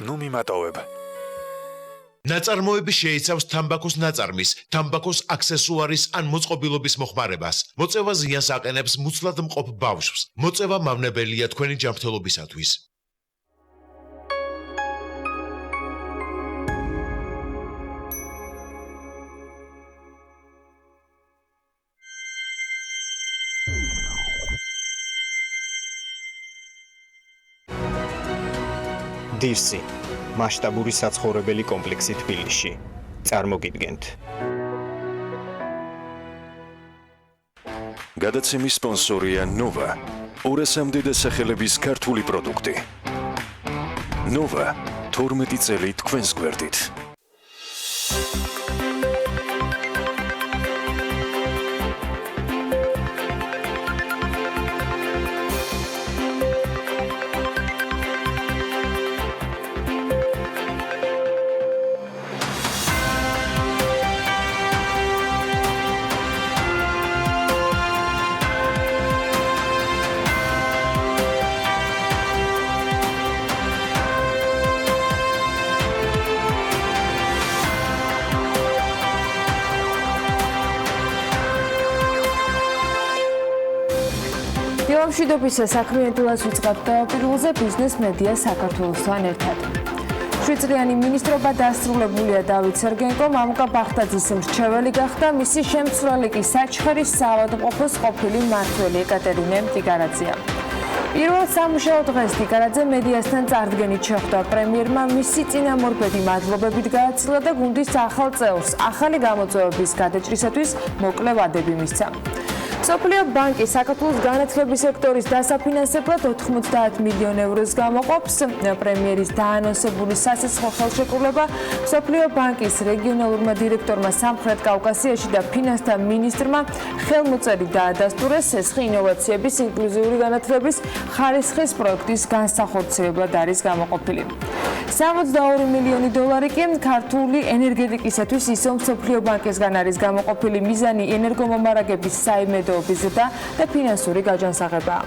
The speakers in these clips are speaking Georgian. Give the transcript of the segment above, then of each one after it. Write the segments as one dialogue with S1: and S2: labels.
S1: ნუ მიმატოვებ.
S2: ნაწარმოები შეიცავს თამბაქოს ნაწარმის, თამბაქოს აქსესუარის ან მოწყობილობის მოხმარებას. მოწევა ზიანს აყენებს მუცლად მყოფ ბავშვს. მოწევა მავნებელია თქვენი ჯანმრთელობისათვის.
S3: დირსი მასშტაბური საცხოვრებელი კომპლექსი თბილისში. წარმოგიდგენთ.
S1: გადაცემის სპონსორია ნოვა. 200-მდე დასახელების ქართული პროდუქტი. ნოვა 12 წელი თქვენს გვერდით.
S4: მშვიდობის საქმიანობას ვიწყებთ პირველზე ბიზნეს მედია საქართველოსთან ერთად. 7 წლიანი მინისტრობა დასრულებულია დავით სერგენკომ, ამუკა ბახტაძის მრჩეველი გახდა, მისი შემცვლელი კი საჩხერის საავადმყოფოს ყოფილი მმართველი ეკატერინე ტიგარაძეა. პირველ სამუშაო დღეს ტიგარაძე მედიასთან წარდგენით შეხვდა პრემიერმა, მისი წინამორბედი მადლობებით გააცილა და გუნდის ახალ წევრს ახალი გამოწვევების გადაჭრისათვის მოკლე ვადები მისცა. მსოფლიო ბანკი საქართველოს განათლების სექტორის დასაფინანსებლად 90 მილიონ ევროს გამოყოფს. პრემიერის დაანონსებული სასაცილო ხელშეკრულება მსოფლიო ბანკის რეგიონალურმა დირექტორმა სამხრეთ კავკასიაში და ფინანსთა მინისტრმა ხელმოწერით დაადასტურეს. სესხი ინოვაციების ინკლუზიური განათლების ხარისხის პროექტის განსახორციელებლად არის გამოყოფილი. 62 მილიონი დოლარი კი ქართული ენერგეტიკისათვის ისო მსოფლიო ბანკისგან არის გამოყოფილი. მიზანი ენერგომომარაგების საიმედოობის და ფინანსური გაჯანსაღებაა.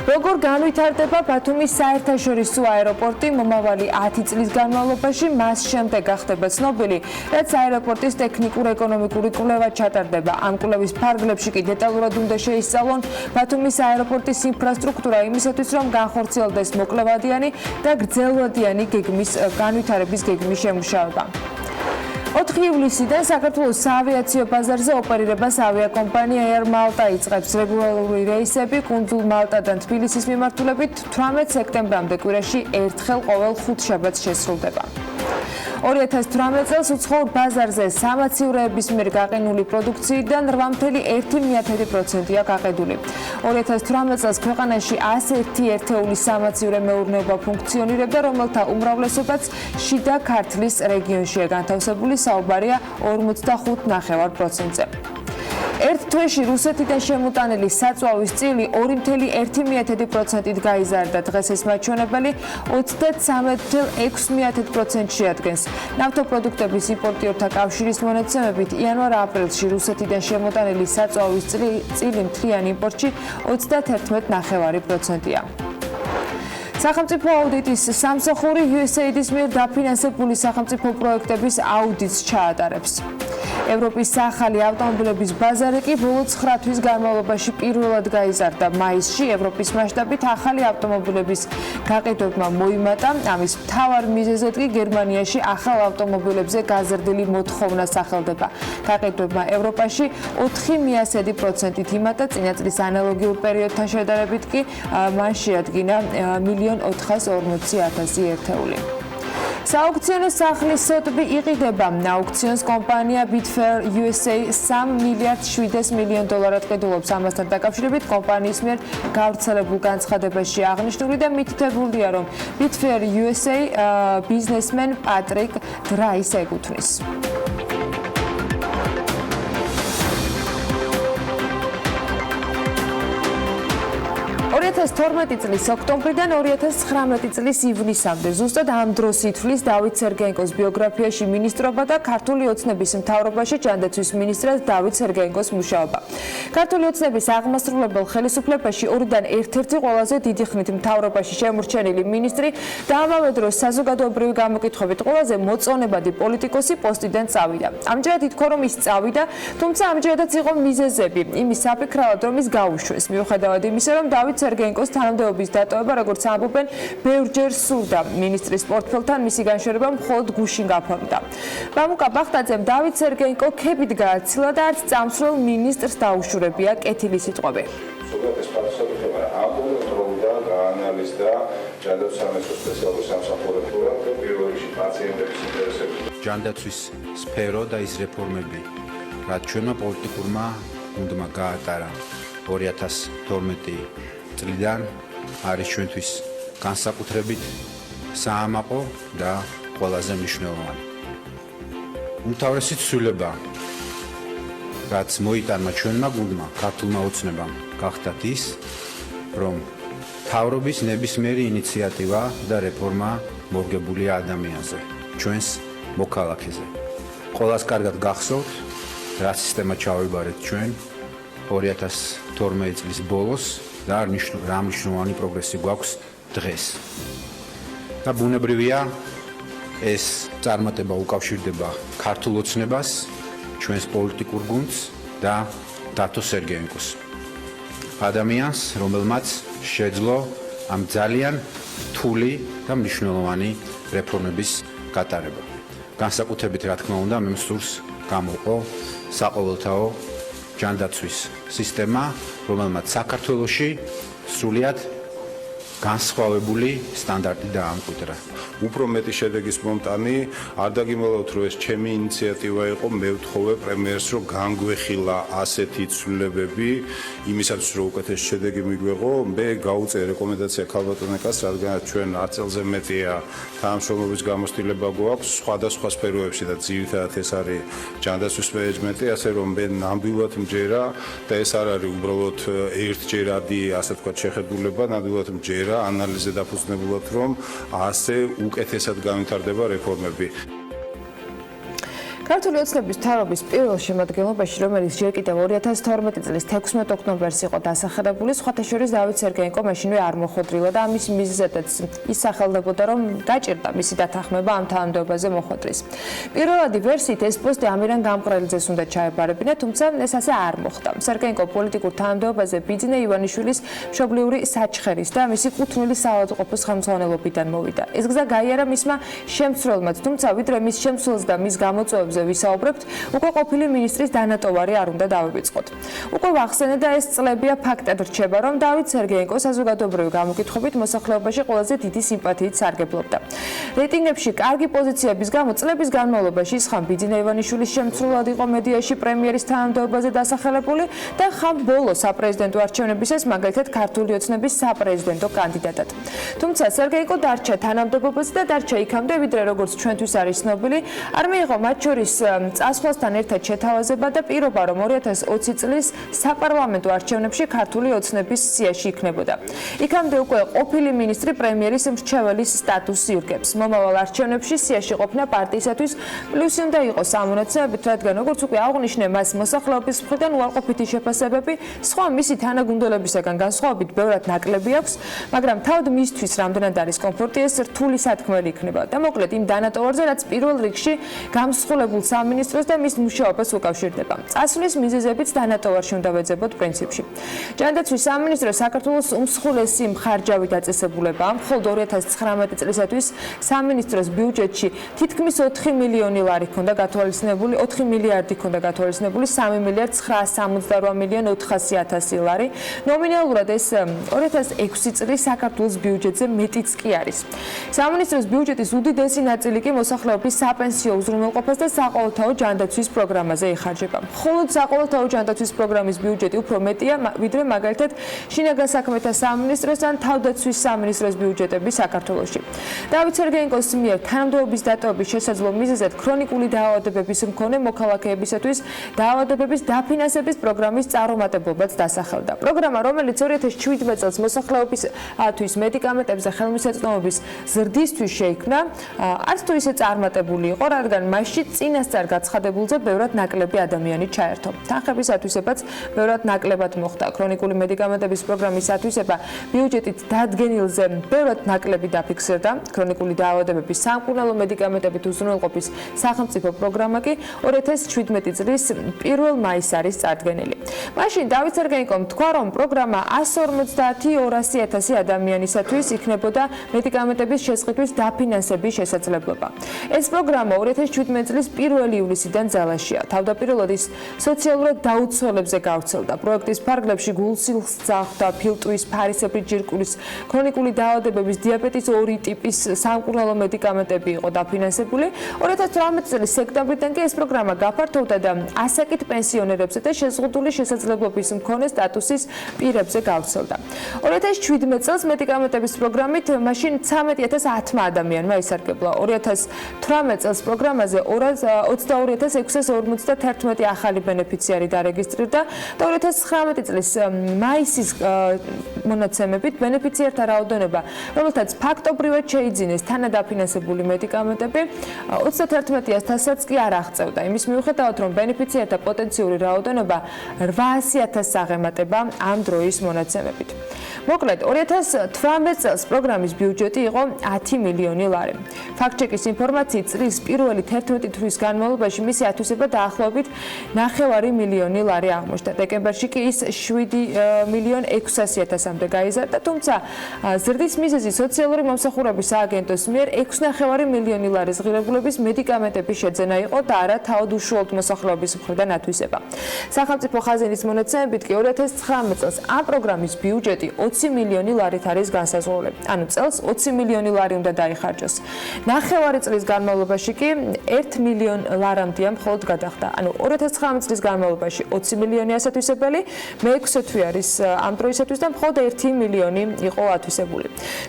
S4: როგორ განვითარდება ბათუმის საერთაშორისო აეროპორტი მომავალი 10 წლის განმავლობაში, მას შემდეგ გახდება ცნობილი, რაც აეროპორტის ტექნიკურ-ეკონომიკური კვლევა ჩატარდება. ამ კვლევის ფარგლებში კი დეტალურად უნდა შეისწავლონ ბათუმის აეროპორტის ინფრასტრუქტურა იმისათვის, რომ განხორციელდეს მოკლევადიანი და გრძელვადიანი გეგმის განვითარების გეგმის შემუშავება. 4 ივლისიდან საქართველოს საავიაციო ბაზარზე ოპერირებას ავიაკომპანია Air Malta იწყებს. რეგულარული რეისები კუნძულ მალტადან თბილისის მიმართულებით 18 სექტემბრამდე კვირაში ერთხელ ყოველ 5 შაბათს შესრულდება. 2018 წელს უცხოურ ბაზარზე სამაციურეების მიერ გაყინული პროდუქციიდან 8.1%-ია გაყიდული. 2018 წელს ქვეყანაში 101 ერთეული სამაციურე მეურნეობა ფუნქციონირებდა, რომელთა უმრავლესობაც შიდა ქართლის რეგიონშია განთავსებული, საუბარია 45.9%-ზე. ერთ თვეში რუსეთიდან შემოტანილი საწვავის წილი 2.1%-ით გაიზარდა. დღეს ეს მაჩვენებელი 33.6%-ს შეადგენს. ნავთობპროდუქტების იმპორტიორთა კავშირის მონაცემებით იანვარ-აპრილში რუსეთიდან შემოტანილი საწვავის წილი მთლიან იმპორტში 31.9%-ია. სახელმწიფო აუდიტის სამსახური USAID-ის მიერ დაფინანსებული სახელმწიფო პროექტების აუდიტს ჩაატარებს. ევროპის ახალი ავტომობილების ბაზარი კი ბოლო 9 თვის განმავლობაში პირველად გაიზარდა. მაისში ევროპის მასშტაბით ახალი ავტომობილების გაყიდვებმა მოიმატა. ამის მთავარ მიზეზად კი გერმანიაში ახალ ავტომობილებზე გაზრდილი მოთხოვნა სახელდება. გაყიდვებმა ევროპაში 4.1%-ით იმატა, წინა წლის ანალოგიურ პერიოდთან შედარებით კი მან შეადგინა 1.440.000 ერთეული. სააუქციონო სახლის სოტბი იყიდება. აუქციონს კომპანია Bitfair USA 3.7 მილიარდ დოლარად ყიდულობს. ამასთან დაკავშირებით კომპანიის მიერ გავრცელებულ განცხადებაში აღნიშნული და მითითებულია, რომ Bitfair USA ბიზნესმენ პატრიკ დრაის ეკუთვნის. 2019 2012 წლის ოქტომბრიდან 2019 წლის ივნისამდე ზუსტად ამ დროს ითვლის დავით სერგეენკოს ბიოგრაფიაში მინისტრობა და ქართული ოცნების მთავრობაში ჯანდაცვის მინისტრად დავით სერგეენკოს მუშაობა. ქართული ოცნების აღმასრულებელ ხელისუფლებაში ორიდან ერთ-ერთი ყველაზე დიდი ხნით მთავრობაში შემორჩენილი მინისტრი და ამავე დროს საზოგადოებრივი გამოკითხვებით ყველაზე მოწონებადი პოლიტიკოსი პოსტიდან წავიდა. ამჯერად ითქვა, რომ ის წავიდა, თუმცა ამჯერადაც იყო მიზეზები იმის საფიქრად, რომ ის გაუშვეს. მიუხედავად იმისა, რომ დავით სერგეენკოს თანამდებობის დატოვება, როგორც ამბობენ, ბევრჯერ სურდა მინისტრის პორტფელთან, მისი განშორება მხოლოდ გუშინ გაფორმდა. ბამუკა ბახტაძემ დავით სერგეენკო ქებით გააცილა და არც წამსვლელ მინისტრს დაუშურებია კეთილი სიტყვები.
S5: სულ ესპარსებია ამ მომენტიდან გაანალიზდა ჯანდაცვის სპეციალური სამსახურებო და პირველ რიგში პაციენტების ინტერესები.
S6: ჯანდაცვის სფერო და ის რეფორმები, რაც ჩვენმა პოლიტიკურმა გუნდმა გაატარა 2012 წლიდან არის ჩვენთვის განსაკუთრებით საამაყო და ყველაზე მნიშვნელოვანი. უმთავრესი ცვლილება, რაც მოიტანა ჩვენმა გუნდმა, ქართულმა ოცნებამ, გახდათ ის, რომ მთავრობის ნებისმიერი ინიციატივა და რეფორმა მორგებულია ადამიანზე, ჩვენს მოქალაქეზე. ყველას კარგად გახსოვთ, რა სისტემა ჩავიბარეთ ჩვენ 2012 წლის ბოლოს და რა მნიშვნელოვანი პროგრესი გვაქვს დღეს. და ბუნებრივია ეს წარმატება უკავშირდება ქართულ ოცნებას, ჩვენს პოლიტიკურ გუნდს და დათო სერგეენკოს. ადამიანს, რომელმაც შეძლო ამ ძალიან რთული და მნიშვნელოვანი რეფორმების გატარება. განსაკუთრებით, რა თქმა უნდა, მე მსურს გამოყო საყოველთაო ჯანდაცვის სისტემა, რომელმაც საქართველოში სრულიად განსხვავებული სტანდარტი დაამკვიდრა.
S5: უფრო მეტი შედეგის მომტანი არ დაგიმალავთ, რომ ეს ჩემი ინიციატივა იყო, მე ვთხოვე პრემიერს, რომ განგვეხილა ასეთი ცვლილებები, იმისაც რომ უკეთეს შედეგი მიგვეღო, მე გავუწე რეკომენდაცია ქალბატონიკას, რადგან ჩვენ 10 წელზე მეტია თანამშრომლობის გამოცდილება გვაქვს სხვადასხვა სფეროებში და ძირითადად ეს არის ჯანდაცვის მენეჯმენტი, ასე რომ მე ნამდვილად მჯერა და ეს არ არის უბრალოდ ერთჯერადი, ასე ვთქვათ, შეხედულება, ნამდვილად მჯერა ანალიზზე დაფუძნებულად, რომ ასე უკეთესად განვითარდება რეფორმები.
S4: ქართული ოცნების მთავრობის პირველ შემადგენლობაში, რომელიც ჯერ კიდევ 2012 წლის 16 ოქტომბერს იყო დასახელებული, სხვათა შორის დავით სერგეენკო მაშინვე არ მოხვედრილა და ამის მიზეზადაც ის სახელდებოდა, რომ დაჭირდა მისი დათანხმება ამ თანამდებობაზე მოხვედრის. პირველადი ვერსიით ეს პოსტი ამირან გამყრელიძეს უნდა ჩაებარებინა, თუმცა ეს ასე არ მოხდა. სერგეენკო პოლიტიკურ თანამდებობაზე ბიძინა ივანიშვილის მშობლიური საჩხერის და მისი კუთვნილი საავადმყოფოს ხელმძღვანელობიდან მოვიდა. ეს გზა გაიარა მისმა შემცვლელმაც, თუმცა ვიდრე მის შემცვლელს და მის გამოწვევებს ვისაუბრებთ, უკვე ყოფილი მინისტრის დანატოვარი არ უნდა დავივიწყოთ. უკვე ვახსენე და ეს წლებია ფაქტად რჩება, რომ დავით სერგეენკო საზოგადოებრივი გამოკითხვებით მოსახლეობაში ყველაზე დიდი სიმპათიით სარგებლობდა. რეიტინგებში კარგი პოზიციების გამო წლების განმავლობაში ხან ბიძინა ივანიშვილის შემცვლელად იყო მედიაში პრემიერის თანამდებობაზე დასახელებული და ხან ბოლო საპრეზიდენტო არჩევნებისას მაგალითად ქართული ოცნების საპრეზიდენტო კანდიდატად. თუმცა სერგეენკო დარჩა თანამდებობაზე და დარჩა იქამდე, ვიდრე როგორც ჩვენთვის არის ცნობილი, არ მიიღო მათ შორის წასვლასთან ერთად შეთავაზება და პირობა, რომ 2020 წლის საპარლამენტო არჩევნებში ქართული ოცნების სიაში იქნებოდა. იქამდე უკვე ყოფილი მინისტრი პრემიერის მრჩეველის სტატუსს ირგებს. მომავალ არჩევნებში სიაში ყოფნა პარტიისათვის პლუსი უნდა იყოს ამონაცემებით, რადგან როგორც უკვე აღვნიშნე, მას მოსახლეობის მხრიდან უარყოფითი შეფასებები, სხვა მისი თანაგუნდელებისაგან განსხვავებით ბევრად ნაკლები აქვს, მაგრამ თავად მისთვის რამდენად არის კომფორტი, ეს რთული სათქმელი იქნება. და მოკლედ იმ დანატოვარზე, რაც პირველ რიგში გამსხვილებულ სამინისტროს და მის მუშაობას უკავშირდება. წასვლის მიზეზებიც დანატოვარში უნდა ვეძებოთ პრინციპში. ჯანდაცვის სამინისტრო საქართველოს უმსხვილესი მხარჯავი დაწესებულებაა. მხოლოდ 2019 წლისათვის სამინისტროს ბიუჯეტში თითქმის 4 მილიონი ლარი ჰქონდა გათვალისწინებული, 4 მილიარდი ჰქონდა გათვალისწინებული, 3 მილიარდ 968 მილიონ 400.000 ლარი. ნომინალურად ეს 2006 წლის საქართველოს ბიუჯეტზე მეტიც კი არის. სამინისტროს ბიუჯეტის უდიდესი ნაწილი კი მოსახლეობის საპენსიო უზრუნველყოფას და საყოველთაო ჯანდაცვის პროგრამაზე იხარჯება. მხოლოდ საყოველთაო ჯანდაცვის პროგრამის ბიუჯეტი უფრო მეტია, ვიდრე მაგალითად შინაგან საქმეთა სამინისტროს ან თავდაცვის სამინისტროს ბიუჯეტები საქართველოში. დავით სერგეენკო გენკოს მიერ თანამდებობის დატოვების შესაძლო მიზეზად ქრონიკული დაავადებების მქონე მოქალაქეებისათვის დაავადებების დაფინანსების პროგრამის წარუმატებლობაც დასახელდა. პროგრამა, რომელიც 2017 წელს მოსახლეობისათვის მედიკამენტებზე ხელმისაწვდომობის ზრდისთვის შეიქმნა, არც თუ ისე წარმატებული იყო, რადგან მასში წინასწარ გაცხადებულზე ბევრად ნაკლები ადამიანი ჩაერთო. თანხებისათვისებაც ბევრად ნაკლებად მოხდა. ქრონიკული მედიკამენტების პროგრამის ათვისება ბიუჯეტით დადგენილზე ბევრად ნაკლები დაფიქსირდა. ქრონიკული დაავადებების სამკურნალო მედიკამენტებით უზრუნველყოფის სახელმწიფო პროგრამა კი 2017 წლის 1 მაისს არის წარდგენილი. მაშინ დავით სერგეიკომ თქვა, რომ პროგრამა 150-200 ადამიანისათვის იქნებოდა მედიკამენტების შესყიდვის დაფინანსების შესაძლებლობა. ეს პროგრამა 2017 წლის 1 ივლისიდან ძალაშია. თავდაპირველად ის სოციალურად დაუცველებზე გავრცელდა. პროექტის ფარგლებში გულსილს ძახდა, ფილტვის, ფარისებრი ჯირკვლის, ქრონიკული დაავადებების, დიაბეტის 2 ტიპის სამკურნალო მედიკამენტები იყო დაფინანსებული. 2018 წლის სექტემბრიდან კი ეს პროგრამა გაფართოვდა და ასაკით პენსიონერებზე და შეზღუდული შესაძლებლობის მქონე სტატუსის პირებზე გავრცელდა. 2017 წელს მედიკამენტების პროგრამით მაშინ 13010 ადამიანმა ისარგებლა. 2018 წელს პროგრამაზე 22651 ახალი ბენეფიციარი დარეგისტრირდა და 2019 წლის მაისის მონაცემებით ბენეფიციართა რაოდენობა, რომელთაც ფაქტობრივად შეიძინეს თანადაფინანსებული მედიკამენტები, 31000-საც კი არ აღწევდა. იმის მიუხედავად, რომ ბენეფიციართა პოტენციური რაოდენობა 800000-ს აღემატება ამ დროის მონაცემებით. მოკლედ, 2018 წელს პროგრამის ბიუჯეტი იყო 10 მილიონი ლარი. ფაქტ-ჩეკის ინფორმაციით, წლის პირველი 11 თვის განმავლობაში მისი ათვისება დაახლოებით 9 მილიონი ლარი აღმოჩნდა. დეკემბერში კი ის 7.600.000-მდე გაიზარდა, თუმცა ზრდის მიზეზი სოციალური მომსახურების სააგენტოს მიერ 6.5 მილიონი ლარის ღირებულების მედიკამენტების შეძენა იყო და არა თავად უშუალოდ მოსახლეობის მხრიდან ათვისება. სახელმწიფო ხაზინის მონაცემებით კი 2019 წელს ამ პროგრამის ბიუჯეტი 20 მილიონი ლარით არის განსაზღვრული. ანუ წელს 20 მილიონი ლარი უნდა დაიხარჯოს. ნახევარი წლის განმავლობაში კი 1 მილიონ ლარამდეა მხოლოდ გადახდა. ანუ 2019 წლის განმავლობაში 20 მილიონი ასათვისებელი, მე-6 თვე არის ამ დროისათვის და მხოლოდ 1 მილიონი იყო ათვისებული.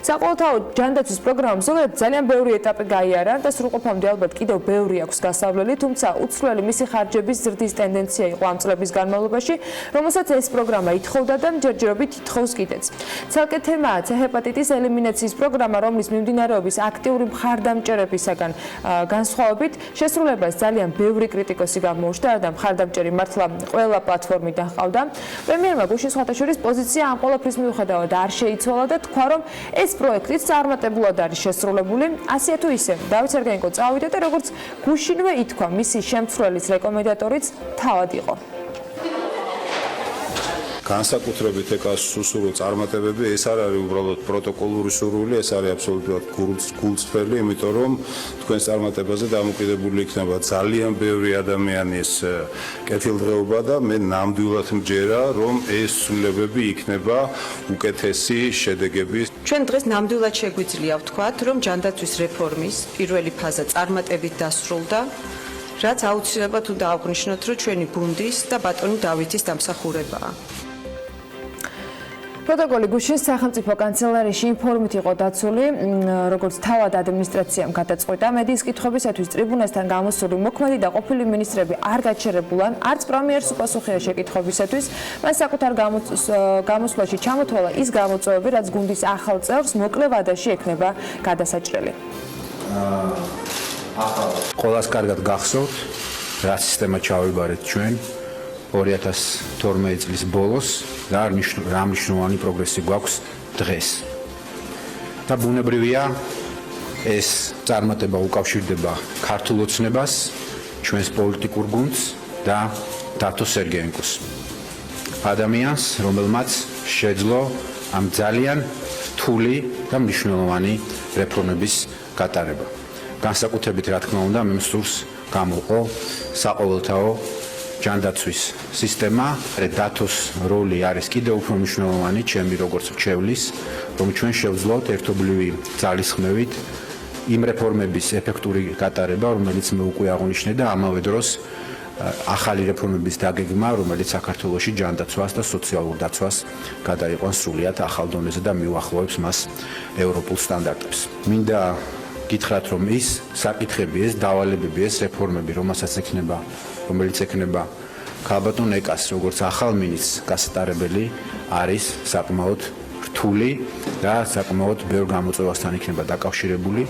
S4: საყოველთაოდ ჯანდაცვის პროგრამამ ზოგადად ძალიან ბევრი ეტაპი გაიარა და სრულყოფამდე ალბათ კიდევ ბევრი აქვს გასავლელი, თუმცა უცვლელი მისი ხარჯების ზრდის ტენდენცია იყო ამ წლების განმავლობაში, რომელსაც ეს პროგრამა ითხოვდა და ჯერჯერობით ითხოვს კიდეც. ცალკე თემაა C-ჰეპატიტის ელიმინაციის პროგრამა, რომლის მიმდინარეობის აქტიური მხარდამჭერებისაგან განსხვავებით შესრულებას ძალიან ბევრი კრიტიკოსი გამოუჩნდა და მხარდამჭერი მართლა ყველა პლატფორმიდან ჰყავდა. პრემიერმა გუშინ სხვათაშორის პოზიცია ამ ყველაფრის მიუხედავად არ შეიცვალა და თქვა, რომ ეს პროექტიც წარმატებულად არის შესრულებული. ასეა თუ ისე, დავით სერგეიკო წავიდა და როგორც გუშინვე ითქვა, მისი შემცვლელის რეკომენდატორიც თავად იყო.
S5: განსაკუთრებით ეკას სუსურო წარმატებები, ეს არ არის უბრალოდ პროტოკოლური სურვილი, ეს არის აბსოლუტურად გულწრფელი, იმიტომ რომ თქვენს წარმატებაზე დამოკიდებული იქნება ძალიან ბევრი ადამიანის კეთილდღეობა და მე ნამდვილად მჯერა, რომ ეს ცვლილებები იქნება უკეთესი შედეგების.
S7: ჩვენ დღეს ნამდვილად შეგვიძლია ვთქვათ, რომ ჯანდაცვის რეფორმის პირველი ფაზა წარმატებით დასრულდა, რაც აუცილებლად უნდა აღვნიშნოთ, რომ ჩვენი გუნდის და ბატონი დავითის დამსახურებაა.
S4: პროტოკოლი გუშინ სახელმწიფო კანცელარიაში ინფორმით იყო დაცული, როგორც თავად ადმინისტრაციამ გადაწყვიტა მედიის კითხვებისათვის ტრიბუნასთან გამოსული მოქმედი და ყოფილი მინისტრები არ გაჩერებულან, არც პრემიერს უპასუხია შეკითხვებისათვის. მან საკუთარ გამოსვლაში ჩამოთვალა ის გამოწვევები, რაც გუნდის ახალ წევრს მოკლე ვადაში ექნება გადასაჭრელი.
S6: ყველას კარგად გახსოვთ, რა სისტემა ჩავიბარეთ ჩვენ 2012 წლის ბოლოს და რა მნიშვნელოვანი პროგრესი გვაქვს დღეს. და ბუნებრივია ეს წარმატება უკავშირდება ქართულ ოცნებას, ჩვენს პოლიტიკურ გუნდს და დათო სერგეენკოს. ადამიანს, რომელმაც შეძლო ამ ძალიან რთული და მნიშვნელოვანი რეფორმების გატარება. განსაკუთრებით რა თქმა უნდა, მე მსურს გამოყო საყოველთაო ჯანდაცვის სისტემა, დათოს როლი არის კიდევ უფრო მნიშვნელოვანი, ჩემი როგორც მრჩევლის, რომ ჩვენ შევძლოთ ერთობლივი ძალისხმევით იმ რეფორმების ეფექტური გატარება, რომელიც მე უკვე აღნიშნე და ამავე დროს ახალი რეფორმების დაგეგმა, რომელიც საქართველოში ჯანდაცვას და სოციალურ დაცვას გადაიყვანს სრულიად ახალ დონეზე და მიუახლოვებს მას ევროპულ სტანდარტებს. მინდა გითხრათ, რომ ის საკითხები, ეს დავალებები, ეს რეფორმები, რომელიც ექნება ქალბატონ ეკას, როგორც ახალ მინისტრს გასატარებელი, არის საკმაოდ რთული და საკმაოდ ბევრ გამოწვევასთან იქნება დაკავშირებული.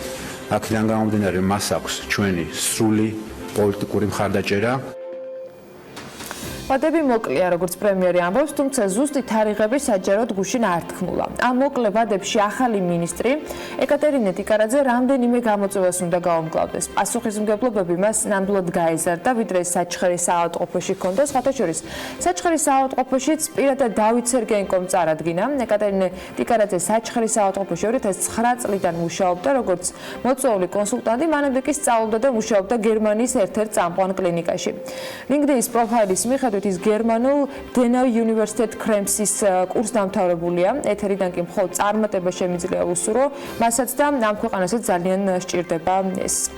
S6: აქედან გამომდინარე, მას აქვს ჩვენი სრული პოლიტიკური მხარდაჭერა.
S4: ვადები მოკლეა, როგორც პრემიერი ამბობს, თუმცა ზუსტი თარიღები საჯაროდ გუშინ არ თქმულა. ამ მოკლე ვადებში ახალი მინისტრი ეკატერინე ტიკარაძე რამდენიმე გამოწვევას უნდა გაუმკლავდეს. პასუხისმგებლობები მას ნამდვილად გაეზარდა, ვიდრე საჩხერის საავადმყოფოში ჰქონდა. სხვათა შორის, საჩხერის საავადმყოფოშიც პირადად დავით სერგეენკომ წარადგინა. ეკატერინე ტიკარაძე საჩხერის საავადმყოფოში 2009 წლიდან მუშაობდა, როგორც მოწვეული კონსულტანტი, მანამდე კი სწავლობდა და მუშაობდა გერმანიის ერთ-ერთ წამყვან კლინიკაში. LinkedIn-ის პროფაილის მიხედვით ის გერმანულ დენაუ უნივერსიტეტ კრემსის კურსდამთავრებულია. ეთერიდან კი მხოლოდ წარმატება შემიძლია უსურო, მასაც და ამ ქვეყანასაც ძალიან სჭირდება ეს.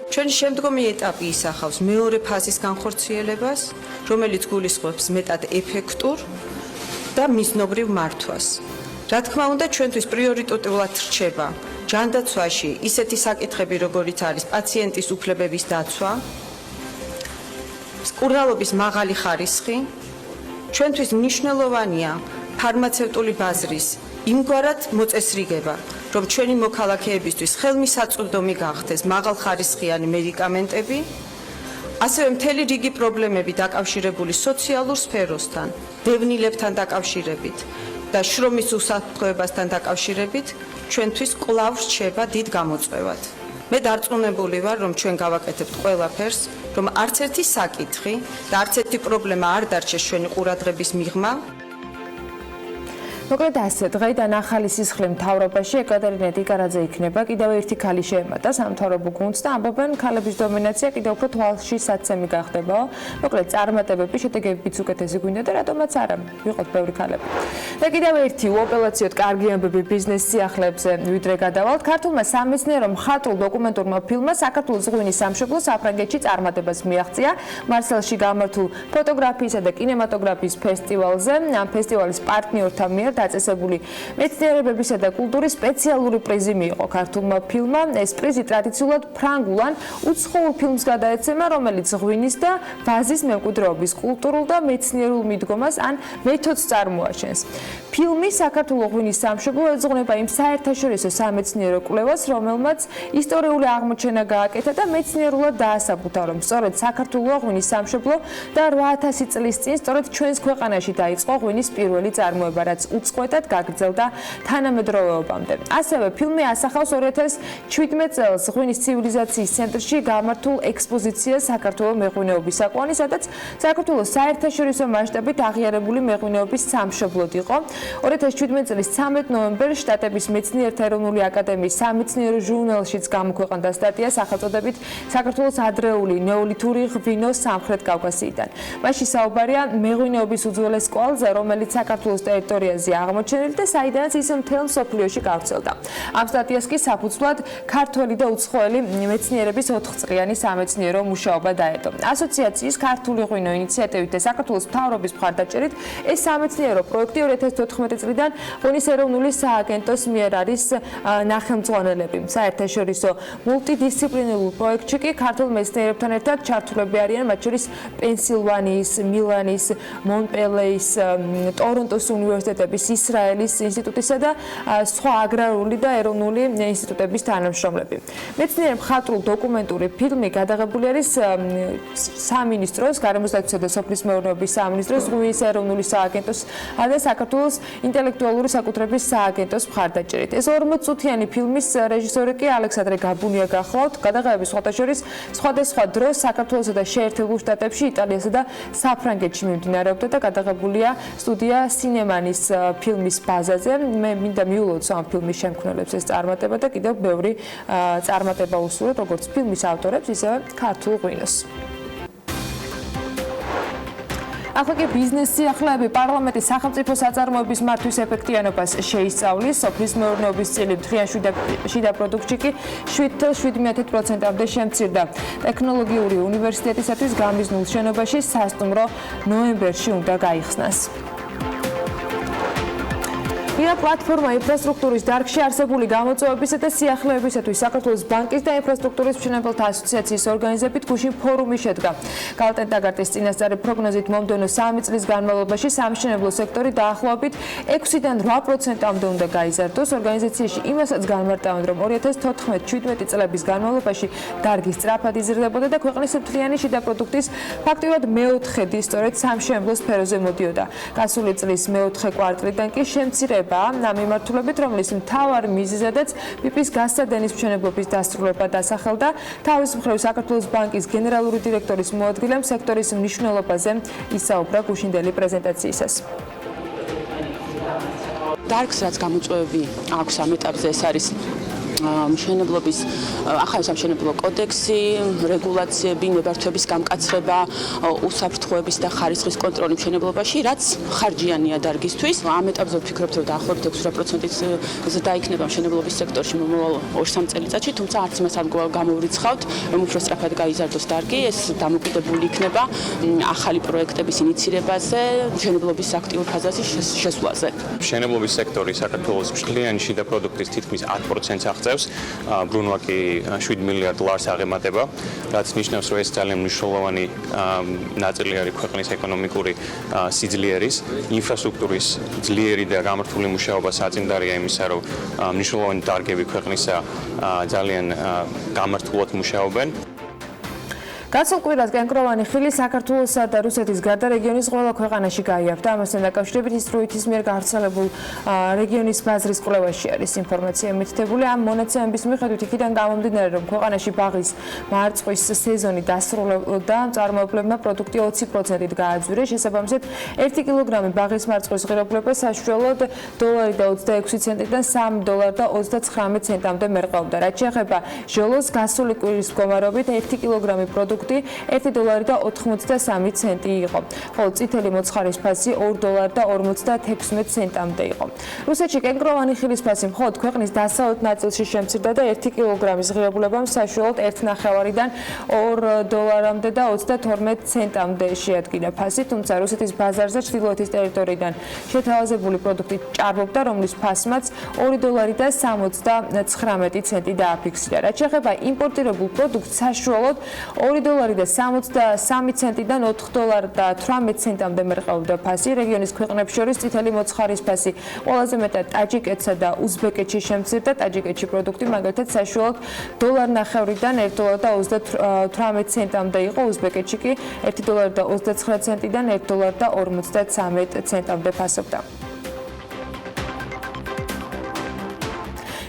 S7: ჩვენი შემდგომი ეტაპი ისახავს მეორე ფაზის განხორციელებას, რომელიც გულისხმობს მეტად ეფექტურ და მიზნობრივ მართვას. რა თქმა უნდა, ჩვენთვის პრიორიტეტულად რჩება ჯანდაცვაში ისეთი საკითხები, როგორიც არის პაციენტის უფლებების დაცვა, მკურნალობის მაღალი ხარისხი. ჩვენთვის მნიშვნელოვანია ფარმაცევტული ბაზრის იმგვარად მოწესრიგება, რომ ჩვენი მოქალაქეებისთვის ხელმისაწვდომი გახდეს მაღალხარისხიანი მედიკამენტები, ასევე მთელი რიგი პრობლემები დაკავშირებული სოციალურ სფეროსთან, დევნილებთან დაკავშირებით და შრომის უსაფრთხოებასთან დაკავშირებით ჩვენთვის კვლავ რჩება დიდ გამოწვევად. მე დარწმუნებული ვარ, რომ ჩვენ გავაკეთებთ ყველაფერს, რომ არც ერთი საკითხი და არც ერთი პრობლემა არ დარჩეს ჩვენი ყურადღების მიღმა.
S4: მოკლედ ასე, დღეიდან ახალი სისხლი მთავრობაში ეკატერინე ტიკარაძე იქნება, კიდევ ერთი ქალი შეემატა სამთავრობო გუნდს და ამბობენ, ქალების დომინაცია კიდევ უფრო თვალში საცემი გახდებაო. მოკლედ წარმატებები, შედეგებიც უკეთესი გვინდა და რატომაც არა, ვიყოთ ბევრი ქალები. და კიდევ ერთი უაპელაციოდ კარგი ამბები ბიზნეს სიახლეებზე ვიდრე გადავალთ. ქართულმა სამეცნიერო მხატვრულ დოკუმენტურმა ფილმმა საქართველოს ღვინის სამშობლო საფრანგეთში წარმატებას მიაღწია მარსელში გამართულ ფოტოგრაფიისა და კინემატოგრაფიის ფესტივალზე. ამ ფესტივალის პარტნიორთა მიერ დაწესებული მეცნიერებებისა და კულტურის სპეციალური პრიზი მიიღო ქართულმა ფილმმა. ეს პრიზი ტრადიციულად ფრანგულან უცხოურ ფილმს გადაეცემა, რომელიც ღვინის და ვაზის მემკვიდრეობის კულტურულ და მეცნიერულ მიდგომას ან მეთოდს წარმოაჩენს. ფილმი საქართველოს ღვინის სამშობლო ეძღვნება იმ საერთაშორისო სამეცნიერო კვლევას, რომელმაც ისტორიული აღმოჩენა გააკეთა და მეცნიერულად დაასაბუთა, რომ სწორედ საქართველოს ღვინის სამშობლო და 8000 წლის წინ სწორედ ჩვენს ქვეყანაში დაიწყო ღვინის პირველი წარმოება, რაც უწყვეტად გაგრძელდა თანამედროვეობამდე. ასევე ფილმი ასახავს 2017 წელს ღვინის ცივილიზაციის ცენტრში გამართულ ექსპოზიციას საქართველოს მეღვინეობის საკვანი, სადაც საქართველოს საერთაშორისო მასშტაბით აღიარებული მეღვინეობის სამშობლოდ იყო. 2017 წლის 13 ნოემბერს შტატების მეცნიერთა ეროვნული აკადემიის სამეცნიერო ჟურნალშიც გამოქვეყნდა სტატია სახელწოდებით საქართველოს ადრეული ნეოლითური ღვინო სამხრეთ კავკასიიდან. მასში საუბარია მეღვინეობის უძველეს კვალზე, რომელიც საქართველოს ტერიტორიაზე აღმოჩენილი და საიდანაც ის მთელ მსოფლიოში გავრცელდა. ამ სტატიას კი საფუძვლად ქართველი და უცხოელი მეცნიერების 4-წლიანი სამეცნიერო მუშაობა დაედო. ასოციაციის ქართული ღვინო ინიციატივით და საქართველოს მთავრობის მხარდაჭერით ეს სამეცნიერო პროექტი 2014 წლიდან ღვინის ეროვნული სააგენტოს მიერ არის ნახელმწვანელები. საერთაშორისო მულტიდისციპლინარულ პროექტში კი ქართულ მეცნიერებთან ერთად ჩართულები არიან, მათ შორის პენსილვანიის, მილანის, მონპელეის, ტორონტოს უნივერსიტეტების, ისრაელის ინსტიტუტისა და სხვა აგრარული და ეროვნული ინსტიტუტების თანამშრომლები. მეცნიერ მხატვრულ დოკუმენტური ფილმი გადაღებული არის სამინისტროს, გარემოსდაცვისა და სოფლის მეურნეობის სამინისტროს, ღვინის ეროვნული სააგენტოს და საქართველოს ინტელექტუალური საკუთრების სააგენტოს მხარდაჭერით. ეს 40 წუთიანი ფილმის რეჟისორი კი ალექსანდრე გაბუნია გახლავთ. გადაღებები სხვადასხვა დროს საქართველოსა და შეერთებულ შტატებში, იტალიასა და საფრანგეთში მიმდინარეობდა და გადაღებულია სტუდია სინემანის ფილმის ბაზაზე. მე მინდა მიულოცო ამ ფილმის შემქმნელებს ეს წარმატება და კიდევ ბევრი წარმატება უსურვოთ როგორც ფილმის ავტორებს, ისევე ქართულ ღვინოს. ახლა კი ბიზნეს სიახლეები პარლამენტის სახელმწიფო საწარმოების მართვის ეფექტიანობას შეისწავლის. სოფლის მეურნეობის წილი მთლიან შიდა პროდუქტში კი 7.7%-მდე შემცირდა. ტექნოლოგიური უნივერსიტეტისათვის გამიზნულ შენობაში სასტუმრო ნოემბერში უნდა გაიხსნას. ია პლატფორმა ინფრასტრუქტურის დარგში არსებული გამოწვევებისა და სიახლეებისათვის საქართველოს ბანკის და ინფრასტრუქტურის მშენებლთა ასოციაციის ორგანიზებით გუშინ ფორუმი შედგა. გალტენ ტაგარტის წინასწარი პროგნოზით მომდევნო 3 წლის განმავლობაში სამშენებლო სექტორი დაახლოებით 6-დან 8%-მდე უნდა გაიზარდოს. ორგანიზაციაში იმასაც განმარტავენ, რომ 2014-17 წლების განმავლობაში დარგი სწრაფად იზრდებოდა და ქვეყნის მთლიანი შიდა პროდუქტის ფაქტიურად მეოთხედი სწორედ სამშენებლო სფეროზე მოდიოდა. გასული წლის მეოთხე კვარტლიდან კი შემცირებაა ამ მიმართულებით, რომლის მთავარ მიზეზადაც პიპის გასცადენის მშენებლობის დასრულება დასახელდა. თავის მხრივ საქართველოს ბანკის გენერალური დირექტორის მოადგილემ სექტორის მნიშვნელობაზე ისაუბრა გუშინდელი პრეზენტაციისას.
S8: დარგს რაც გამოწვევები აქვს ამ ეტაპზე ეს არის მშენებლობის ახალი სამშენებლო კოდექსი, რეგულაციები, ნებართვების გამკაცრება, უსაფრთხოების და ხარისხის კონტროლი მშენებლობაში, რაც ხარჯიანია დარგისთვის. ამ ეტაპზე ვფიქრობთ, რომ დაახლოებით 6%-ით ზრდა იქნება მშენებლობის სექტორში მომავალ 2-3 წელიწადში, თუმცა არც იმას არ გამოვრიცხავთ, რომ უფრო სწრაფად გაიზარდოს დარგი, ეს დამოკიდებული იქნება ახალი პროექტების ინიცირებაზე, მშენებლობის აქტიურ ფაზაში შესვლაზე.
S9: მშენებლობის სექტორი საქართველოს მთლიანი შიდა პროდუქტის თითქმის 10%-ს აღწევს. ბრუნვა კი 7 მილიარდ დოლარს აღემატება, რაც ნიშნავს, რომ ეს ძალიან მნიშვნელოვანი ნაწილი არის ქვეყნის ეკონომიკური სიძლიერის, ინფრასტრუქტურის ძლიერი და გამართული მუშაობა საწინდარია იმისა, რომ მნიშვნელოვანი დარგები ქვეყნისა ძალიან გამართულად მუშაობენ.
S4: გასულ კვირას კენკროვანი ხილი საქართველოსა და რუსეთის გარდა რეგიონის ყველა ქვეყანაში გაიარდა. ამასთან დაკავშირებით ისროითის მიერ გავრცელებულ რეგიონის ბაზრის კვლევაში არის ინფორმაცია მითითებული. ამ მონაცემების მიხედვით იქიდან გამომდინარე, რომ ქვეყანაში ბაღის მარწყვის სეზონი დასრულდა, მწარმოებლებმა პროდუქტი 20%-ით გააძვირეს. შესაბამისად, 1 კილოგრამი ბაღის მარწყვის ღირებულება საშუალოდ $1.26-დან $3.39-მდე მერყეობდა. რაც შეეხება ჟოლოს, გასული კვირის მდგომარეობით 1 კილოგრამი პროდუქტი $1.83 იყო, ხოლო წითელი მოცხარის ფასი $2.56-მდე იყო. რუსეთში კენკროვანი ხილის ფასი მხოლოდ ქვეყნის დასავლეთ ნაწილში შემცირდა და 1 კილოგრამის ღირებულებამ საშუალოდ $1.9-დან $2.22-მდე შეადგინა ფასი, თუმცა რუსეთის ბაზარზე ჩრდილოეთის ტერიტორიიდან შეთავაზებული პროდუქტი ჭარბობდა, რომლის ფასმაც $2.79 დააფიქსირა. რაც შეეხება იმპორტირებულ პროდუქტს, საშუალოდ $2.63-დან $4.18-მდე მერყეობდა ფასი. რეგიონის ქვეყნებს შორის წითელი მოცხარის ფასი ყველაზე მეტად ტაჯიკეთსა და უზბეკეთში შემცირდა. ტაჯიკეთში პროდუქტი მაგალითად საშუალოდ $1.9-დან $1.18-მდე იყო, უზბეკეთში კი $1.29-დან $1.53-მდე ფასობდა.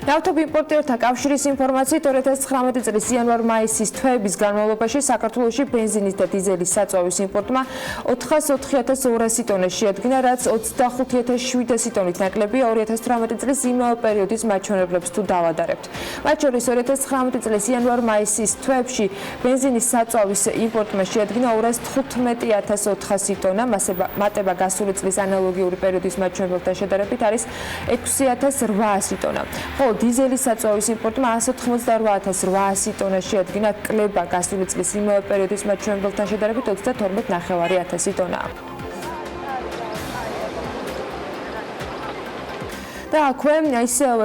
S4: ნავთობიმპორტიორთა კავშირის ინფორმაციით 2019 წლის იანვარ-მაისის თვეების განმავლობაში საქართველოში ბენზინის და დიზელის საწვავის იმპორტმა 404,200 ტონა შეადგინა, რაც 25,700 ტონით ნაკლებია 2018 წლის იმავე პერიოდის მაჩვენებლებს თუ დავადარებთ. მათ შორის 2019 წლის იანვარ-მაისის თვეებში ბენზინის საწვავის იმპორტმა შეადგინა 215,400 ტონა, მატება გასული წლის ანალოგიური პერიოდის მაჩვენებელთან შედარებით არის 6,800 ტონა. დიზელის საწვავის იმპორტმა 188,800 ტონა შეადგინა, კლება გასული წლის იმავე პერიოდის მაჩვენებელთან შედარებით 32,500 ტონაა. და აქვე ისევ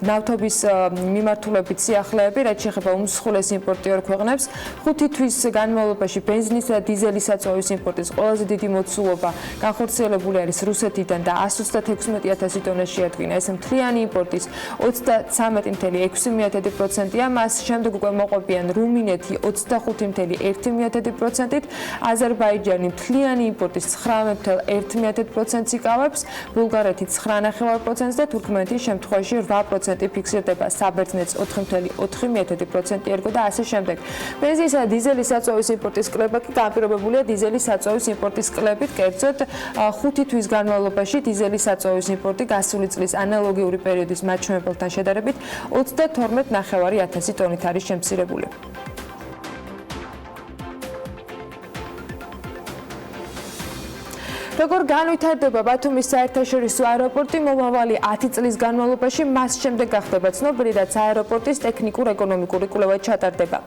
S4: ნავთობის მიმართულებით სიახლეები, რაც შეეხება უმსხვილეს იმპორტიორ ქვეყნებს, 5 თვის განმავლობაში ბენზინის და დიზელის საწვავის იმპორტის ყველაზე დიდი მოცულობა განხორციელებული არის რუსეთიდან და 136,000 ტონა შეადგინა. ეს მთლიანი იმპორტის 33,6%-ია, მას შემდეგ უკვე მოყვებიან რუმინეთი 25,1%-ით, აზერბაიჯანი მთლიანი იმპორტის 19,1%-ს იკავებს, ბულგარეთი 9,5%-ს და თურქმენეთის შემთხვევაში 8% ფიქსირდება, საბერძნეთს 4,4% ერგო და ასე შემდეგ. ბენზინისა და დიზელის საწვავის იმპორტის კლება კი განპირობებულია დიზელის საწვავის იმპორტის კლებით, კერძოდ 5 თვის განმავლობაში დიზელის საწვავის იმპორტი გასული წლის ანალოგიური პერიოდის მაჩვენებელთან შედარებით 32,500 ტონით არის შემცირებული. როგორ განვითარდება ბათუმის საერთაშორისო აეროპორტი მომავალი 10 წლის განმავლობაში მას შემდეგ გახდება ცნობილი, რაც აეროპორტის ტექნიკურ-ეკონომიკური კვლევა ჩატარდება.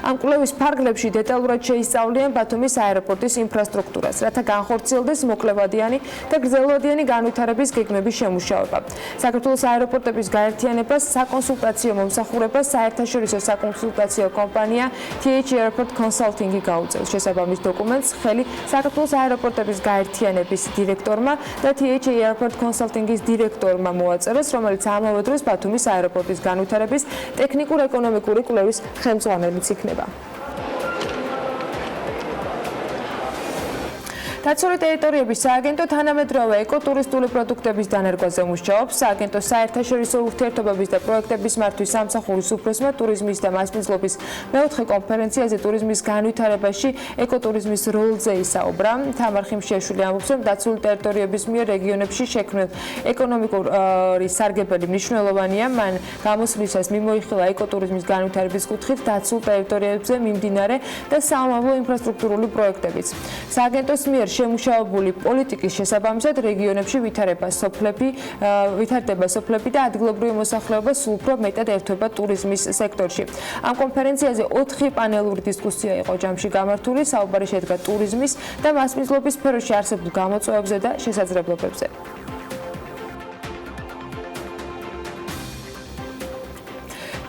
S4: ამ კვლევის ფარგლებში დეტალურად შეისწავლიან ბათუმის აეროპორტის ინფრასტრუქტურას, რათა განხორციელდეს მოკლევადიანი და გრძელვადიანი განვითარების გეგმების შემუშავება. საქართველოს აეროპორტების გაერთიანებას საკონსულტაციო მომსახურება საერთაშორისო საკონსულტაციო კომპანია TH Airport Consulting-ი გაუწევს. შესაბამის დოკუმენტს ხელი საქართველოს აეროპორტების გაერთიანების დირექტორმა და TH Airport Consulting-ის დირექტორმა მოაწერეს, რომელიც ამავე დროს ბათუმის აეროპორტის განვითარების ტექნიკურ-ეკონომიკური კვლევის ხელმძღვანელიც იქნება. დაცული ტერიტორიების სააგენტო თანამედროვე ეკოტურისტული პროდუქტების დანერგვაზე მუშაობს. სააგენტოს საერთაშორისო ურთიერთობების და პროექტების მართვის სამსახურის უფროსმა ტურიზმის და მასპინძლობის მეოთხე კონფერენციაზე ტურიზმის განვითარებაში ეკოტურიზმის როლზე ისაუბრა. თამარ ხიმშიაშვილი ამბობს, რომ დაცული ტერიტორიების მიერ რეგიონებში შექმნილ ეკონომიკური სარგებელი მნიშვნელოვანია. მან გამოსვლისას მიმოიხილა ეკოტურიზმის განვითარების კუთხით დაცულ ტერიტორიებზე მიმდინარე და საომავლო ინფრასტრუქტურული პროექტებიც. სააგენტოს მიერ შემუშავებული პოლიტიკის შესაბამისად რეგიონებში ვითარდება სოფლები და ადგილობრივი მოსახლეობა სულ უფრო მეტად ერთვება ტურიზმის სექტორში. ამ კონფერენციაზე 4 პანელური დისკუსია იყო ჯამში გამართული, საუბარი შედგა ტურიზმის და მასპინძლობის სფეროში არსებულ გამოწვევებზე და შესაძლებლობებზე.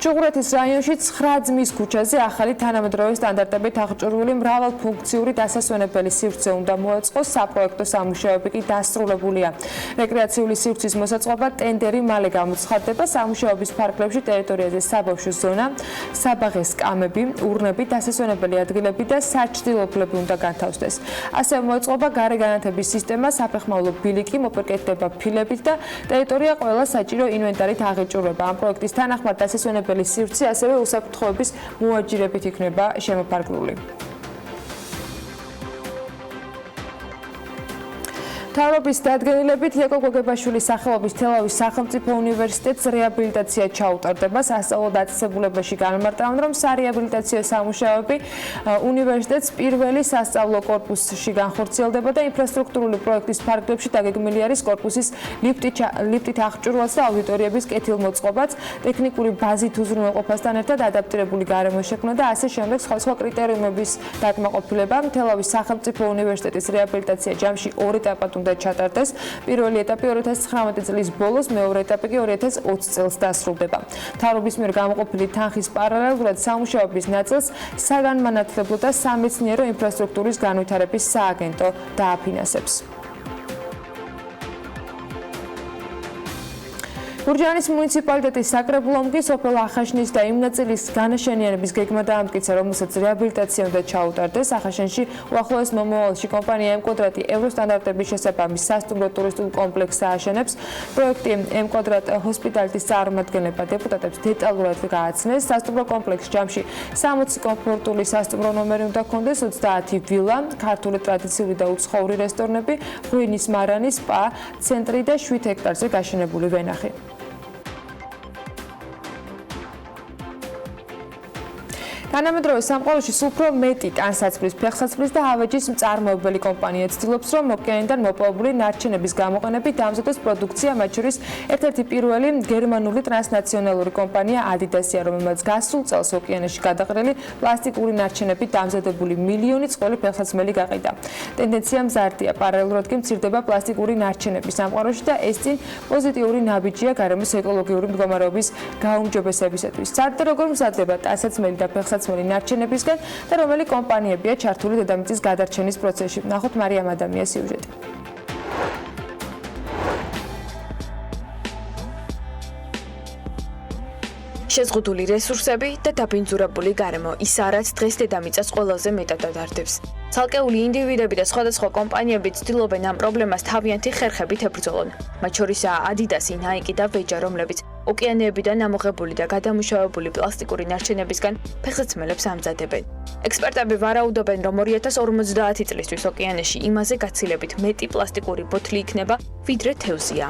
S4: ჭუღურეთის რაიონში 9 ძმის ქუჩაზე ახალი თანამედროვე სტანდარტებით აღჭურვილი მრავალფუნქციური დასასვენებელი სივრცე უნდა მოაწყოს, საპროექტო სამუშაოები კი დასრულებულია. რეკრეაციული სივრცის მოსაწყობა ტენდერი მალე გამოცხადდება. სამუშაოების ფარგლებში ტერიტორიაზე საბავშვო ზონა, საბაღე სკამები, ურნები, დასასვენებელი ადგილები და საჩრდილობლები უნდა განთავსდეს. ასევე მოეწყობა გარე განათების სისტემა, საფეხმავლო ბილიკი, მოპირკეთდება ფილებით და ტერიტორია ყველა საჭირო ინვენტარით აღიჭურება. ამ პროექტის თანახმად დასასვენებელი სივრცე ასევე უსაფრთხოების მოაჯირებით იქნება შემოფარგლული. მთავრობის დადგენილებით იაკობ გოგებაშვილის სახელობის თელავის სახელმწიფო უნივერსიტეტს რეაბილიტაცია ჩაუტარდება. სასწავლო დაწესებულებაში განმარტავენ, რომ სარეაბილიტაციო სამუშაოები უნივერსიტეტს პირველი სასწავლო კორპუსში განხორციელდება და ინფრასტრუქტურული პროექტის ფარგლებში დაგეგმილი არის კორპუსის ლიფტით აღჭურვაც და აუდიტორიების კეთილმოწყობაც, ტექნიკური ბაზით უზრუნველყოფასთან ერთად ადაპტირებული გარემო შექმნა და ასე შემდეგ სხვადასხვა კრიტერიუმების დაკმაყოფილება. თელავის სახელმწიფო უნივერსიტეტის რეაბილიტაცია ჯამში 2 ეტაპად უნდა ჩატარდეს. პირველი ეტაპი 2019 წლის ბოლოს, მეორე ეტაპი კი 2020 წელს დასრულდება. მთავრობის მიერ გამოყოფილი თანხის პარალელურად სამუშაოების ნაწილს საგანმანათლებლო და სამეცნიერო ინფრასტრუქტურის განვითარების სააგენტო დააფინანსებს. გურჯაანის მუნიციპალიტეტის საკრებულომ კი სოფელ ახაშნის და იმ ნაწილის განაშენიანების გეგმა დაამტკიცა, რომელსაც რეაბილიტაცია უნდა ჩაუტარდეს. ახაშენში უახლოეს მომავალში კომპანია M-კვადრატი ევროსტანდარტების შესაბამის სასტუმრო ტურისტულ კომპლექსს ააშენებს. პროექტი M-კვადრატ ჰოსპიტალიტის წარმომადგენლება დეპუტატებს დეტალურად გააცნეს. სასტუმრო კომპლექსში ჯამში 60 კომფორტული სასტუმრო ნომერი უნდა ჰქონდეს, 30 ვილა, ქართული ტრადიციული და უცხოური რესტორნები, ღვინის მარანი, სპა, ცენტრი და 7 ჰექტარზე გაშენებული ვენახი. თანამედროვე სამყაროში სულ უფრო მეტი ტანსაცმლის, ფეხსაცმლის და ავეჯის მწარმოებელი კომპანია ცდილობს, რომ ოკეანიდან მოპოვებული ნარჩენების გამოყენებით დამზადოს პროდუქცია, მათ შორის ერთ-ერთი პირველი გერმანული ტრანსნაციონალური კომპანია Adidas-ია, რომელმაც გასულ წელს ოკეანეში გადაყრილი პლასტიკური ნარჩენებით დამზადებული მილიონი წყალი ფეხსაცმელი გაყიდა. ტენდენცია მზარდია, პარალელურად კი მცირდება პლასტიკური ნარჩენები სამყაროში და ეს წინ პოზიტიური ნაბიჯია გარემოს ეკოლოგიური მდგომარეობის გაუმჯობესებისათვის. სად და როგორ მზადდება ტანსაცმელი და ფეხსაცმელი ნარჩენებისგან და რომელი კომპანიებია ჩართული დედამიწის გადარჩენის პროცესში. ნახოთ მარიამ ადამიანის სიუჟეტი.
S10: შეზღუდული რესურსები და დაბინძურებული გარემო ისაა, რაც დღეს დედამიწას ყველაზე მეტად ადარდებს. ცალკეული ინდივიდები და სხვადასხვა კომპანიები ცდილობენ ამ პრობლემას თავიანთი ხერხებით ებრძოლონ. მათ შორისაა Adidas-ი, Nike და Veja, რომლებიც ოკეანეებიდან ამოღებული და გადამუშავებული პლასტიკური ნარჩენებისგან ფეხსაცმელებს ამზადებენ. ექსპერტები ვარაუდობენ, რომ 2050 წლისთვის ოკეანეში იმაზე გაცილებით მეტი პლასტიკური ბოთლი იქნება, ვიდრე თევზია.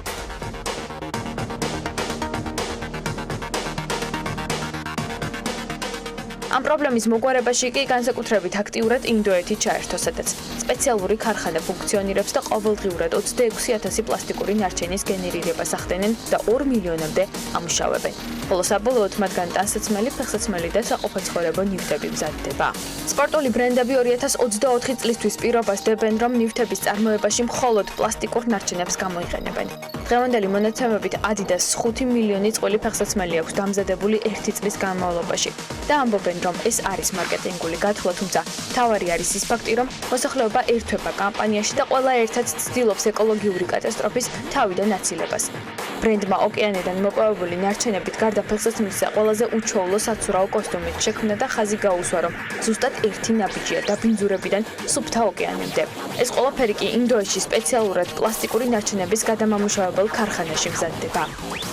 S10: ამ პრობლემის მოგვარებაში კი განსაკუთრებით აქტიურად ინდოეთი ჩაერთო, სადაც სპეციალური ქარხანა ფუნქციონირებს და ყოველდღიურად 26,000 პლასტიკური ნარჩენის გენერირებას ახდენენ და 2 მილიონამდე ამუშავებენ. ხოლო საბოლოოდ მათგან ტანსაცმელი, ფეხსაცმელი და საყოფაცხოვრებო ნივთები მზადდება. სპორტული ბრენდები 2024 წლისთვის პირობას დებენ, რომ ნივთების წარმოებაში მხოლოდ პლასტიკურ ნარჩენებს გამოიყენებენ. დღევანდელი მონაცემებით Adidas 5 მილიონი წყვილი ფეხსაცმელი აქვს დამზადებული 1 წლის განმავლობაში და ამბობენ, რომ ეს არის მარკეტინგული გათვლა, თუმცა მთავარი არის ის ფაქტი, რომ მოსახლეობა ერთვება კამპანიაში და ყველა ერთად ცდილობს ეკოლოგიური კატასტროფის თავიდან აცილებას. ბრენდმა ოკეანიდან მოპოვებული ნარჩენებით გარდა ფეხსაცმლისა ყველაზე უჩვეულო საცურაო კოსტუმით შექმნა და ხაზი გაუსვა, რომ ზუსტად ერთი ნაბიჯია დაბინძურებიდან სუფთა ოკეანემდე. ეს ყველაფერი კი ინდოეთში სპეციალურად პლასტიკური ნარჩენების გადამამუშავებელ ქარხანაში მზადდება.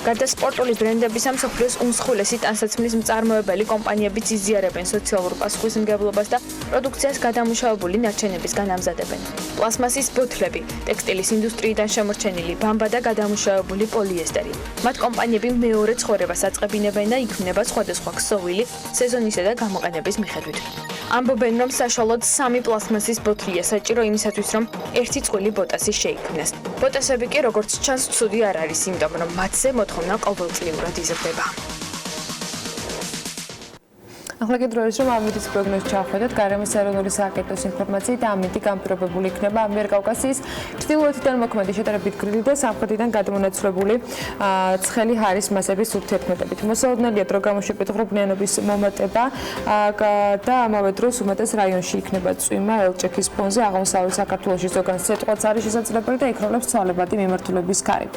S10: გარდა სპორტული ბრენდებისა, მსოფლიოს უმსხვილესი ტანსაცმლის მწარმოებელი კომპანიებიც იზიარებენ სოციალურ პასუხისმგებლობას და პროდუქციას გადამუშავებული ნარჩენებისგან ამზადებენ. პლასმასის ბოთლები, ტექსტილის ინდუსტრიიდან შემორჩენილი ბამბა და გადამუშავებული პოლიესტერი. მათ კომპანიები მეორე ცხოვრებას აწყებინებენ და იქმნება სხვადასხვა ქსოვილი, სეზონისა და გამოყენების მიხედვით. ამბობენ, რომ საშუალოდ 3 პლასმასის ბოთლია საჭირო იმისათვის, რომ ერთი წყვილი ბოტასი შეიქმნას. ბოტასები კი როგორც ჩანს ცუდი არ არის, იმიტომ რომ მათზე მოთხოვნა ყოველწლიურად იზრდება.
S4: ახლა კიდევ ის რომ ამიტის პროგნოზი ჩავხედოთ გარემოს ეროვნული სააგენტოს ინფორმაციით და ამიტი გამპირობებული იქნება ამიერკავკასიის ჩრდილოეთიდან მოქმედი შედარებით გრილი და სამხრეთიდან გადმონაცვლებული ცხელი ჰარის მასების ურთიერთქმედებით. მოსალოდნელია დრო გამოშვებით ღრუბლიანობის მომატება და ამავე დროს უმეტეს რაიონში იქნება წვიმა ელჭექის ფონზე აღმოსავლეთ საქართველოში ზოგან სიტყვაც არის შესაძლებელი და იქროლებს ცვალებადი მიმართულების ქარი.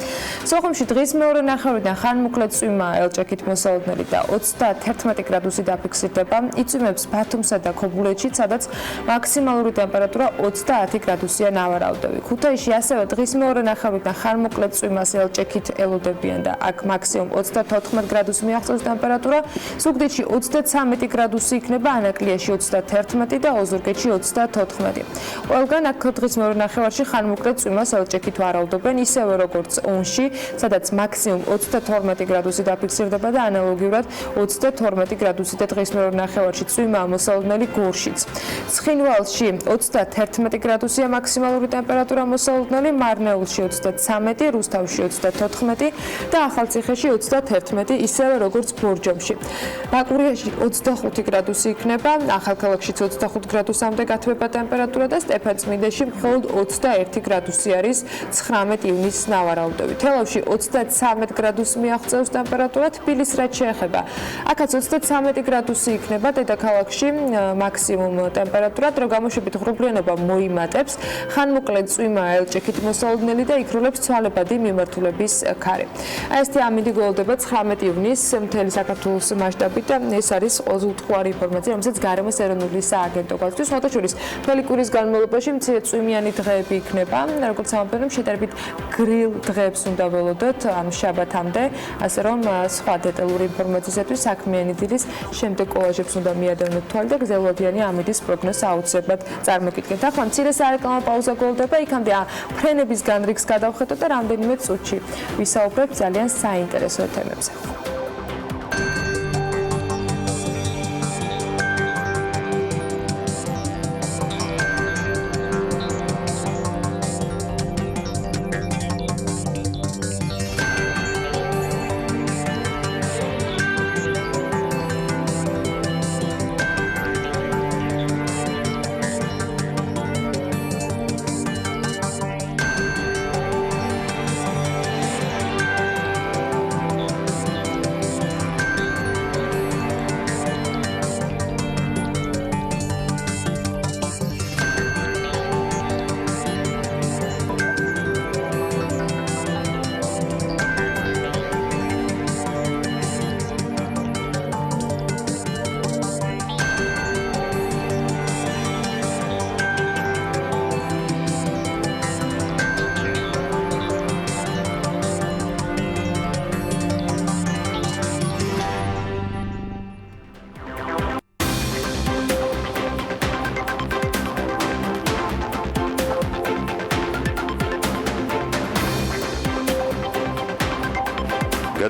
S4: სოხუმში დღის მეორე ნახევრიდან ხანმოკლე წვიმა ელჭექით მოსალოდნელი და 31 გრადუსი დაფიქსირდება. იწვიმებს ბათუმსა და ქობულეთში, სადაც მაქსიმალური ტემპერატურა 30 გრადუსია ნავარაუდები. ქუთაისში ასევე დღის მეორე ნახევრიდან ხანმოკლე წვიმას ელჭექით ელოდებიან და აქ მაქსიმუმ 34 გრადუსი მიაღწევს ტემპერატურა. ზუგდიდში 33 გრადუსი იქნება, ანაკლიაში 31 და ოზურგეთში 34. ყველგან აქ დღის მეორე ნახევარში ხანმოკლე წვიმას ელჭექით ვარაუდობენ, ისევე როგორც ონში, სადაც მაქსიმუმ 32 გრადუსი დაფიქსირდება და ანალოგიურად 32 გრადუსი და დღის მეორე ნახევარში წვიმაა მოსალოდნელი გორშიც. ცხინვალში 31 გრადუსია მაქსიმალური ტემპერატურა მოსალოდნელი, მარნეულში 33, რუსთავში 34 და ახალციხეში 31, ისევე როგორც ბორჯომში. ბაკურიაში 25 გრადუსი იქნება, ახალქალაქშიც 25 გრადუსამდე გათბება ტემპერატურა და სტეფანწმინდაში მხოლოდ 21 გრადუსი არის 19 ივნისის ნავარაუდები. თელავში 33 გრადუსი მიაღწევს ტემპერატურა, თბილისს რაც შეეხება. აქაც 33 გრადუსი იქნება დედაქალაქში მაქსიმუმ ტემპერატურა, დრო გამოშვებით ღრუბლიანობა მოიმატებს, ხანმოკლე წვიმა ელჭექით მოსალოდნელი და იქროლებს ცვალებადი მიმართულების ქარი. ესეთი ამინდი გველოდება 19 ივნისს მთელი საქართველოს მასშტაბით და ეს არის ყველაზე უთხოვარი ინფორმაცია, რომელსაც გარემოს ეროვნული სააგენტო გავრცელებს. მოთხოვნის მთელი კვირის განმავლობაში მცირე წვიმიანი დღეები იქნება, როგორც ამბობენ, შედარებით გრილ დღეებს უნდა ველოდოთ ამ შაბათამდე, ასე რომ სხვა დეტალური ინფორმაციისათვის საქმიანი დილის შემდეგ კოლაჟებს უნდა მიადევნოთ თვალი და გრძელვადიანი ამინდის პროგნოზს აუცილებლად წარმოგიდგენთ. ახლა მცირე სარეკლამო პაუზა გველოდება, იქამდე ფრენების განრიგს გადავხედოთ და რამდენიმე წუთში ვისაუბრებთ ძალიან საინტერესო თემებზე.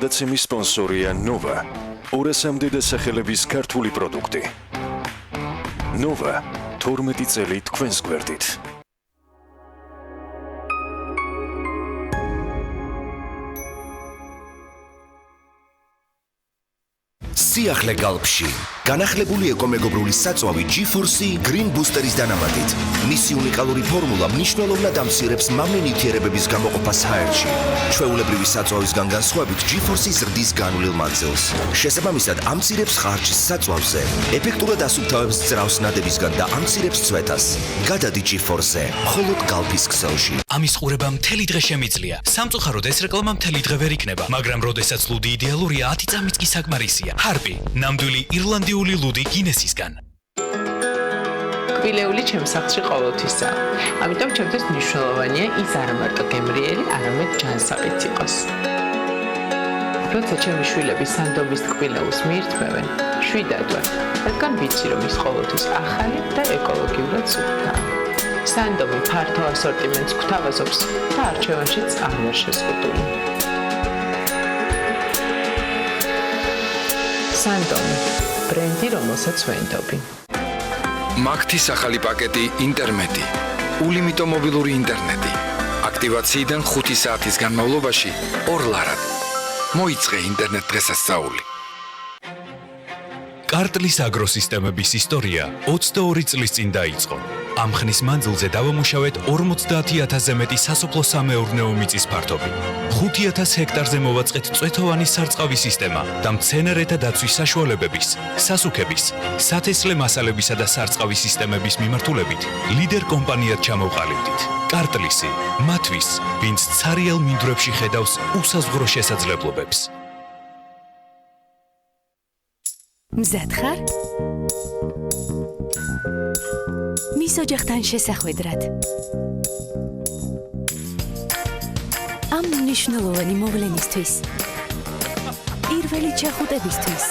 S1: გადაცემის სპონსორია ნოვა. 200-მდე და სახელების ქართული პროდუქტი. ნოვა 12 წელი თქვენს გვერდით.
S11: სიახლე გალფში განახლებული ეკომეგობრული საწვავი G-Force Green Booster-ის დანამატით. მისი უნიკალური ფორმულა მნიშვნელოვნად ამცირებს მავნე ნივთიერებების გამოყოფას ჰაერში. ჩვეულებრივი საწვავისგან განსხვავებით G-Force ზრდის განვლილ მანძილს. შესაბამისად ამცირებს ხარჯს საწვავზე, ეფექტურად ასუფთავებს ძრავს ნადებისგან და ამცირებს წვეთას. გადადი G-Force მხოლოდ გალფის ქსელში.
S12: ამის ყურება მთელი დღე შემიძლია. სამწუხაროდ ეს რეკლამა მთელი დღე ვერ იქნება, მაგრამ როდესაც ლუდი იდეალურია, 10 წამიც კი საკმარისია. Harpy, ნამდვილი ირლანდიური ლუდი გინესისგან.
S13: კბილეული ჩემს სახლში ყოველთვისაა. ამიტომ ჩემთვის მნიშვნელოვანია ის არა მარტო გემრიელი, არამედ ჯანსაღიც იყოს. როცა ჩემი შვილები სანდომის კბილეულს მიირთმევენ, შვიდად ვარ, რადგან ვიცი, რომ ის ყოველთვის ახალი და ეკოლოგიურად სუფთაა. სანდომი ფართო ასორტიმენტს გვთავაზობს და არჩევანშიც არ ვარ შეზღუდული. სანდომი, ბრენდი, რომელსაც ვენდობი.
S14: მაგთის ახალი პაკეტი ინტერმედი. ულიმიტო მობილური ინტერნეტი. აქტივაციიდან 5 საათის განმავლობაში 2 ლარად. მოიწყე ინტერნეტ დღესასწაული.
S12: კარტლის აგროსისტემების ისტორია 22 წლის წინ დაიწყო. ამ ხნის მანძილზე დავამუშავეთ 50,000-ზე მეტი სასოფლო-სამეურნეო მიწის ფართობი. 5,000 ჰექტარზე მოვაწყეთ წვეთოვანი სარწყავი სისტემა და მცენარეთა დაცვის საშუალებების, სასუქების, სათესლე მასალებისა და სარწყავი სისტემების მიმართულებით ლიდერ კომპანიად ჩამოვყალიბდით. კარტლისი, მათთვის, ვინც ცარიელ მინდვრებში ხედავს უსაზღვრო შესაძლებლობებს.
S15: მზად ხარ? მის ოჯახთან შესახვედრად. ამ მნიშვნელოვანი მოვლენისთვის. პირველი ჩახუტებისთვის.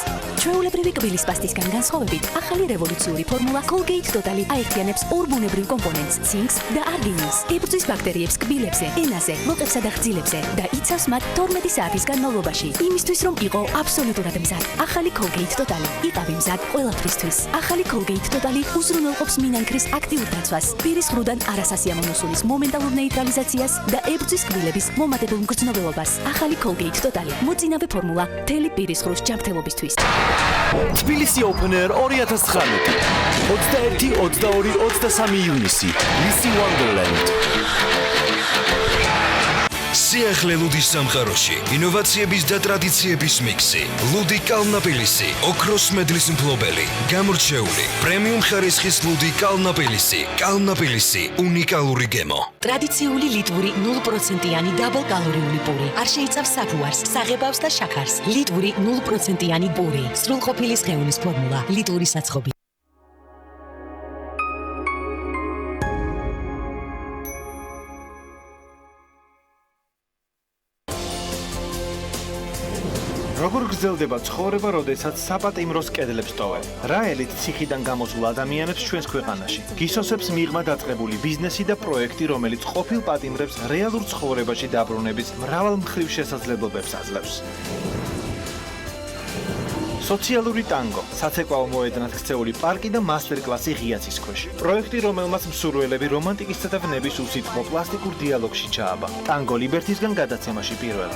S15: ჩვეულებრივი კბილის პასტისგან განსხვავებით, ახალი რევოლუციური ფორმულა Colgate Total აერთიანებს ორ ბუნებრივ კომპონენტს, ცინკს და არგინინს. ებრძვის ბაქტერიებს კბილებზე, ენაზე, ლოყებსა და ხძილებზე და იცავს მათ 12 საათის განმავლობაში. იმისთვის, რომ იყო აბსოლუტურად მზად. ახალი Colgate Total იყავი მზად ყველაფრისთვის. ახალი Colgate Total უზრუნველყოფს მინანქრის აქტიურ დაცვას, პირის ხრუდან არასასიამოვნო სულის მომენტალურ ნეიტრალიზაციას და ებრძვის კბილების მომატებულ მგრძნობელობას. ახალი Colgate Total მოწინავე ფორმულა მთელი პირის ხრუს ჯანმრთელობისთვის.
S16: თბილისი Open Air 2019 21, 22, 23 ივნისი Lisi Wonderland.
S11: სიახლე ლუდის სამყაროში ინოვაციების და ტრადიციების მიქსი. ლუდი კალნაპილისი, ოქროს მედლის მფლობელი, გამორჩეული პრემიუმ ხარისხის ლუდი კალნაპილისი. კალნაპილისი უნიკალური გემო.
S15: ტრადიციული ლიტვური 0%-იანი დაბალკალორიული პური. არ შეიცავს საფუარს, საღებავს და შაქარს. ლიტვური 0%-იანი პური. სრულყოფილი სხეულის ფორმულა. ლიტვური საცხობი.
S17: როგორ გრძელდება ცხოვრება, როდესაც საპატიმროს კედლებს ტოვებ? რა ელით ციხიდან გამოსულ ადამიანებს ჩვენს ქვეყანაში? გისოსებს მიღმა დაწყებული ბიზნესი და პროექტი, რომელიც ყოფილ პატიმრებს რეალურ ცხოვრებაში დაბრუნების მრავალმხრივ შესაძლებლობებს აძლევს. სოციალური ტანგო, საცეკვაო მოედნად ქცეული პარკი და მასტერკლასი ღიაცის ქვეშ. პროექტი, რომელმაც მსურველები რომანტიკისა და ვნების უსიტყვო პლასტიკურ დიალოგში ჩააბა. ტანგო ლიბერთისგან გადაცემაში პირველად.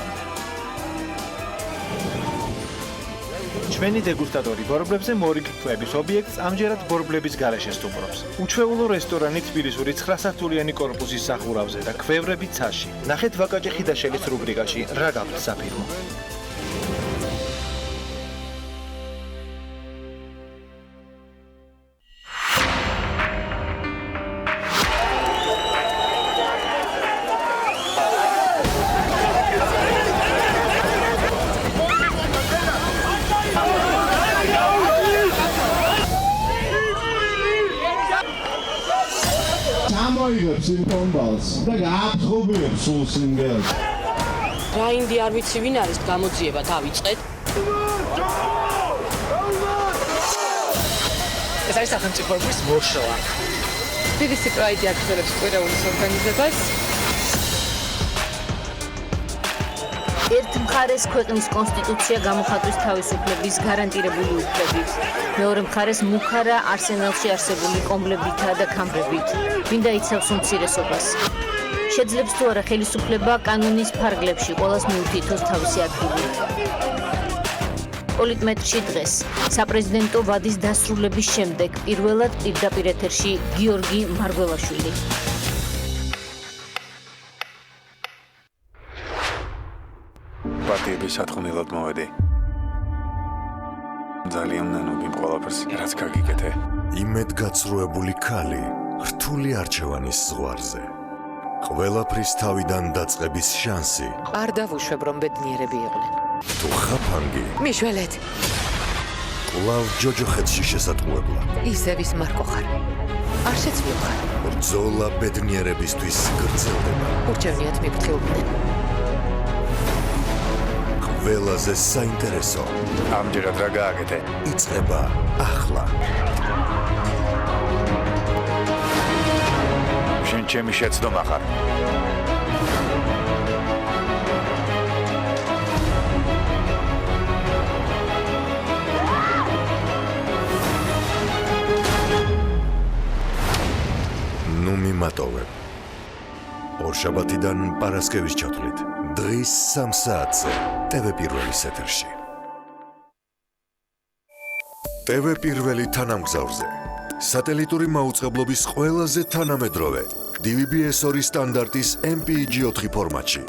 S17: ჩვენი დეგუსტატორი ბორბლებზე მორიგ-კვების ობიექტს ამჯერად ბორბლების გარეშე სტუმრობს. უჩვეულო რესტორანი თბილისური 9-სართულიანი კორპუსის სახურავზე და ქვევრები ცაში. ნახეთ ვაკაჭი ხიდაშელის რუბრიკაში რა გაქვთ საფირმო.
S18: გამოიგებს იმ კომბალს და გააფრთხობებს სულ სინგელს.
S8: რაინდი არ ვიცი ვინ არის, გამოძიება დავიწყეთ.
S13: ეს არის სახელმწიფოების მოშლა. თბილისი პრაიდი აგრძელებს კვირეულის ორგანიზებას.
S19: ერთ მხარეს ქვეყნის კონსტიტუცია გამოხატვის თავისუფლების გარანტირებული უფლებით, მეორე მხარეს მუქარა არსენალში არსებული კომბლებითა და ქამრებით, ვინდა იცავს უმცირესობას. შეძლებს თუ არა ხელისუფლება კანონის ფარგლებში ყველას მიუთითოს თავისი ადგილი. პოლიტმეტრში დღეს საპრეზიდენტო ვადის დასრულების შემდეგ პირველად პირდაპირ ეთერში გიორგი მარგველაშვილი.
S1: პარტიების სათხოვნელად მოვედი. ძალიან ნანობი ყველაფერს რაც გაგიკეთე.
S20: იმედგაცრუებული ქალი რთული არჩევანის ზღვარზე. ყველაფრის თავიდან დაწყების შანსი.
S13: არ დავუშვებ რომ ბედნიერები იყვნენ.
S20: თუ ხაფანგი
S13: მიშველეთ.
S20: კვლავ ჯოჯოხეთში შესატყუებლა.
S13: ისევ ის მარკო ხარ. არ შეცვლილ ხარ.
S20: ბრძოლა ბედნიერებისთვის გრძელდება.
S13: ურჩევნიათ მიფრთხილდნენ.
S20: ყველაზე საინტერესო
S1: ამჯერად რა გააკეთე?
S20: იწყება ახლა.
S1: შენ ჩემი შეცდომა ხარ.
S20: ნუ მიმატოვებ. ორშაბათიდან პარასკევის ჩათვლით. დღის 3 საათზე TV პირველის ეთერში. TV პირველი თანამგზავრზე. სატელიტური მაუწყებლობის ყველაზე თანამედროვე DVB-S2 სტანდარტის MPEG-4 ფორმატში.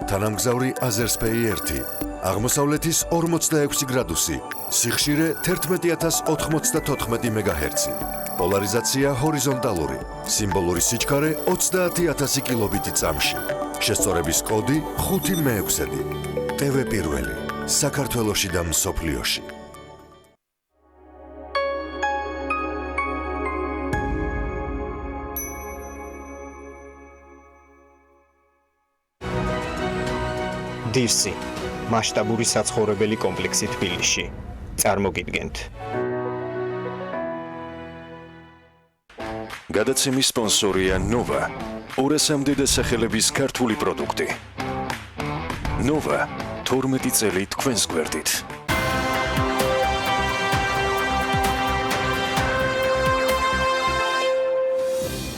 S20: თანამგზავრი Azerspay 1, აღმოსავლეთის 46 გრადუსი, სიხშირე 11094 MHz, პოლარიზაცია ჰორიზონტალური, სიმბოლური სიჩქარე 30000 კილობიტი წამში. შესწორების კოდი 5მე6. TV პირველი, საქართველოში და მსოფლიოში.
S3: დირსი მასშტაბური საცხოვრებელი კომპლექსი თბილისში. წარმოგიდგენთ.
S1: გადაცემის სპონსორია ნოვა. ორასამდე დასახელების ქართული პროდუქტი. ნოვა 12 წელი თქვენს გვერდით.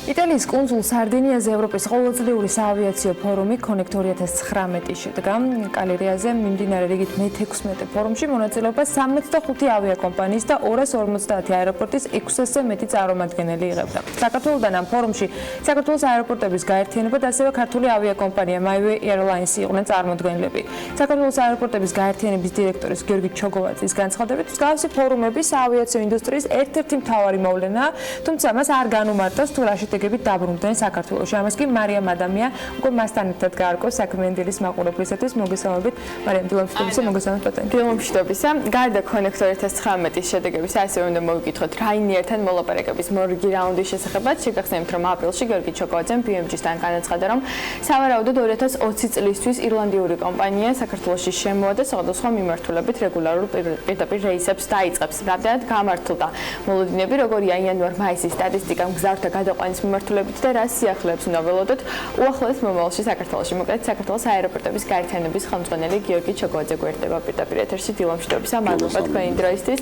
S4: იტალიის კუნძულ სარდინიაზე ევროპის ყოველწლიური საავიაციო ფორუმი Connector 2019 შედგა. კალერიაზე მიმდინარე რიგით მე-16 ფორუმში მონაწილეობას 65 ავიაკომპანიის და 250 აეროპორტის 600-ზე მეტი წარმომადგენელი იღებდა. საქართველოსთან ამ ფორუმში საქართველოს აეროპორტების გაერთიანება და ასევე ქართული ავიაკომპანია MyWay Airlines იყვნენ წარმოდგენილები. საქართველოს აეროპორტების გაერთიანების დირექტორის გიორგი ჩოგოვაძის განცხადებით, მსგავსი ფორუმები საავიაციო ინდუსტრიის ერთ-ერთი მთავარი მოვლენაა, თუმცა მას არ განუმარტავს თუ რა შედეგებით დაბრუნდნენ საქართველოში. ამას კი მარიამ ადამია უკვე მასთან ერთად გაარკვევს საქმე დილის მაყურებლისათვის. მოგესალმებით მარიამ, დილამშვიდობისა, მოგესალმებით პატენი.
S10: დილამშვიდობისა. გარდა Connector 2019 შედეგების ასევე უნდა მოვიკითხოთ რაინიერთან მოლაპარაკების მორიგი რაუნდის შესახებაც. შეგახსენებთ, რომ აპრილში გიორგი ჩოგოვაძემ BMG-სთან განაცხადა, რომ სავარაუდოდ 2020 წლისთვის ირლანდიური კომპანია საქართველოში შემოვა და სხვადასხვა მიმართულებით რეგულარულ პირდაპირ რეისებს დაიწყებს. რამდენად გამართლდა მოლოდინები, როგორია იანვარ-მაისის სტატისტიკა მგზავრთა გადაყვანის მიმართულებით და რა სიახლეებს უნდა ველოდოთ უახლოეს მომავალში საქართველოში. მოკლედ, საქართველოს აეროპორტების გაერთიანების ხელმძღვანელი გიორგი ჩოგოვაძე გვერდება პირდაპირ ეთერში. დილამშვიდობისა, მადლობა თქვენი დროისთვის.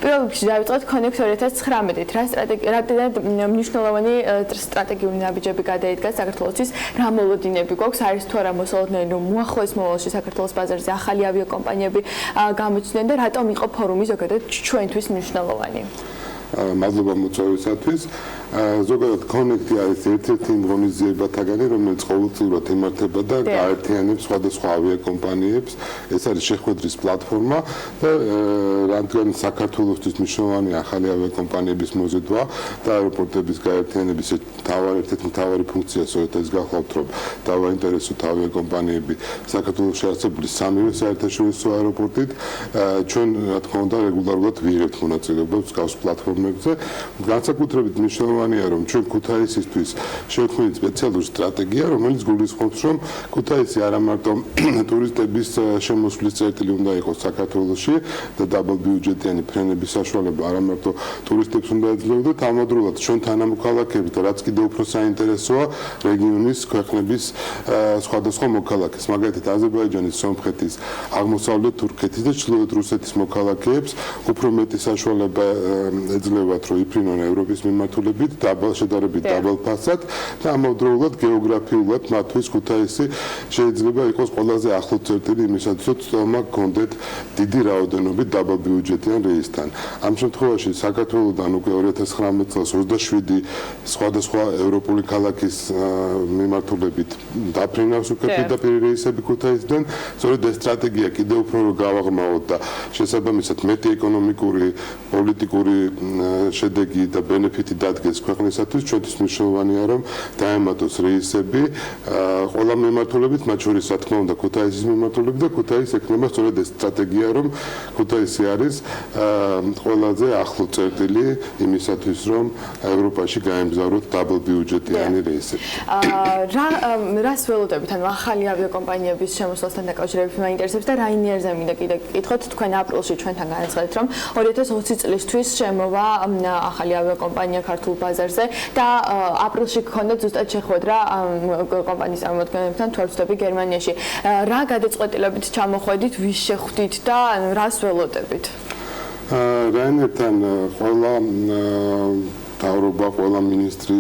S10: პირველ რიგში დავიწყოთ Connector 2019-ით. რა მნიშვნელოვანი სტრატეგიული ნაბიჯები გადაიდგა საქართველოსთვის, რა მოლოდინები გვაქვს, არის თუ არა მოსალოდნელი, რომ უახლოეს მომავალში საქართველოს ბაზარზე ახალი ავიაკომპანიები გამოჩნდნენ და რატომ იყო ფორუმი ზოგადად ჩვენთვის მნიშვნელოვანი?
S21: მადლობა მოწვევისათვის. ზოგადად Connect არის ერთ-ერთი იმ ღონისძიებათაგანი, რომელიც ყოველწლიურად იმართება და გაერთიანებს სხვადასხვა ავიაკომპანიებს. ეს არის შეხვედრის პლატფორმა და რადგან საქართველოსთვის მნიშვნელოვანი ახალი ავიაკომპანიების მოზიდვა და აეროპორტების გაერთიანების ერთ-ერთი მთავარი ფუნქცია სწორედ ეს გახლავთ, რომ დავაინტერესოთ ავიაკომპანიები საქართველოში არსებული სამივე საერთაშორისო აეროპორტით. ჩვენ რა თქმა უნდა რეგულარულად ვიღებთ მონაწილეობას გავს პლატფორმებზე. განსაკუთრებით მნიშვნელოვანი მნიშვნელოვანია, რომ ჩვენ ქუთაისისთვის შევქმნით სპეციალური სტრატეგია, რომელიც გულისხმობს, რომ ქუთაისი არა მარტო ტურისტების შემოსვლის წერტილი უნდა იყოს საქართველოში და დაბალბიუჯეტიანი ფრენების საშუალება არა მარტო ტურისტებს უნდა ეძლეოდა, თამადროულად ჩვენ თანამოქალაქეებს და რაც კიდევ უფრო საინტერესოა, რეგიონის ქვეყნების სხვადასხვა მოქალაქეს, მაგალითად აზერბაიჯანის, სომხეთის, აღმოსავლეთ თურქეთის და ჩრდილოეთ რუსეთის მოქალაქეებს უფრო მეტი საშუალება ეძლევათ, რომ იფრინონ ევროპის მიმართულებით, შედარებით დაბალ ფასად და ამავდროულად გეოგრაფიულად მათთვის ქუთაისი შეიძლება იყოს ყველაზე ახლო წერტილი იმისათვის, რომ წვემა გქონდეთ დიდი რაოდენობით დაბალბიუჯეტიან რეისთან. ამ შემთხვევაში საქართველოსთან უკვე 2019 წელს 27 სხვადასხვა ევროპული ქალაქის მიმართულებით დაფრინავს უკვე პირდაპირ რეისები ქუთაისიდან. სწორედ ეს სტრატეგია კიდევ უფრო გავაღრმავოთ და შესაბამისად მეტი ეკონომიკური, პოლიტიკური შედეგი და ბენეფიტი დადგეს ქვეყნისათვის. ჩვენთვის მნიშვნელოვანია, რომ დაემატოს რეისები ყველა მიმართულებით, მათ შორის რა თქმა უნდა ქუთაისის მიმართულებით და ქუთაისი ექნება სწორედ ეს სტრატეგია, რომ ქუთაისი არის ყველაზე ახლო წერტილი იმისათვის, რომ ევროპაში გაემგზავროთ დაბალბიუჯეტიანი რეისები.
S10: რას ველოდებით, ანუ ახალი ავიაკომპანიების შემოსვლასთან დაკავშირებით მაინტერესებს და რაინიერზე მინდა კიდე გკითხოთ, თქვენ აპრილში ჩვენთან განაცხადეთ, რომ 2020 წლისთვის შემოვა ახალი ავიაკომპანია ქართულ ბაზარზე და აპრილში გქონდა ზუსტად შეხვედრა კომპანიის წარმომადგენლებთან თუ არ ვცდები გერმანიაში. რა გადაწყვეტილებით ჩამოხვედით, ვის შეხვდით და რას ველოდებით?
S21: რაინერთან ყველა თავრობა, ყველა ministri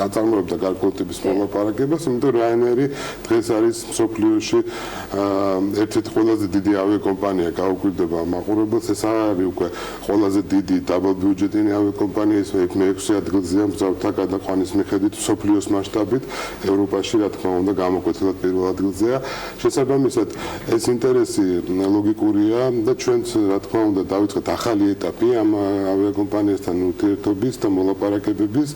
S21: აწარმოებდა გარკვეულების მოლაპარაკებას, იმიტომ რომ რაინერი დღეს არის მსოფლიოში ერთ-ერთი ყველაზე დიდი ავიაკომპანია, გაუკვირდება მაყურებელს, ეს არ არის უკვე ყველაზე დიდი დაბალბიუჯეტიანი ავიაკომპანია, ის მე-6 ადგილზეა მგზავრთა გადაყვანის მიხედვით მსოფლიოს მასშტაბით, ევროპაში რა თქმა უნდა გამოკვეთილად პირველ ადგილზეა. შესაბამისად, ეს ინტერესი ლოგიკურია და ჩვენც რა თქმა უნდა დავიწყეთ ახალი ეტაპი ამ ავიაკომპანიასთან ურთიერთობის და მოლაპარაკებების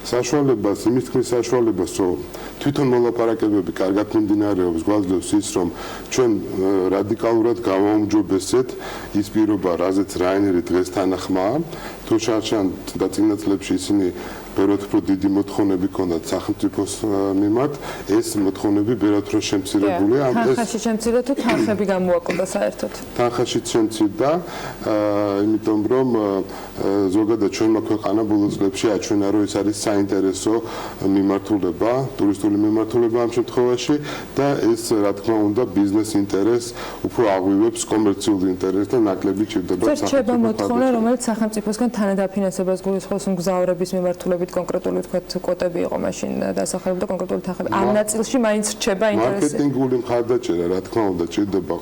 S21: საშუალებას, იმის თქმის საშუალებას, რომ თვითონ მოლაპარაკებები კარგად მიმდინარეობს, გვაძლევს ის, რომ ჩვენ რადიკალურად გავაუმჯობესეთ ის პირობა, რაზეც რაინერი დღეს თანახმაა, თუ შარშან და წინა წლებში ისინი ბევრად უფრო დიდი მოთხოვნები ჰქონდათ სახელმწიფოს მიმართ, ეს მოთხოვნები ბევრად უფრო შემცირებულია.
S4: თანხაში შემცირდა თუ თანხები გამოაკვდა საერთოდ?
S21: თანხაშიც შემცირდა, იმიტომ რომ ზოგადად ჩვენმა ქვეყანა ბოლო წლებში აჩვენა, რომ ეს არის საინტერესო მიმართულება, ტურისტული მიმართულება ამ შემთხვევაში და ეს რა თქმა უნდა ბიზნეს ინტერესს უფრო აღვივებს კომერციულ ინტერესს და ნაკლები ჭირდება
S4: სახელმწიფოს. რჩება მოთხოვნა, რომელიც სახელმწიფოსგან თანადაფინანსებას გულისხმობს მგზავრების მიმართულებით კონკრეტული თქვათ კვოტები იყო მაშინ დასახელდა კონკრეტული თანხები. ამ ნაწილში მაინც რჩება ინტერესი.
S21: მარკეტინგული მხარდაჭერა რა თქმა უნდა ჭირდება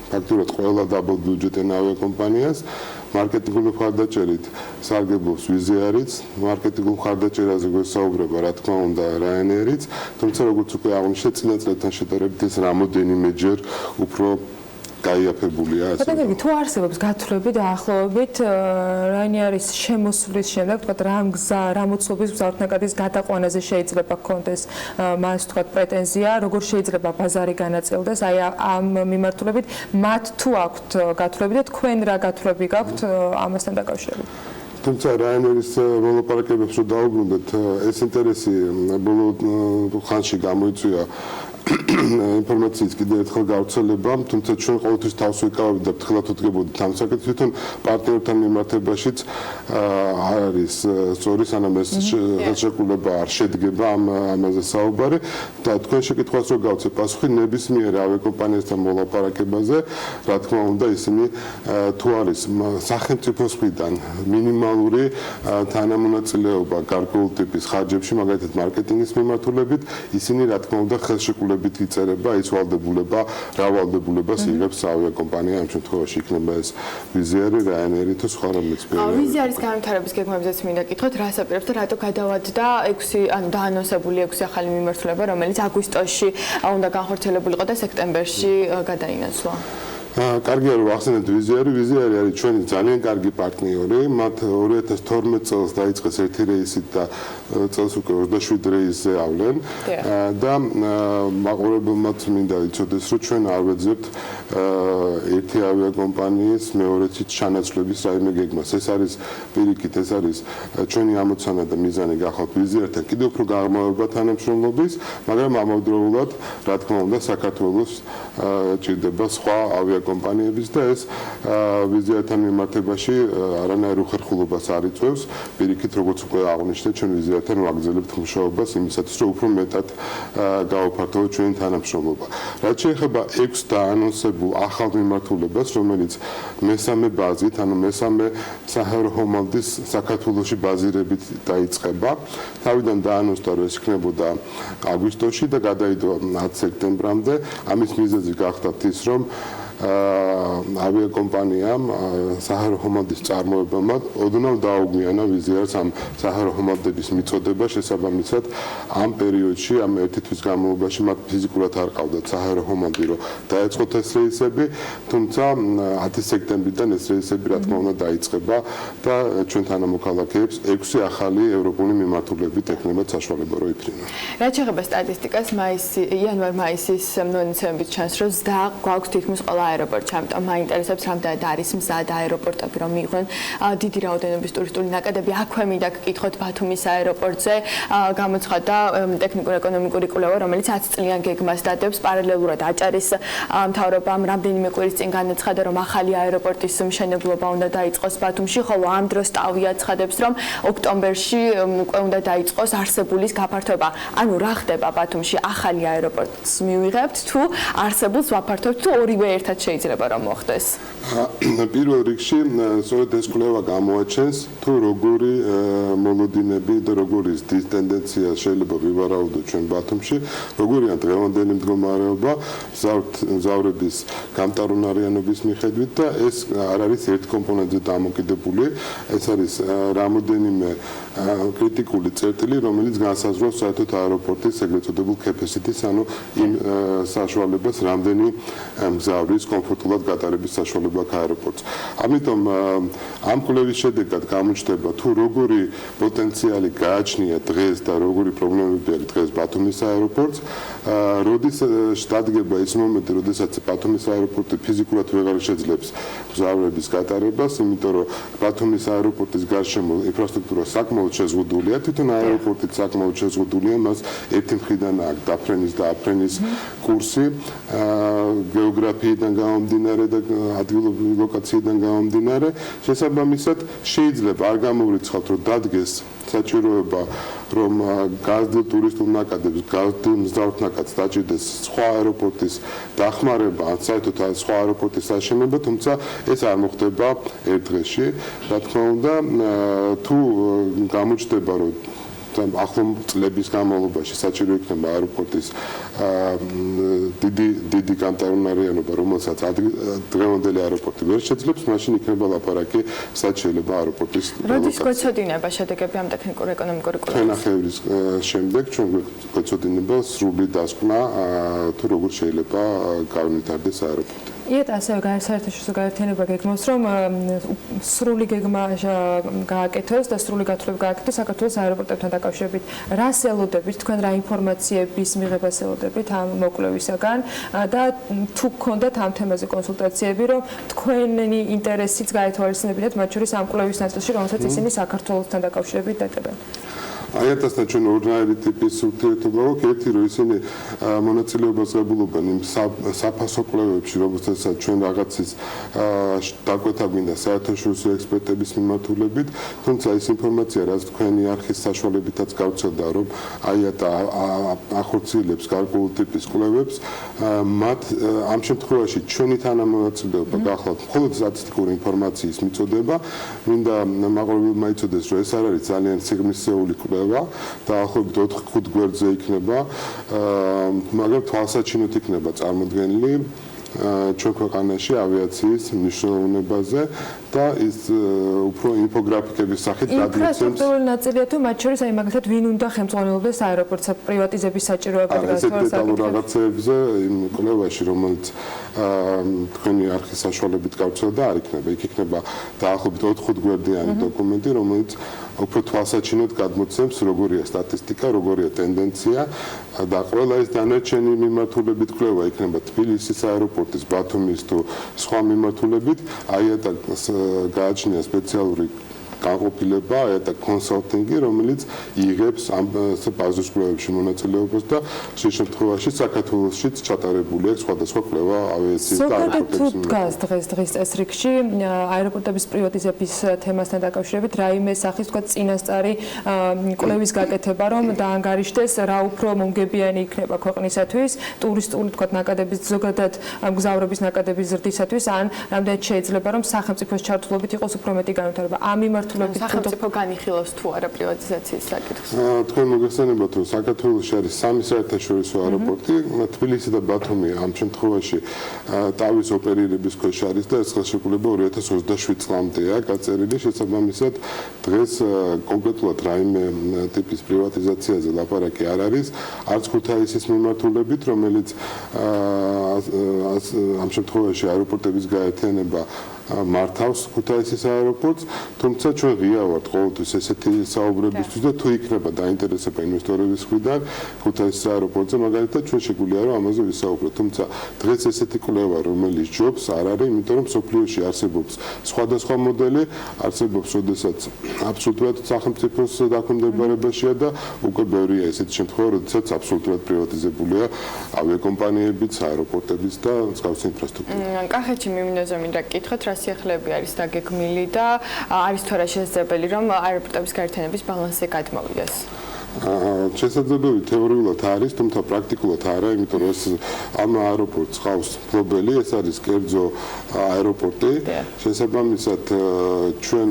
S21: ფაქტურად ყველა დაბალბიუჯეტიან ავიაკომპანიას. მარკეტინგული მხარდაჭერით სარგებლობს ვიზი არის, მარკეტინგულ მხარდაჭერაზე გვესაუბრება რა თქმა უნდა რაინერიც, თუმცა როგორც უკვე აღნიშნეთ, წინა წლებთან შედარებით ეს რამოდენიმეჯერ უფრო გაიაფებულია.
S4: ბატონო, თუ არსებობს გათვლები და ახლობებით რაინერის შემოსვლის შემდეგ, თქვათ რა მოცულობის მგზავრთნაკადის გადაყვანაზე შეიძლება გქონდეს მას თქვათ პრეტენზია, როგორ შეიძლება ბაზარი განაწილდეს, აი ამ მიმართულებით მათ თუ აქვთ გათვლები და თქვენ რა გათვლები გაქვთ ამასთან დაკავშირებით?
S21: თუმცა რაინერის მოლაპარაკებებს რო დაუბრუნდეთ, ეს ინტერესი ბოლო ხანში გამოიწვია ინფორმაციის კიდევ ერთხელ გავრცელებამ, თუმცა ჩვენ ყოველთვის თავს ვიკავებთ და ფრთხილად ვუდგებოდით ამ საკითხს, თვითონ პარტნიორთან მიმართებაშიც არ არის სწორი, სანამ ეს ხელშეკრულება არ შედგება ამაზე საუბარი და თქვენ შეკითხვას რო გავცეთ პასუხი ნებისმიერ ავიაკომპანიასთან მოლაპარაკებაზე, რა თქმა უნდა ისინი თუ არის სახელმწიფოს მხრიდან მინიმალური თანამონაწილეობა გარკვეულ ტიპის ხარჯებში, მაგალითად მარკეტინგის მიმართულებით, ისინი რა თქმა უნდა ხელშეკრულებით იწერება ის ვალდებულება, რა ვალდებულებას იღებს ავიაკომპანია, ამ შემთხვევაში იქნება ეს ვიზიარი, რაინერი თუ სხვა რომელიც პირი.
S10: ვიზიარის განვითარების გეგმებზეც მინდა გითხოთ, რას აპირებთ და რატო გადავადდა 6 ანუ დაანონსებული 6 ახალი მიმართულება, რომელიც აგვისტოში უნდა განხორციელებულიყო და სექტემბერში გადაინაცვლა?
S21: კარგია რომ ახსენეთ ვიზიარი არის ჩვენი ძალიან კარგი პარტნიორი. მათ 2012 წელს დაიწყეს ერთი რეისით და წელს უკვე 27 რეისზე ავლენ და მაყურებელმაც მინდა იცოდეს რომ ჩვენ არ ვეძებთ ერთი ავიაკომპანიის მეორეცით ჩანაცვლების რაიმე გეგმას. ეს არის პირიქით, ეს არის ჩვენი ამოცანა და მიზანი გახავთ ვიზიართან კიდევ უფრო გაღრმავება თანამშრომლობის, მაგრამ ამავდროულად რა თქმა უნდა საქართველოს ჭირდება სხვა ავიაკომპანიების და ეს ვიზიართან მიმართებაში არანაირ უხერხულობას არ იწვევს. პირიქით, როგორც უკვე აღნიშნეთ, ჩვენ ვიზიართან ვაგრძელებთ მუშაობას იმისათვის, რომ უფრო მეტად გავაფართოვოთ ჩვენი თანამშრომლობა. რაც შეეხება 6 დაანონსებულ ახალ მიმართულებას, რომელიც მესამე ბაზით, ანუ მესამე საჰაერო ჰომალდის საქართველოში ბაზირებით დაიწყება. თავიდან დაანონსდა, რომ ეს იქნებოდა აგვისტოში და გადაიდო 10 სექტემბრამდე. ამის მიზეზი გახდათ ის, რომ ავიაკომპანიამ საჰაერო ჰომალდის წარმოებამ ოდნავ დაუგვიანა ვიზიარს ამ საჰაერო ჰომალდების მიწოდება შესაბამისად ამ პერიოდში ამ ერთი თვის განმავლობაში მათ ფიზიკურად არ ყავდათ საჰაერო ჰომალდი რომ დაეწყოთ ეს რეისები, თუმცა 10 სექტემბრიდან ეს რეისები რა თქმა უნდა დაიწყება და ჩვენ თანამოქალაქეებს 6 ახალი ევროპული მიმართულებით ექნებათ საშუალება რომ იფრინონ.
S10: რაც შეეხება სტატისტიკას, იანვარ-მაისის მონაცემებით ჩანს, რომ ზრდა გვაქვს თითქმის ყველა აეროპორტში, ამიტომ მაინტერესებს რამდენად არის მზად აეროპორტები, რომ მიიღონ დიდი რაოდენობის ტურისტული ნაკადები. აქვე მინდა გკითხოთ ბათუმის აეროპორტზე, გამოცხადდა ტექნიკურ-ეკონომიკური კვლევა, რომელიც 10 წლიან გეგმას დადებს. პარალელურად აჭარის მთავრობამ რამდენიმე კვირის წინ განაცხადა, რომ ახალი აეროპორტის მშენებლობა უნდა დაიწყოს ბათუმში, ხოლო ამ დროს TAV აცხადებს, რომ ოქტომბერში უკვე უნდა დაიწყოს არსებულის გაფართოება. ანუ რა ხდება ბათუმში? ახალი აეროპორტს მივიღებთ თუ არსებულს ვაფართოვთ თუ ორივე ერთად შეიძლება რომ მოხდეს?
S21: პირველ რიგში სწორედ ეს კვლევა გამოაჩენს თუ როგორი მოლოდინები და როგორი ის ტენდენცია შეიძლება ვივარაუდოთ ჩვენ ბათუმში, როგორია დღევანდელი მდგომარეობა მგზავრების გამტარუნარიანობის მიხედვით და ეს არ არის ერთ კომპონენტზე დამოკიდებული, ეს არის რამოდენიმე კრიტიკული წერტილი, რომელიც განსაზღვრავს საერთოდ აეროპორტის ეგრეთ წოდებულ capacity-ს, ანუ იმ საშუალებას, რამდენი მგზავრის კომფორტულად გატარების საშუალება აქვს აეროპორტს. ამიტომ ამ კვლევის შედეგად გამოჩნდება თუ როგორი პოტენციალი გააჩნია დღეს და როგორი პრობლემები აქვს დღეს ბათუმის აეროპორტს. როდის დადგება ის მომენტი, როდესაც ბათუმის აეროპორტი ფიზიკურად ვეღარ შეძლებს მგზავრების გატარებას, იმიტომ რომ ბათუმის აეროპორტის გარშემო ინფრასტრუქტურა საკმაოდ შეზღუდულია, თვითონ აეროპორტიც საკმაოდ შეზღუდულია, მას ერთი მხრიდან აქვს დაფრენის და აფრენის კურსი, გეოგრაფიიდან გამომდინარე და ადგილობრივი ლოკაციიდან გამომდინარე, შესაბამისად შეიძლება არ გამოვრიცხავთ, რომ დადგეს საჭიროება, რომ გაზრდილ ტურისტულ ნაკადებს, გაზრდილ მგზავრთ ნაკადს დაჭირდეს სხვა აეროპორტის დახმარება, ან საერთოდ სხვა აეროპორტის აშენება, თუმცა ეს არ მოხდება ერთ დღეში. რა თქმა უნდა, თუ გამოჩნდება, რომ ახლო წლების განმავლობაში საჭირო იქნება აეროპორტის დიდი გამტარუნარიანობა, რომელსაც დღევანდელი აეროპორტი ვერ შეძლებს, მაშინ იქნება ლაპარაკი, სადაც შეიძლება აეროპორტის
S10: როდის გვეცოდინება შედეგები ამ ტექნიკურ-ეკონომიკური კვლევის?
S21: ჩვენახევრის შემდეგ ჩვენ გვეცოდინება სრული დასკვნა, თუ როგორ შეიძლება გავითარდეს აეროპორტი.
S4: იეთ ასევე საერთაშორისო გაერთიანება გეგმავს, რომ სრული გეგმა გააკეთოს და სრული გათვლები გააკეთოს საქართველოს აეროპორტებთან დაკავშირებით. რას ელოდებით, თქვენ რა ინფორმაციების მიღებას ელოდებით ამ მოკვლევისაგან და თუ გქონდათ ამ თემაზე კონსულტაციები, რომ თქვენი ინტერესიც გაეთვალისწინებინათ მათ შორის ამ კვლევის ნაწილში, რომელსაც ისინი საქართველოსთან დაკავშირებით დეტებენ?
S21: აიათასთან ჩვენ ორნაირი ტიპის ურთიერთობა გვაქვს. ერთი რომ ისინი მონაწილეობას ღებულობენ იმ საფასო კვლევებში, რომელსაც ჩვენ რაღაცის დაკვეთა გვინდა საერთაშორისო ექსპერტების მიმართულებით, თუმცა ეს ინფორმაცია, რაც თქვენი არქის საშუალებითაც გავრცელდა, რომ აიატა ახორციელებს გარკვეულ ტიპის კვლევებს, მათ ამ შემთხვევაში ჩვენი თანამონაწილეობა გახლავთ მხოლოდ სტატისტიკური ინფორმაციის მიწოდება. მინდა მაყურებელმა იცოდეს, რომ ეს არ არის ძალიან სიღრმისეული კვლევა. დაახლოებით 4-5 გვერდზე იქნება, მაგრამ თვალსაჩინოდ იქნება წარმოდგენილი ჩვენ ქვეყანაში ავიაციის მნიშვნელოვნებაზე და ის უფრო ინფოგრაფიკების სახით გადმოცემს.
S4: ინფრასტრუქტურული ნაწილია თუ მათ შორის აი მაგალითად ვინ უნდა ხელმძღვანელობდეს აეროპორტს პრივატიზების საჭიროება და
S21: ეს დეტალურ რაღაცებზე იმ კვლევაში, რომელიც თქვენი არქის საშუალებით გავრცელდა, არ იქნება. იქ იქნება დაახლოებით 4-5 გვერდიანი დოკუმენტი, რომელიც უფრო თვალსაჩინოდ გადმოცემს, როგორია სტატისტიკა, როგორია ტენდენცია და ყველა ეს დანარჩენი მიმართულებით კვლევა იქნება თბილისის აეროპორტის, ბათუმის თუ სხვა მიმართულებით, აიატა გააჩნია სპეციალური განყოფილება, აიატა კონსალტინგი, რომელიც იღებს ამ ბაზრის კვლევებში მონაწილეობას და შე შემთხვევაში საქართველოშიც ჩატარებული აქვს სხვადასხვა კვლევა ავიაციის და
S4: აეროპორტების დღეს წესრიგში აეროპორტების პრივატიზების თემასთან დაკავშირებით რაიმე სახის თქვა წინასწარი კვლევის გაკეთება, რომ დაანგარიშდეს რა უფრო მომგებიანი იქნება ქვეყნისათვის ტურისტული თქვა ნაკადების ზოგადად მგზავრების ნაკადების ზრდისათვის ან რამდენად შეიძლება რომ სახელმწიფოს ჩართულობით იყოს უფრო მეტი განვითარება. ამ
S10: სახელმწიფო განიხილავს თუ არა პრივატიზაციის საკითხს.
S21: თქვენ მოგეხსენებათ, რომ საქართველოში არის 3 საერთაშორისო აეროპორტი, თბილისი და ბათუმი ამ შემთხვევაში თავის ოპერირების ქვეშ არის და ეს ხელშეკრულება 2027 წლამდეა გაწერილი. შესაბამისად, დღეს კონკრეტულად რაიმე ტიპის პრივატიზაციაზე ლაპარაკი არ არის, არც ქუთაისის მიმართულებით, რომელიც ამ შემთხვევაში აეროპორტების გაერთიანება მართავს ქუთაისის აეროპორტს, თუმცა ჩვენ ღია ვართ ყოველთვის ესეთი საუბრებისთვის და თუ იქნება დაინტერესება ინვესტორების მხრიდან ქუთაისის აეროპორტზე, მაგალითად ჩვენ შეგვიძლია რომ ამაზე ვისაუბროთ, თუმცა დღეს ესეთი კვლევა, რომელიც ჯობს, არ არის, იმიტომ რომ სოფლიოში არსებობს სხვადასხვა მოდელი, არსებობს, როდესაც აბსოლუტურად სახელმწიფოს დაქვემდებარებაშია და უკვე ბევრია ესეთი შემთხვევა, როდესაც აბსოლუტურად პრივატიზებულია ავიაკომპანიებიც, აეროპორტებიც და მსგავსი ინფრასტრუქტურა.
S10: კახეთში მიმინოზე მინდა გკითხოთ, რა სიახლეები არის დაგეგმილი და არის თუ არა შესაძლებელი რომ აეროპორტების გაერთიანების ბალანსზე გადმოვიდეს?
S21: შესაძლებელი თეორიულად არის, თუმცა პრაქტიკულად არა, იმიტომ რომ ეს ამ აეროპორტს ყავს ფლობელი, ეს არის კერძო აეროპორტი. შესაბამისად, ჩვენ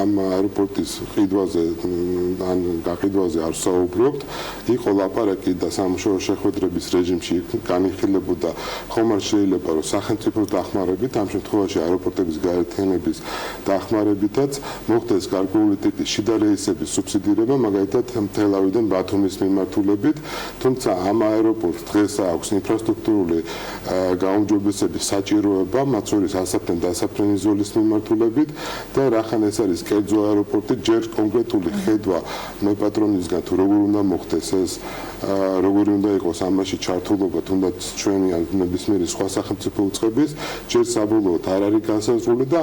S21: ამ აეროპორტის ყიდვაზე ან გაყიდვაზე არ საუბრობთ. იყო ლაპარაკი და სამუშაო შეხვედრების რეჟიმში განიხილებოდა, ხომ არ შეიძლება რომ სახელმწიფოს დახმარებით, ამ შემთხვევაში აეროპორტების გაერთიანების დახმარებითაც მოხდეს გარკვეული ტიპის შიდა რეისების სუბსიდირება, მაგალითად თელავიდან ბათუმის მიმართულებით, თუმცა ამ აეროპორტს დღეს აქვს ინფრასტრუქტურული გაუმჯობესების საჭიროება, მათ შორის ასაფრენ დასაფრენი ზოლის მიმართულებით და რახან ეს არის კერძო აეროპორტი, ჯერ კონკრეტული ხედვა მეპატრონისგან თუ როგორ უნდა მოხდეს ეს, როგორი უნდა იყოს ამაში ჩართულობა, თუნდაც ჩვენი ან ნებისმიერი სხვა სახელმწიფო უწყების, ჯერ საბოლოოდ არ არის განსაზღვრული და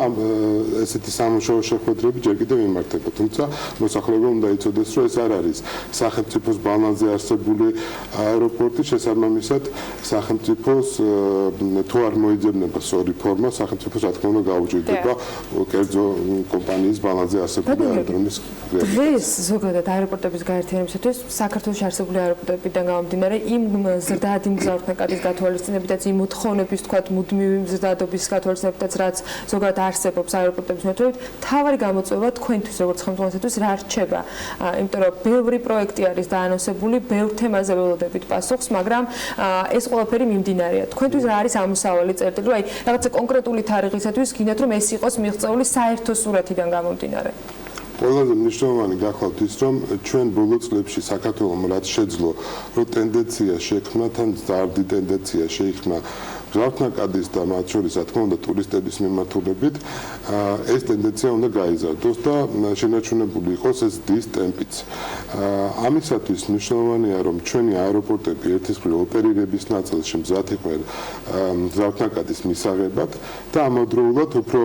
S21: ესეთი სამუშაო შეხვედრები ჯერ კიდევ იმართება, თუმცა მოსახლეობა უნდა იცოდეს, რომ ეს არ არის სახელმწიფოს ბალანსზე არსებული აეროპორტი, შესაბამისად სახელმწიფოს თუ არ მოიძებნება სწორი ფორმა, სახელმწიფოს რა თქმა უნდა გაუჭირდება კერძო კომპანიის ბალანსზე არსებული აეროდრომის
S4: დღეს ზოგადად აეროპორტების გაერთიანებისათვის საქართველოში არსებული აეროპორტებიდან გამომდინარე იმ ზრდად იმ მგზავრთა გათვალისწინებითაც იმ მოთხოვნების თქვა მუდმივი მზრდადობის გათვალისწინებითაც რაც ზოგადად არსებობს აეროპორტების მიმართულებით, თავარი გამოწვევა თქვენთვის როგორც ხელმძღვანელისთვის რა რჩება? იმიტომ რომ ბევრი პროექტი არის დაანონსებული, ბევრ თემაზე ველოდებით პასუხს, მაგრამ ეს ყველაფერი მიმდინარეა. თქვენთვის რა არის ამოსავალი წერტილი, რომ აი რაღაცა კონკრეტული თარიღისათვის გინდათ რომ ეს იყოს მიღწეული საერთო სურათიდან გამომდინარე?
S21: ყველაზე მნიშვნელოვანი გახლავთ ის, რომ ჩვენ ბოლო წლებში საქართველოს რაც შეძლო, რომ ტენდენცია შექმნა, თან ზარდი ტენდენცია შეიქმნა მგზავრთნაკადის და მათ შორის რა თქმა უნდა ტურისტების მიმართულებით, ეს ტენდენცია უნდა გაიზარდოს და შენარჩუნებული იყოს ეს დის ტემპიც. ამისათვის მნიშვნელოვანია, რომ ჩვენი აეროპორტები ერთის მხრივ ოპერირების ნაწილში მზად იყვნენ მგზავრთნაკადის მისაღებად და ამავდროულად უფრო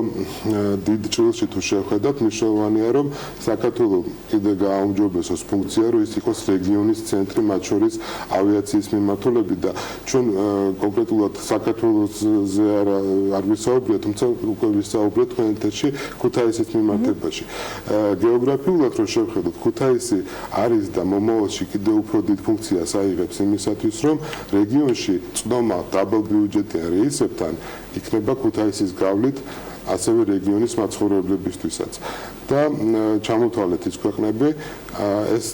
S21: დიდ ჭრილში თუ შევხედათ, მნიშვნელოვანია, რომ საქართველოს კიდე გააუმჯობესოს ფუნქცია, რომ ის იყოს რეგიონის ცენტრი, მათ შორის ავიაციის მიმართულებით და ჩვენ კონკრეტულად საქართველოსზე არ ვისაუბრეთ, თუმცა უკვე ვისაუბრეთ თქვენ ეთერში ქუთაისის მიმართებაში. გეოგრაფიულად რო შევხედოთ, ქუთაისი არის და მომავალში კიდე უფრო დიდ ფუნქციას აიღებს იმისათვის, რომ რეგიონში წვდომა დაბალბიუჯეტიან რეისებთან იქნება ქუთაისის გავლით ასევე რეგიონის მაცხოვრებლებისთვისაც. და ჩამოთვალეთ ის ქვეყნები, ეს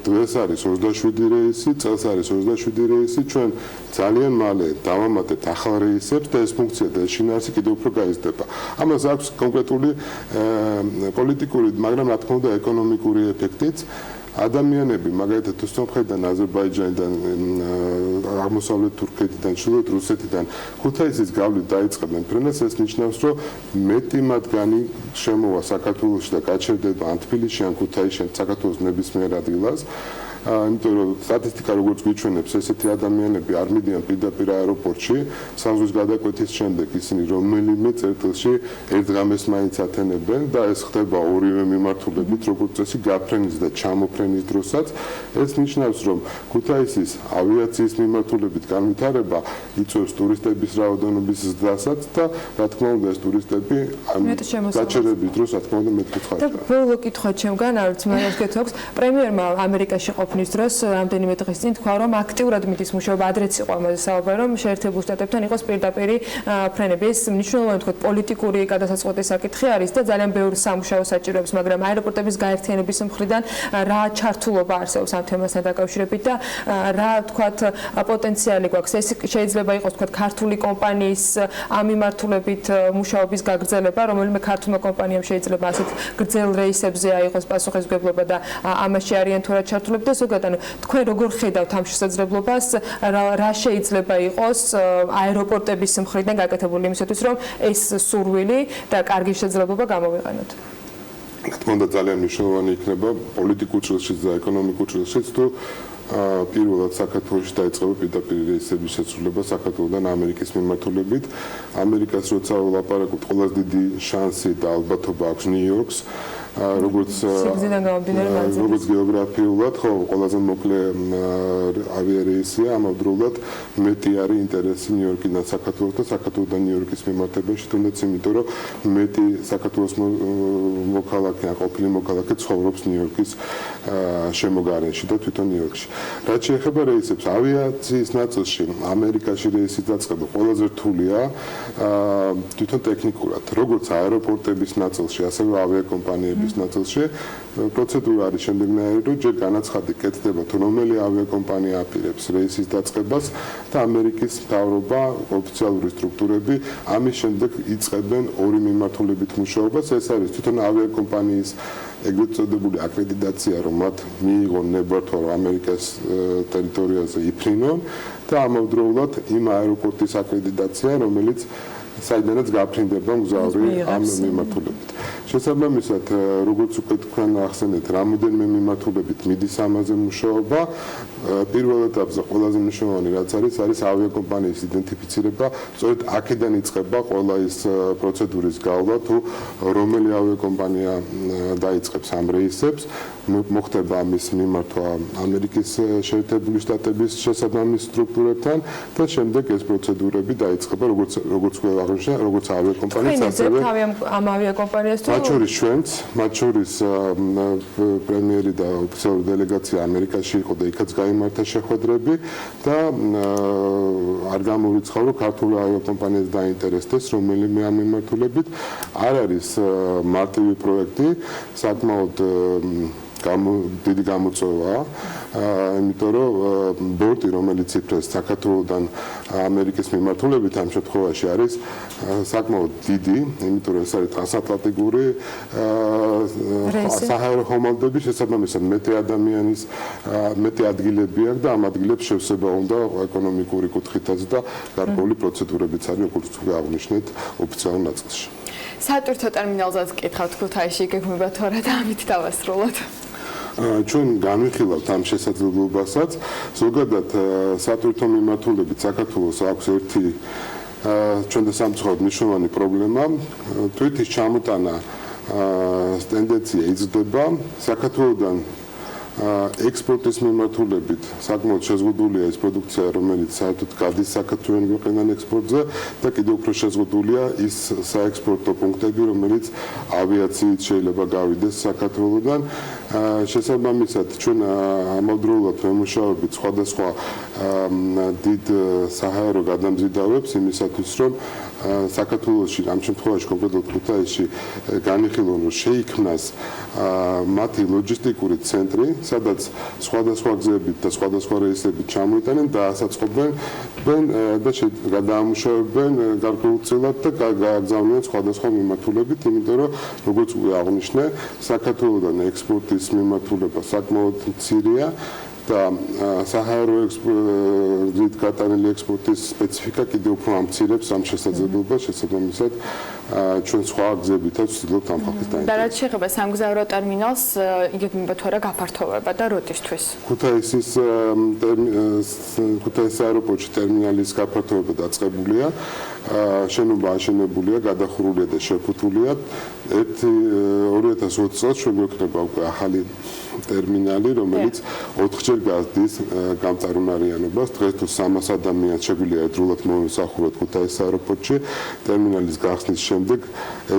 S21: დღეს არის 27 რეისი, წელს არის 27 რეისი, ჩვენ ძალიან მალე დავამატებთ ახალ რეისებს და ეს ფუნქცია და ეს შინაარსი კიდევ უფრო გაიზრდება. ამას აქვს კონკრეტული პოლიტიკური, მაგრამ რა თქმა უნდა ეკონომიკური ეფექტიც. ადამიანები, მაგალითად თურქეთიდან, აზერბაიჯანიდან, აღმოსავლეთ თურქეთიდან, ჩრდილოეთ რუსეთიდან ქუთაისის გავლით დაიწყებენ ფრენას, ეს ნიშნავს, რომ მეტი მათგანი შემოვა საქართველოში და გაჩერდება ან თბილისში, ან ქუთაისში, ან საქართველოს ნებისმიერ ადგილას. იმიტომ რომ სტატისტიკა როგორც გვიჩვენებს, ესეთი ადამიანები არ მიდიან პირდაპირ აეროპორტში, საზღვრის გადაკვეთის შემდეგ ისინი რომელიმე წერტილში ერთ ღამეს მაინც ათენებენ და ეს ხდება ორივე მიმართულებით, როგორც წესი გაფრენის და ჩამოფრენის დროსაც. ეს ნიშნავს, რომ ქუთაისის ავიაციის მიმართულებით განვითარება იწვევს ტურისტების რაოდენობის ზრდასაც და რა თქმა უნდა ეს ტურისტები გაჩერების დროს რა თქმა უნდა მეტ კითხავს.
S4: და ბოლო კითხვა ჩემგან, არც მაგას გეთქვი, პრემიერმა ამერიკაში ყოფნის დროს რამდენიმე დღის წინ თქვა, რომ აქტიურად მიდის მუშაობა, ადრეც იყო ამაზე საუბარი, რომ შეერთებულ შტატებთან იყოს პირდაპირი ფრენები. ეს მნიშვნელოვანი თქო პოლიტიკური გადასაწყვეტი საკითხი არის და ძალიან ბევრი სამუშაო საჭიროებს, მაგრამ აეროპორტების გაერთიანების მხრიდან რა ჩართულობა არსებობს ამ თემასთან დაკავშირებით და რა თქვათ პოტენციალი გვაქვს. ეს შეიძლება იყოს თქვათ ქართული კომპანიის ამ მიმართულებით მუშაობის გაგრძელება, რომელიმე ქართულმა კომპანიამ შეიძლება ასეთ გრძელ რეისებზე აიღოს პასუხისმგებლობა და ამაში არიან თუ რა ჩართულები და ზოგადად ანუ თქვენ როგორ ხედავთ ამ შესაძლებლობას, რა შეიძლება იყოს აეროპორტების მხრიდან გაკეთებული იმისათვის, რომ ეს სურვილი და კარგი შესაძლებლობა გამოვიყენოთ.
S21: რა თქმა უნდა ძალიან მნიშვნელოვანი იქნება პოლიტიკურ ჭრილშიც და ეკონომიკურ ჭრილშიც თუ პირველად საქართველოში დაიწყება პირდაპირ რეისების შესრულება საქართველოდან ამერიკის მიმართულებით. ამერიკას როცა ვლაპარაკობთ, ყველაზე დიდი შანსი და ალბათობა აქვს ნიუ-იორკს. როგორც გეოგრაფიულად, ხო, ყველაზე მოკლე ავიარეისია, ამავდროულად მეტი არის ინტერესი ნიუ-იორკიდან საქართველოს და საქართველოსთან ნიუ-იორკის მიმართებაში, თუნდაც იმიტომ, რომ მეტი საქართველოს მოქალაქე, ყოფილი მოქალაქე ცხოვრობს ნიუ-იორკის შემოგარენში და თვითონ ნიუ-იორკში. რაც შეეხება რეისებს, ავიაციის ნაწილში, ამერიკაში რეისის დაწყება ყველაზე რთულია თვითონ ტექნიკურად, როგორც აეროპორტების ნაწილში, ასევე ავიაკომპანიების ნაწილში პროცედურა არის შემდეგნაირი, რომ ჯერ განაცხადი კეთდება, თუ რომელი ავიაკომპანია აპირებს რეისის დაწყებას და ამერიკის მთავრობა, ოფიციალური სტრუქტურები ამის შემდეგ იწყებენ ორი მიმართულებით მუშაობას. ეს არის თვითონ ავიაკომპანიის ეგრეთ წოდებული აკრედიტაცია, რომ მათ მიიღონ ნებართვა, რომ ამერიკის ტერიტორიაზე იფრინონ და ამავდროულად იმ აეროპორტის აკრედიტაცია, რომელიც საიდანაც გაფრინდება მგზავრი ამ მიმართულებით. შესაბამისად, როგორც უკვე თქვენ ახსენეთ, რამოდენიმე მიმართულებით მიდის ამაზე მუშაობა. პირველ ეტაპზე ყველაზე მნიშვნელოვანი რაც არის ავიაკომპანიის იდენტიფიცირება. სწორედ აქედან იწყება ყველა ის პროცედურის გავლა, თუ რომელი ავიაკომპანია დაიწყებს ამ რეისებს, მოხდება ამის მიმართვა ამერიკის შეერთებული შტატების შესაბამის სტრუქტურებთან და შემდეგ ეს პროცედურები დაიწყება როგორც აღნიშნა, როგორც ავიაკომპანიას, ასევე
S4: ამ ავიაკომპანიას თუ
S21: მათ შორის ჩვენც, მათ შორის პრემიერი და ოფიციალური დელეგაცია ამერიკაში იყო და იქაც გაიმართა შეხვედრები და არ გამორიცხავ, რომ ქართული ავიაკომპანიას დაინტერესდეს რომელიმე ამ მიმართულებით. არ არის მარტივი პროექტი, საკმაოდ დიდი გამოწვევაა, იმიტომ რომ ბორტი, რომელიც იფრეს საქართველოდან ამერიკის მიმართულებით ამ შემთხვევაში არის საკმაოდ დიდი, იმიტომ რომ ეს არის ტრანსატლანტიკური საჰაერო ხომალდები, შესაბამისად მეტი ადგილები აქვს და ამ ადგილებს შევსება უნდა ეკონომიკური კუთხითაც და გარკვეული პროცედურებიც არის, როგორც თქვი აღნიშნეთ, ოფიციალურ ნაწილში.
S2: სატვირთო ტერმინალზეც კითხავთ ქუთაისში, გეგმება თუ არა და ამით დავასრულოთ.
S21: ჩვენ განვიხილავთ ამ შესაძლებლობასაც. ზოგადად სატვირთო მიმართულებით საქართველოს აქვს ერთი ჩვენ და სამწუხაროდ მნიშვნელოვანი პრობლემა. თვითის ჩამოტანა ტენდენცია იზრდება. საქართველოდან ექსპორტის მიმართულებით საკმაოდ შეზღუდულია ეს პროდუქცია, რომელიც საერთოდ გადის საქართველოს ქვეყნიდან ექსპორტზე და კიდევ უფრო შეზღუდულია ის საექსპორტო პუნქტები, რომელიც ავიაციით შეიძლება გავიდეს საქართველოსთან. შესაბამისად, ჩვენ ამავდროულად ვემუშავებით სხვადასხვა დიდ საჰაერო გადამზიდავებს იმისათვის, რომ საქართველოში ამ შემთხვევაში კონკრეტულად ქუთაისში განიხილონ რომ შეიქმნას მათი ლოჯისტიკური ცენტრი, სადაც სხვადასხვა გზებით და სხვადასხვა რეისებით ჩამოიტანენ და ასაწყობენ და გადაამუშავებენ გარკვეულწილად და გააგზავნიან სხვადასხვა მიმართულებით, იმიტომ რომ როგორც აღნიშნე, საქართველოდან ექსპორტის მიმართულება საკმაოდ მცირეა და საჰაერო გზით გატანილი ექსპორტის სპეციფიკა კიდევ უფრო ამცირებს ამ შესაძლებლობას შესაბამისად ჩვენ სხვა გზებითაც ვცდილობთ ამ ხალხის
S2: და რაც შეეხება სამგზავრო ტერმინალს, იგეგმება თუ არა გაფართოვება და როდისთვის?
S21: ქუთაისის აეროპორტში ტერმინალის გაფართოვება დაწყებულია. შენობა აშენებულია, გადახურულია და შეფუთულია. 2020 წელს ჩვენ გვექნება უკვე ახალი ტერმინალი, რომელიც 4-ჯერ გაზრდის გამწარმოებიანობას. დღეს თუ 300 ადამიანს შეგვიძლია ერთდროულად მოემსახუროთ ქუთაისის აეროპორტში. ტერმინალის გახსნის შემდეგ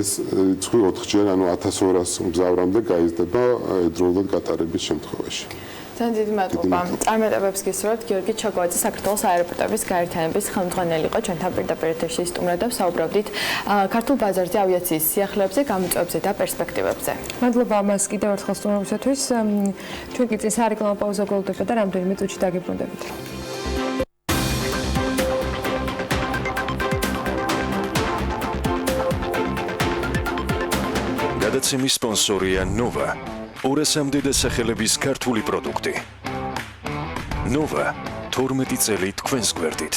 S21: ეს რიცხვი 4-ჯერ, ანუ 1200 მგზავრამდე გაიზრდება ერთდროულად გატარების შემთხვევაში.
S2: ძალიან დიდი მადლობა. წარმატებებს გისურვებთ. გიორგი ჩაგვაძე საქართველოს აეროპორტების გაერთიანების ხელმძღვანელი იყო ჩვენთან პირდაპირ ეთერში სტუმრად და ვსაუბრობდით ქართულ ბაზარზე ავიაციის სიახლეებზე, გამოწვევებზე და პერსპექტივებზე.
S4: მადლობა მას კიდევ ერთხელ სტუმრობისათვის. ჩვენ კი წინ სარეკლამო პაუზა გველდება და რამდენიმე წუთში დაგიბრუნდებით.
S1: გადაცემის სპონსორია ნოვა. 200-მდე დასახელების ქართული პროდუქტი. ნოვა 12 წელი თქვენს გვერდით.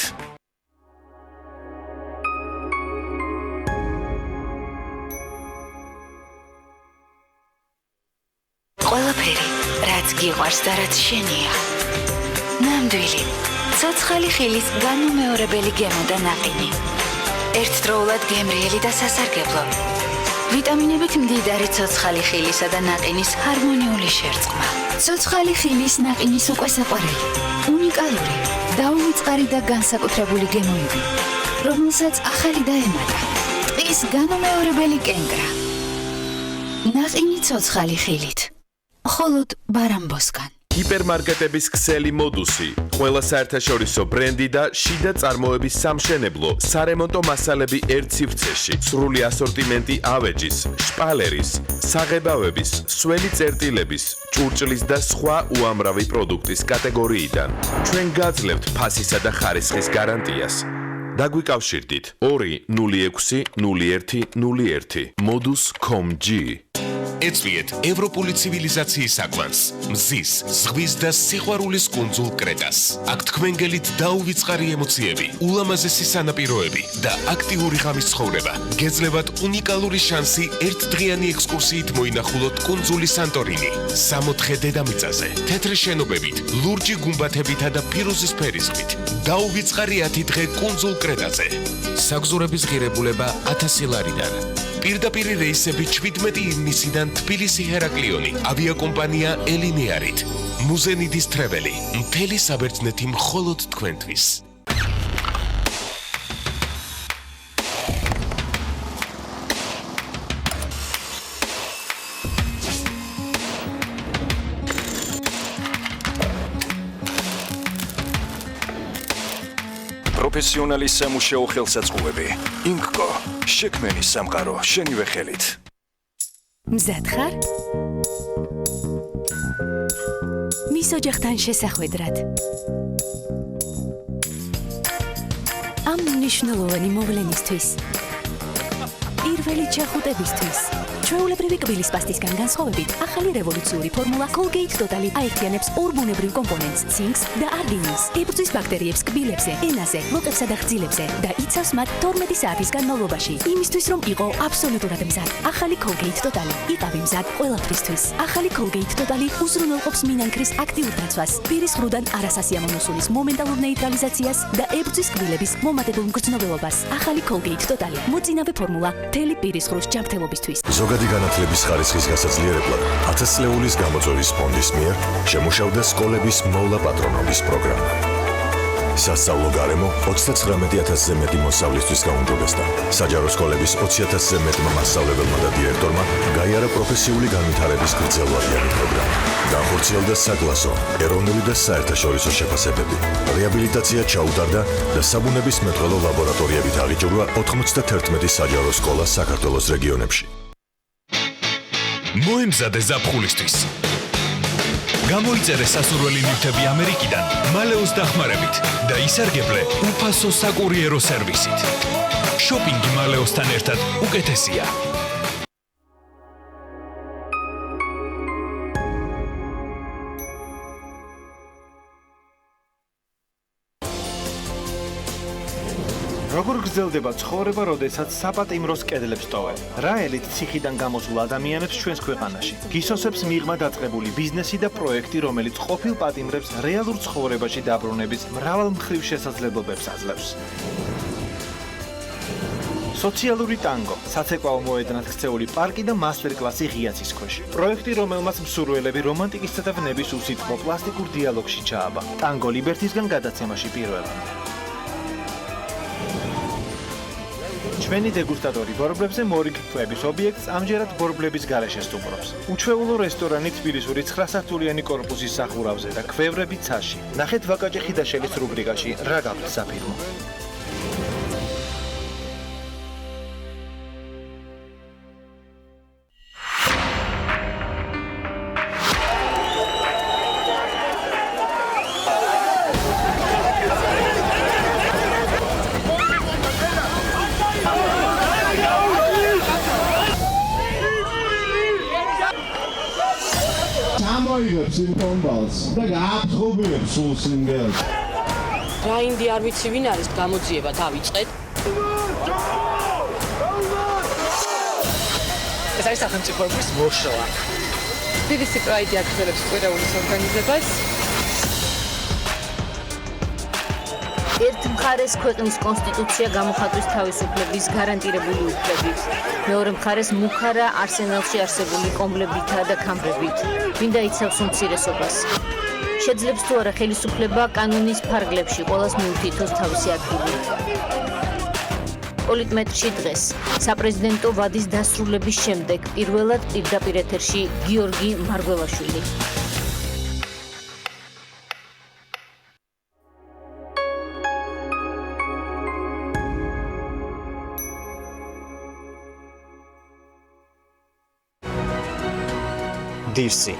S5: ყველაფერი, რაც გიყვარს და რაც შენია. ნამდვილი, ცოცხალი ხილის განუმეორებელი გემო და ნაყინი. ერთდროულად გემრიელი და სასარგებლო. ვიტამინებით მდიდარი ცოცხალი ხილისა და ნაყინის ჰარმონიული შერწყმა. ცოცხალი ხილის ნაყინის უკვე საყვარელი, უნიკალური, დაუვიწყარი და განსაკუთრებული გემოები, რომელსაც ახალი დაემატა. ტყის განუმეორებელი კენკრა. ნაყინი ცოცხალი ხილით. მხოლოდ ბარამბოსგან.
S22: ჰიპერმარკეტების ქსელი მოდუსი, ყველა საერთაშორისო ბრენდი და შიდა წარმოების სამშენებლო, სარემონტო მასალები ერთ სივრცეში, სრული ასორტიმენტი ავეჯის, შპალერის, საღებავების, სველი წერტილების, ჭურჭლის და სხვა უამრავი პროდუქტის კატეგორიიდან. ჩვენ გაძლევთ ფასისა და ხარისხის გარანტიას. დაგვიკავშირდით 2060101 modus.com.g.
S23: ეწვიეთ ევროპული ცივილიზაციის აკვანს, მზის, ზღვის და სიყვარულის კუნძულ კრეტას. აქ თქვენგელით დაუვიწყარი ემოციები, ულამაზესი სანაპიროები და აქტიური ღამის ცხოვრება. გეძლევათ უნიკალური შანსი ერთდღიანი ექსკურსიით მოინახულოთ კუნძული სანტორინი, 64 დედამიწაზე, თეთრი შენობებით, ლურჯი გუმბათებითა და ფირუზის ფერისხმით. დაუვიწყარი 10 დღე კუნძულ კრეტაზე. საგზურების ღირებულება 1000 ლარიდან. პირდაპირი რეისები 17 ივნისიდან თბილისი ჰერაკლიონი, ავიაკომპანია ელინეარით, მუზენიდის ტრეველი, მთელი საბერძნეთი მხოლოდ თქვენთვის.
S1: პროფესიონალი სამუშაო ხელსაწყოები. ინკკო, შექმენი სამყარო შენივე ხელით.
S15: მზად ხარ? მის ოჯახთან შესახვედრად. ამ მნიშვნელოვანი მოვლენისთვის. პირველი ჩახუტებისთვის. ჩვეულებრივი კბილის პასტისგან განსხვავებით, ახალი რევოლუციური ფორმულა Colgate Total აერთიანებს ორ ბუნებრივ კომპონენტს, ცინკს და არგინინს. ებრძვის ბაქტერიებს კბილებზე, ენაზე, ლოყებსა და ხძილებზე და იცავს მათ 12 საათის განმავლობაში. იმისთვის, რომ იყო აბსოლუტურად მზად. ახალი Colgate Total იყავი მზად ყველაფრისთვის. ახალი Colgate Total უზრუნველყოფს მინანქრის აქტიურ დაცვას, პირის ხრუდან არასასიამოვნო სულის მომენტალურ ნეიტრალიზაციას და ებრძვის კბილების მომატებულ მგრძნობელობას. ახალი Colgate Total მოწინავე ფორმულა მთელი პირის ხრუს ჯანმრთელობისთვის.
S20: ზოგადი განათლების ხარისხის გასაძლიერებლად 1000 წლეულის გამოწვევის ფონდის მიერ შემუშავდა სკოლების მოვლა პატრონობის პროგრამა. სასწავლო გარემო 39000-ზე მეტი მოსავლისთვის გაუმჯობესდა. საჯარო სკოლების 20000-ზე მეტმა მასწავლებელმა და დირექტორმა გაიარა პროფესიული განვითარების გრძელვადიანი პროგრამა. განხორციელდა საკლასო, ეროვნული და საერთაშორისო შეფასებები. რეაბილიტაცია ჩაუტარდა და საბუნების მეტყველო ლაბორატორიებით აღიჭურვა 91 საჯარო სკოლა საქართველოს რეგიონებში.
S12: მოემზადე ზაფხულისთვის. გამოიწერე სასურველი ნივთები ამერიკიდან მალეოს დახმარებით და ისარგებლე უფასო საკურიერო სერვისით. შოპინგი მალეოსთან ერთად უკეთესია.
S17: როგორ გრძელდება ცხოვრება, როდესაც საპატიმროს კედლებს ტოვებ? რა ელით ციხიდან გამოსულ ადამიანებს ჩვენს ქვეყანაში? გისოსებს მიღმა დაწყებული ბიზნესი და პროექტი, რომელიც ყოფილ პატიმრებს რეალურ ცხოვრებაში დაბრუნების მრავალმხრივ შესაძლებლობებს აძლევს. სოციალური ტანგო, საცეკვაო მოედნად ქცეული პარკი და მასტერკლასი ღიაცის ქვეშ. პროექტი, რომელმაც მსურველები რომანტიკისა და ვნების უსიტყვო პლასტიკურ დიალოგში ჩააბა. ტანგო ლიბერთისგან გადაცემაში პირველად. ჩვენი დეგუსტატორი ბორბლებზე მორიგ-კვების ობიექტს ამჯერად ბორბლების გარეშე სტუმრობს. უჩვეულო რესტორანი თბილისური 9-სართულიანი კორპუსის სახურავზე და ქვევრები ცაში. ნახეთ ვაკაჭი ხიდაშელის რუბრიკაში რა გაქვთ საფირმო.
S18: ამოიღებს იმ კომბალს და გააფრთხობინებს სულ სინგელს.
S8: რაინდი არ ვიცი ვინ არის, გამოძიება დავიწყეთ.
S6: ეს არის სახელმწიფოების მოშლა. თბილისი პრაიდი აგრძელებს კვირაულის ორგანიზებას.
S19: ერთ მხარეს ქვეყნის კონსტიტუცია გამოხატვის თავისუფლების გარანტირებული უფლებით, მეორე მხარეს მუქარა არსენალში არსებული კომბლებითა და ქამრებით, ვინდა იცავს უმცირესობას. შეძლებს თუ არა ხელისუფლება კანონის ფარგლებში ყოველს მიუთითოს თავისი ადგილი. პოლიტმეტრში დღეს საპრეზიდენტო ვადის დასრულების შემდეგ პირველად პირდაპირ ეთერში გიორგი მარგველაშვილი.
S3: დირსი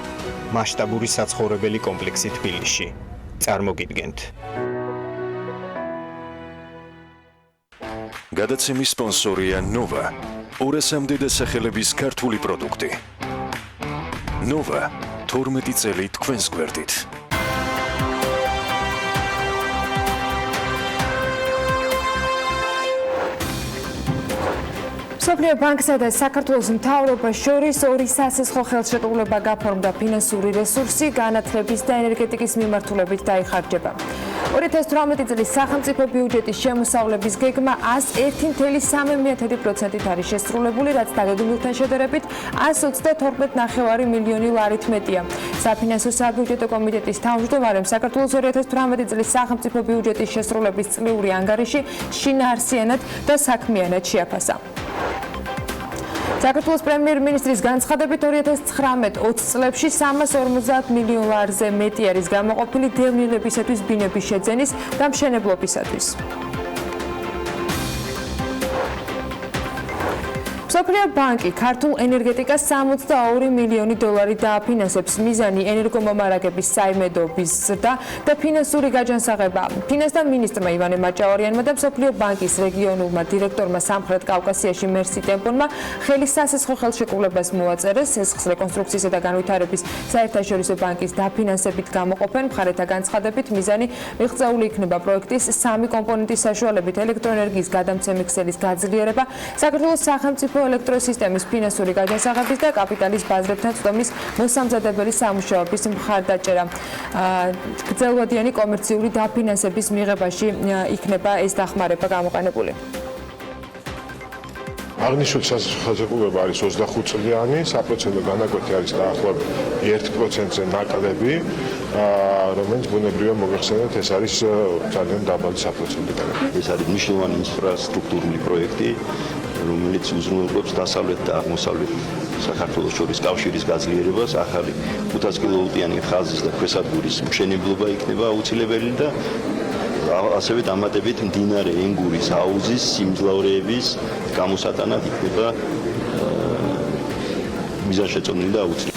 S3: მასშტაბური საცხოვრებელი კომპლექსი თბილისში. წარმოგიდგენთ.
S1: გადაცემის სპონსორია ნოვა. 200-მდე დასახელების ქართული პროდუქტი. ნოვა 12 წელი თქვენს გვერდით.
S4: მსოფლიო ბანკსა და საქართველოს მთავრობას შორის ორი სასესხო ხელშეკრულება გაფორმდა ფინანსური რესურსი განათლების და ენერგეტიკის მიმართულებით დაიხარჯება. 2018 წლის სახელმწიფო ბიუჯეტის შემოსავლების გეგმა 101.3%-ით არის შესრულებული, რაც დაგეგმილთან შედარებით 122.9 მილიონი ლარით მეტია. საფინანსო საბიუჯეტო კომიტეტის თავმჯდომარემ საქართველოს 2018 წლის სახელმწიფო ბიუჯეტის შესრულების წლიური ანგარიში შინაარსიანად და საქმიანად შეაფასა. საქართველოს პრემიერ-მინისტრის განცხადებით 2019-20 წლებში 350 მილიონ ლარზე მეტი არის გამოყოფილი დევნილებისათვის ბინების შეძენის და მშენებლობისათვის. მსოფლიო ბანკი ქართულ ენერგეტიკას 62 მილიონი დოლარი დააფინანსებს. მიზანი ენერგომომარაგების საიმედოობის ზრდა და ფინანსური გაჯანსაღება. ფინანსთა მინისტრმა ივანე მაჭავარიანმა და მსოფლიო ბანკის რეგიონულმა დირექტორმა სამხრეთ კავკასიაში მერსი ტემპონმა ხელი სასესხო ხელშეკრულებას მოაწერეს. სესხს რეკონსტრუქციისა და განვითარების საერთაშორისო ბანკის დაფინანსებით გამოყოფენ. მხარეთა განცხადებით მიზანი მიღწეული იქნება პროექტის 3 კომპონენტის საშუალებით ელექტროენერგიის გადამცემი ქსელის გაძლიერება, საქართველოს სახელმწიფო ელექტროსისტემის ფინანსური გაჯანსაღების და კაპიტალის ბაზრებთან წვდომის მოსამზადებელი სამუშაოების მხარდაჭერა. გრძელვადიანი კომერციული დაფინანსების მიღებაში იქნება ეს დახმარება გამოყენებული.
S7: აღნიშნული სახელმწიფოება არის 25 წლიანი, საპროცენტო განაკვეთი არის დაახლოებით 1%-ზე ნაკლები. რომელიც ბუნებრივია მოგეხსენოთ, ეს არის ძალიან დაბალი საპროცენტო განაყოფა.
S9: ეს არის მნიშვნელოვანი ინფრასტრუქტურული პროექტი, რომელიც უზრუნველყოფს დასავლეთ და აღმოსავლეთ საქართველოს შორის კავშირის გაძლიერებას, ახალი 500 კილოვოლტიანი ხაზის და ქვესადგურის მშენებლობა იქნება აუცილებელი და ასევე დამატებით მდინარე ენგურის აუზის სიმძლავრეების გამოსატანად იქნება მიზანშეწონილი და აუცილებელი.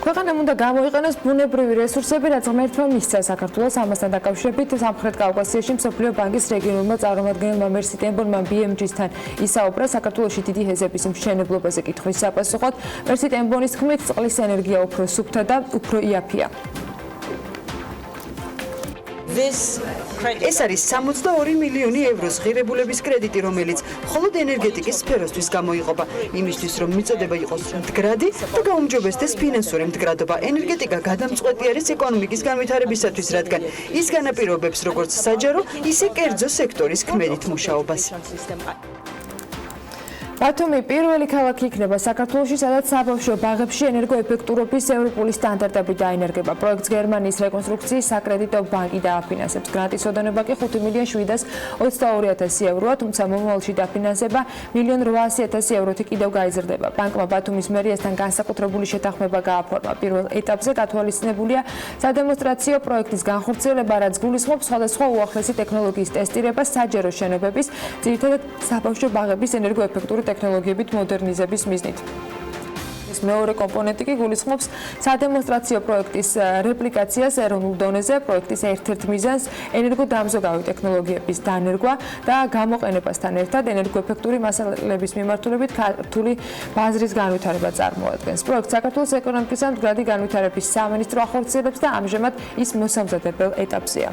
S4: ქვეყანამ უნდა გამოიყენოს ბუნებრივი რესურსები, რაც ღმერთმა მისცა საქართველოს. ამასთან დაკავშირებით სამხრეთ კავკასიაში მსოფლიო ბანკის რეგიონულმა წარმომადგენელმა მერსი ტემბონმა BMG-სთან ისაუბრა საქართველოში დიდი ჰეზების მშენებლობაზე კითხვის საპასუხოდ. მერსი ტემბონის თქმით, წყლის ენერგია უფრო სუფთა და უფრო იაფია.
S14: ეს არის 62 მილიონი ევროს ღირებულების კრედიტი, რომელიც მხოლოდ ენერგეტიკის სფეროსთვის გამოიყოფა. იმისთვის, რომ მიწოდება იყოს მდგრადი და გაუმჯობესდეს ფინანსური მდგრადობა. ენერგეტიკა გადამწყვეტი არის ეკონომიკის განვითარებისათვის, რადგან ის განაპირობებს როგორც საჯარო, ისე კერძო სექტორის ქმედით მუშაობას.
S4: ბათუმი პირველი ქალაქი იქნება საქართველოში, სადაც საბავშვო ბაღებში ენერგოეფექტურობის ევროპული სტანდარტები დაინერგება. პროექტს გერმანიის რეკონსტრუქციის საკრედიტო ბანკი დააფინანსებს. გრანტის ოდენობა კი 5.722.000 ევროა, თუმცა მომავალში დაფინანსება 1.800.000 ევროთი კიდევ გაიზრდება. ბანკმა ბათუმის მერიასთან განსაკუთრებული შეთანხმება გააფორმა. პირველ ეტაპზე გათვალისწინებულია სადემონსტრაციო პროექტის განხორციელება, რაც გულისხმობს სხვადასხვა უახლესი ტექნოლოგიის ტესტირება საჯარო შენობების, ძირითადად საბავშვო ბაღების ენერგოეფექტური ტექნოლოგიებით მოდერნიზების მიზნით. ეს მეორე კომპონენტი კი გულისხმობს სადემონსტრაციო პროექტის რეპლიკაციას ეროვნულ დონეზე, პროექტის ერთ-ერთ მიზანს ენერგოდამზოგავი ტექნოლოგიების დანერგვა და გამოყენებასთან ერთად ენერგოეფექტური მასალების მიმართულებით ქართული ბაზრის განვითარება წარმოადგენს. პროექტს საქართველოს ეკონომიკისა და მდგრადი განვითარების სამინისტრო ახორციელებს და ამჟამად ის მოსამზადებელ ეტაპზეა.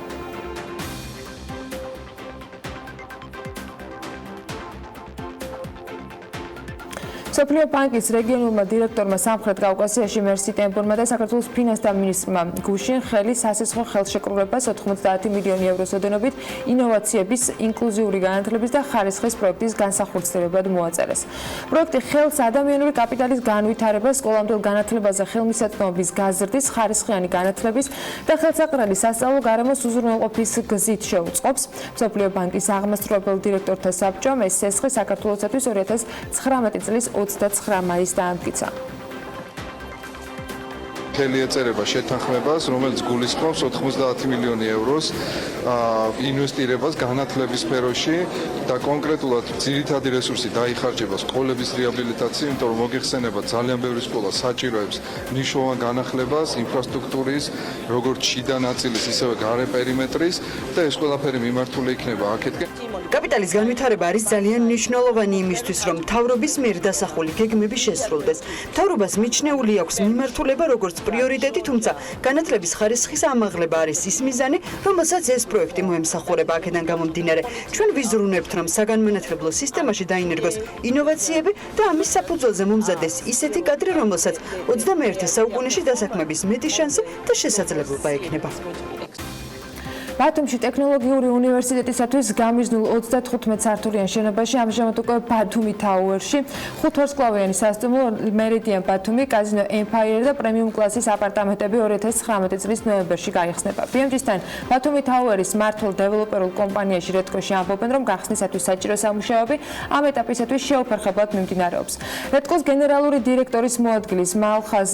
S4: მსოფლიო ბანკის რეგიონულმა დირექტორმა სამხრეთ კავკასიაში მერსი ტემბონმა და საქართველოს ფინანსთა მინისტრმა გუშინ ხელი სასესხო ხელშეკრულებას 90 მილიონი ევროს ოდენობით ინოვაციების, ინკლუზიური განათლების და ხარისხის პროექტის განსახორციელებად მოაწერეს. პროექტი ხელს ადამიანური კაპიტალის განვითარებას, სკოლამდელ განათლებაზე ხელმისაწვდომობის გაზრდის, ხარისხიანი განათლების და ხელსაყრელი სასწავლო გარემოს უზრუნველყოფის გზით შეუწყობს. მსოფლიო ბანკის აღმასრულებელ დირექტორთა საბჭომ ეს სესხი საქართველოსთვის 2019 წლის 29 მაისს დაამტკიცა.
S16: მთელი ეწერება შეთანხმებას, რომელიც გულისხმობს 90 მილიონი ევროს ინვესტირებას განათლების სფეროში და კონკრეტულად ძირითადი რესურსი დაიხარჯება სკოლების რეაბილიტაციაზე, იმიტომ რომ მოგეხსენება ძალიან ბევრი სკოლა საჭიროებს მნიშვნელოვან განახლებას, ინფრასტრუქტურის, როგორც შიდა ნაწილის, ისევე გარე პერიმეტრის და ეს ყველაფერი მიმართული იქნება აქეთკენ.
S14: კაპიტალის განვითარება არის ძალიან მნიშვნელოვანი იმისთვის, რომ მთავრობის მიერ დასახული გეგმები შესრულდეს. მთავრობას მიჩნეული აქვს მიმართულება როგორც პრიორიტეტი, თუმცა განათლების ხარისხის ამაღლება არის ის მიზანი, რომელსაც ეს პროექტი მოემსახურება. აქედან გამომდინარე, ჩვენ ვიზრუნებთ, რომ საგანმანათლებლო სისტემაში დაინერგოს ინოვაციები და ამის საფუძველზე მომზადეს ისეთი კადრი, რომელსაც 21 საუკუნეში დასაქმების მეტი შანსი და შესაძლებლობა ექნება.
S4: ბათუმში ტექნოლოგიური უნივერსიტეტისათვის გამიზნულ 35 სართულიან შენობაში ამჟამად უკვე ბათუმი თაუერში 5 ვარსკვლავიანი სასტუმრო მერიდიან ბათუმი, კაზინო Empire და პრემიუმ კლასის აპარტამენტები 2019 წლის ნოემბერში გაიხსნება. BMG-სთან ბათუმი თაუერის მმართველ დეველოპერულ კომპანიაში რეთქოში ამბობენ, რომ გახსნისათვის საჭირო სამუშაოები ამ ეტაპისათვის შეუფერხებლად მიმდინარეობს. რეთქოს გენერალური დირექტორის მოადგილის მალხაზ